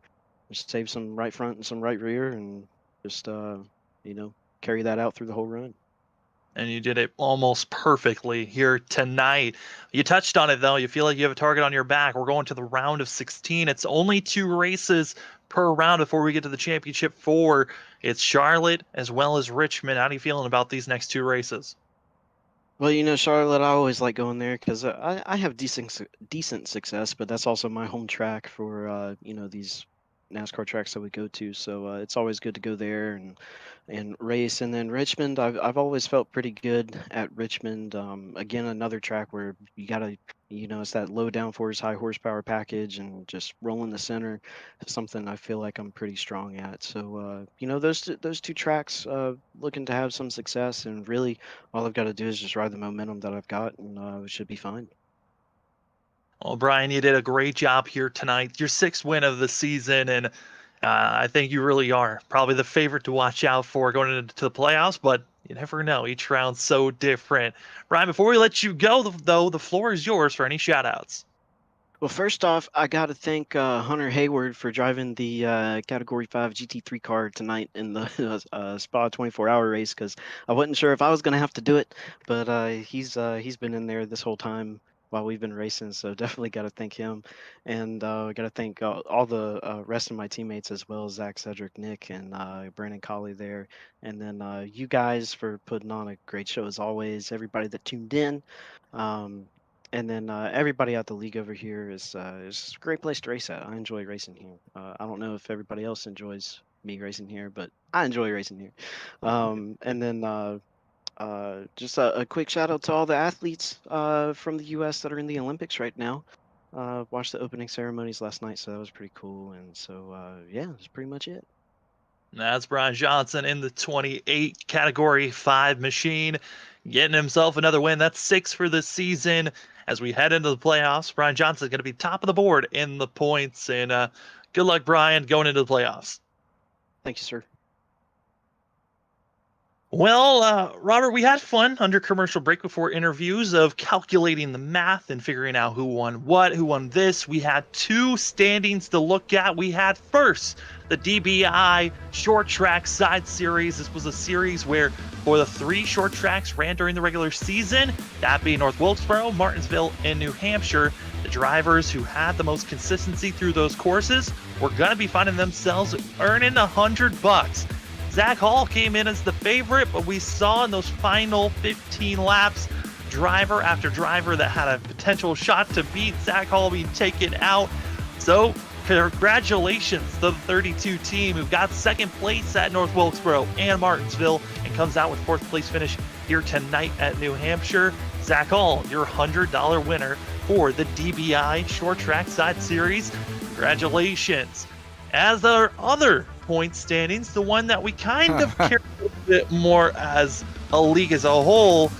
just save some right front and some right rear, and just carry that out through the whole run. And you did it almost perfectly here tonight. You touched on it, though. You feel like you have a target on your back. We're going to the round of 16. It's only 2 races per round before we get to the championship 4. It's Charlotte as well as Richmond. How are you feeling about these next 2 races? Well, Charlotte, I always like going there because I have decent success, but that's also my home track for these NASCAR tracks that we go to. So it's always good to go there and race. And then Richmond, I've always felt pretty good at Richmond. Again, another track where you gotta, it's that low downforce, high horsepower package, and just rolling the center is something I feel like I'm pretty strong at. So those two tracks, looking to have some success, and really all I've got to do is just ride the momentum that I've got, and it should be fine. Well, Brian, you did a great job here tonight. Your 6th win of the season, and I think you really are probably the favorite to watch out for going into the playoffs, but you never know. Each round's so different. Brian, before we let you go, though, the floor is yours for any shout-outs. Well, first off, I got to thank Hunter Hayward for driving the Category 5 GT3 car tonight in the Spa 24-hour race, because I wasn't sure if I was going to have to do it, but he's been in there this whole time while we've been racing, so definitely got to thank him. And got to thank all the rest of my teammates as well, Zach, Cedric, Nick, and Brandon Colley there. And then you guys for putting on a great show as always, everybody that tuned in. And then everybody at the league over here is a great place to race at. I enjoy racing here. I don't know if everybody else enjoys me racing here, but I enjoy racing here. And then just a quick shout out to all the athletes from the U.S. that are in the Olympics right now. Watched the opening ceremonies last night, so that was pretty cool. And so, yeah, that's pretty much it. That's Brian Johnson in the 28 Category 5 machine, getting himself another win. That's 6 for the season. As we head into the playoffs, Brian Johnson is going to be top of the board in the points. And good luck, Brian, going into the playoffs. Thank you, sir. Well, Robert, we had fun under commercial break before interviews of calculating the math and figuring out who won what, who won this. We had 2 standings to look at. We had first the DBI Short Track Side Series. This was a series where for the 3 short tracks ran during the regular season, that being North Wilkesboro, Martinsville, and New Hampshire, the drivers who had the most consistency through those courses were going to be finding themselves earning $100. Zach Hall came in as the favorite, but we saw in those final 15 laps, driver after driver that had a potential shot to beat Zach Hall being taken out. So congratulations to the 32 team who got 2nd place at North Wilkesboro and Martinsville and comes out with 4th place finish here tonight at New Hampshire. Zach Hall, your $100 winner for the DBI Short Track Side Series. Congratulations. As our other point standings, the one that we kind of care a little bit more as a league as a whole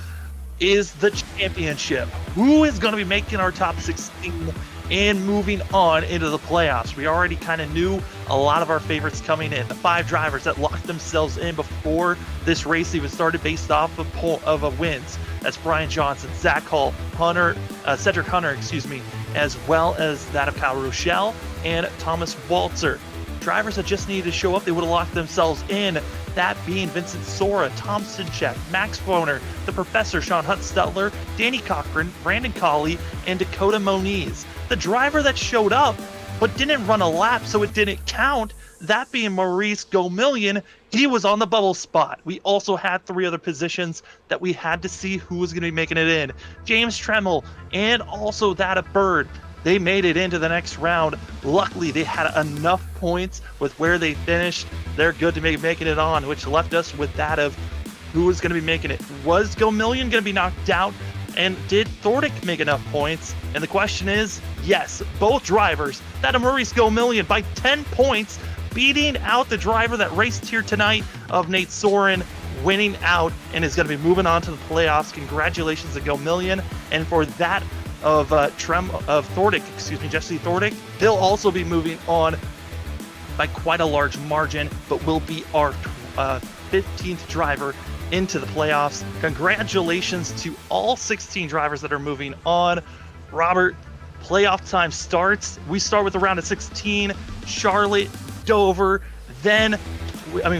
is the championship. Who is going to be making our top 16 and moving on into the playoffs? We already kind of knew a lot of our favorites coming in. The 5 drivers that locked themselves in before this race even started based off of wins. That's Brian Johnson, Zach Hall, Cedric Hunter, as well as that of Kyle Rochelle and Thomas Waltzer. Drivers that just needed to show up, they would have locked themselves in. That being Vincent Sora, Tom Sinchek, Max Foner, the Professor Sean Hunt-Stutler, Danny Cochran, Brandon Colley, and Dakota Moniz. The driver that showed up but didn't run a lap, so it didn't count, that being Maurice Gomillion, he was on the bubble spot. We also had 3 other positions that we had to see who was going to be making it in. James Tremmel and also that of Bird. They made it into the next round. Luckily, they had enough points with where they finished. They're good to making it on, which left us with that of who was going to be making it. Was Gomillion going to be knocked out? And did Thordick make enough points? And the question is, yes, both drivers, that of Maurice Gomillion by 10 points, beating out the driver that raced here tonight of Nate Soren, winning out and is going to be moving on to the playoffs. Congratulations to Gomillion. And for that of Thordick, Jesse Thordick, he'll also be moving on by quite a large margin, but will be our 15th driver into the playoffs. Congratulations to all 16 drivers that are moving on. Robert, playoff time starts. We start with the round of 16. Charlotte Dover, then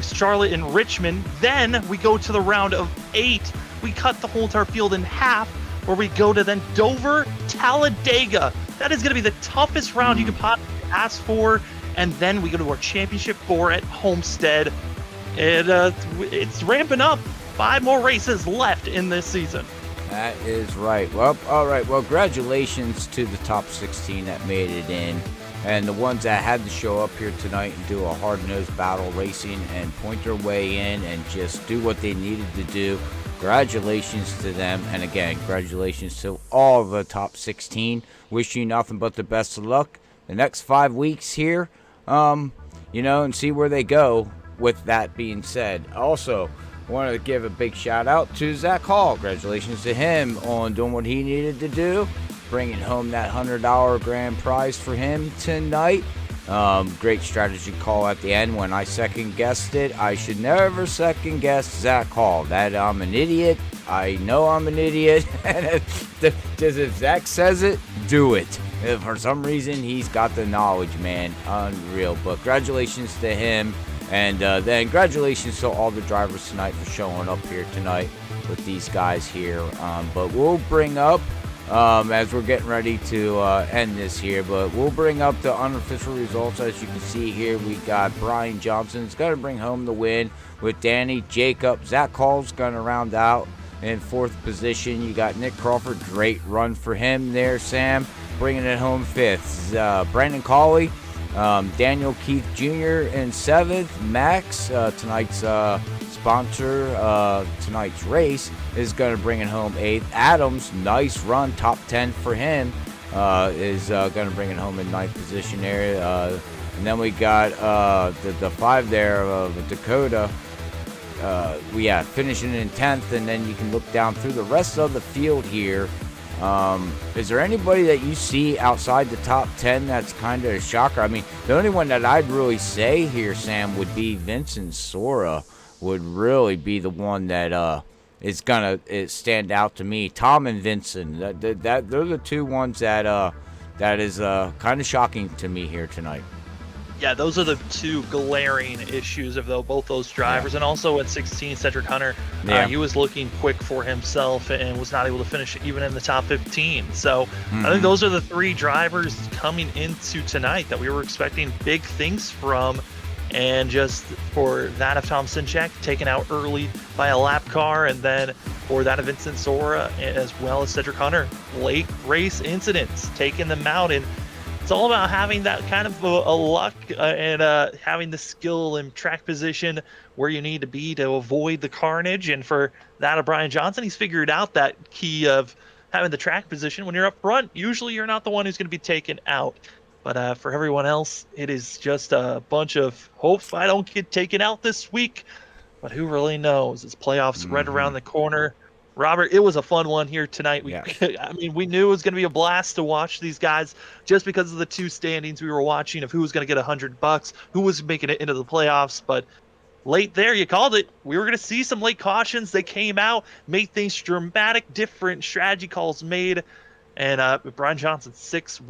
Charlotte and Richmond. Then we go to the round of 8. We cut the whole entire field in half, where we go to then Dover, Talladega. That is going to be the toughest round you could possibly ask for. And then we go to our championship 4 at Homestead. It's ramping up. 5 more races left in this season. That is right. Well, all right. Well, congratulations to the top 16 that made it in. And the ones that had to show up here tonight and do a hard-nosed battle racing and point their way in and just do what they needed to do. Congratulations to them. And again, congratulations to all of the top 16. Wish you nothing but the best of luck the next 5 weeks here, and see where they go. With that being said, also wanted to give a big shout out to Zach Hall. Congratulations to him on doing what he needed to do, bringing home that $100 grand prize for him tonight. Great strategy call at the end when I second guessed it. I should never second guess Zach Hall. That I'm an idiot. I know I'm an idiot. Just if Zach says it, do it. If for some reason he's got the knowledge, man. Unreal. But congratulations to him. And then congratulations to all the drivers tonight for showing up here tonight with these guys here. But we'll bring up, as we're getting ready to end this here, but we'll bring up the unofficial results. As you can see here, we got Brian Johnson's going to bring home the win with Danny Jacob. Zach Hall's going to round out in 4th position. You got Nick Crawford. Great run for him there, Sam, bringing it home 5th. Brandon Cawley. Daniel Keith Jr. in 7th. Max, tonight's sponsor, tonight's race, is going to bring it home 8th. Adams, nice run, top 10 for him, is going to bring it home in 9th position there. And then we got the 5 there of Dakota. Finishing in 10th, and then you can look down through the rest of the field here. Is there anybody that you see outside the top 10 that's kind of a shocker? I mean, the only one that I'd really say here, Sam, would be Vincent Sora would really be the one that is going to stand out to me. Tom and Vincent, they're the 2 ones that is kind of shocking to me here tonight. Yeah, those are the 2 glaring issues of both those drivers. And also at 16, Cedric Hunter, he was looking quick for himself and was not able to finish even in the top 15. So I think those are the 3 drivers coming into tonight that we were expecting big things from. And just for that of Tom Sinchak taken out early by a lap car, and then for that of Vincent Sora as well as Cedric Hunter, late race incidents taking them out. And it's all about having that kind of a luck and having the skill and track position where you need to be to avoid the carnage. And for that of Brian Johnson, he's figured out that key of having the track position. When you're up front, usually you're not the one who's going to be taken out. But for everyone else, it is just a bunch of hope I don't get taken out this week. But who really knows? It's playoffs right around the corner. Robert, it was a fun one here tonight. We knew it was going to be a blast to watch these guys just because of the 2 standings we were watching of who was going to get $100, who was making it into the playoffs. But late there, you called it. We were going to see some late cautions. They came out, made things dramatic, different strategy calls made. And Brian Johnson's 6th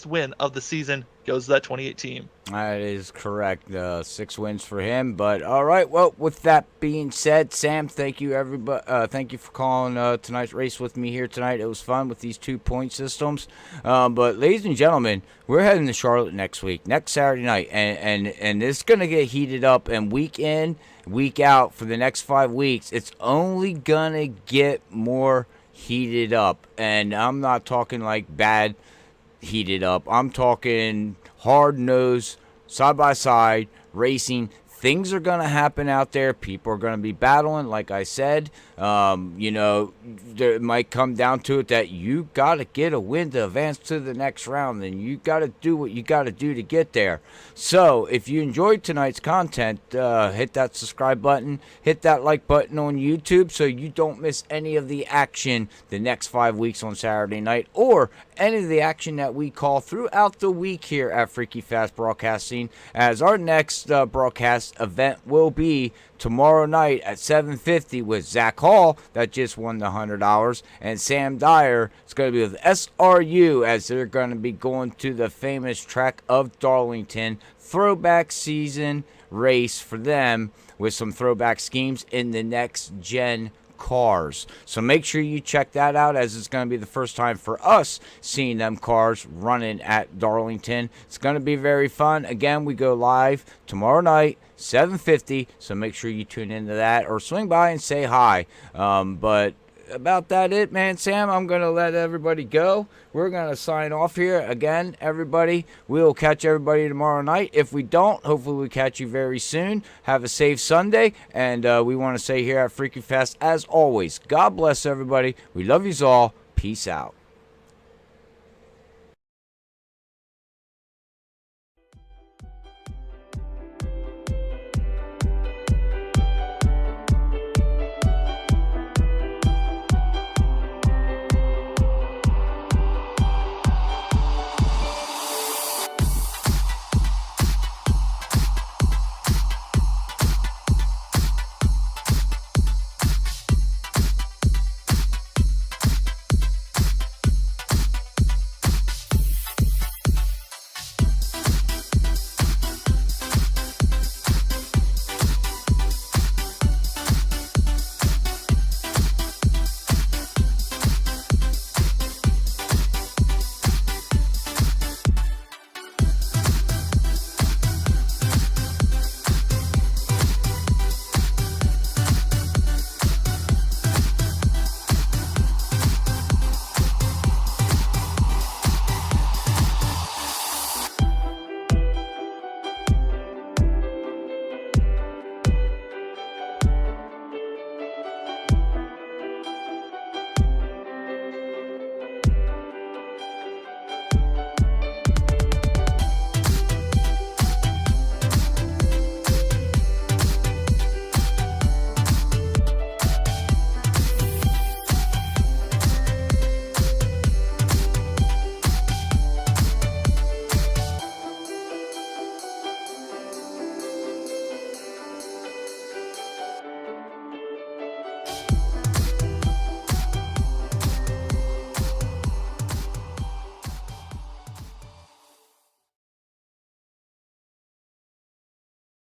win of the season goes to that 28 team. That is correct. 6 wins for him. But all right. Well, with that being said, Sam, thank you everybody. Thank you for calling tonight's race with me here tonight. It was fun with these 2-point systems. But ladies and gentlemen, we're heading to Charlotte next week, next Saturday night, and it's gonna get heated up. And week in, week out for the next 5 weeks, it's only gonna get more heated up. And I'm not talking like bad heated up. I'm talking hard-nosed, side-by-side racing. Things are going to happen out there. People are going to be battling, like I said. There might come down to it that you got to get a win to advance to the next round, and you got to do what you got to do to get there. So if you enjoyed tonight's content, hit that subscribe button, hit that like button on YouTube so you don't miss any of the action the next 5 weeks on Saturday night, or any of the action that we call throughout the week here at Freaky Fast Broadcasting, as our next broadcast next event will be tomorrow night at 7:50 with Zach Hall, that just won the $100, and Sam Dyer. It's going to be with SRU as they're going to be going to the famous track of Darlington. Throwback season race for them with some throwback schemes in the next gen cars. So make sure you check that out, as it's going to be the first time for us seeing them cars running at Darlington. It's going to be very fun. Again, we go live tomorrow night, 7:50, so make sure you tune into that or swing by and say hi. But about that it, man. Sam, I'm going to let everybody go. We're going to sign off here. Again, everybody, we will catch everybody tomorrow night. If we don't, hopefully we catch you very soon. Have a safe Sunday. And we want to say here at Freaky Fest, as always, God bless everybody. We love yous all. Peace out.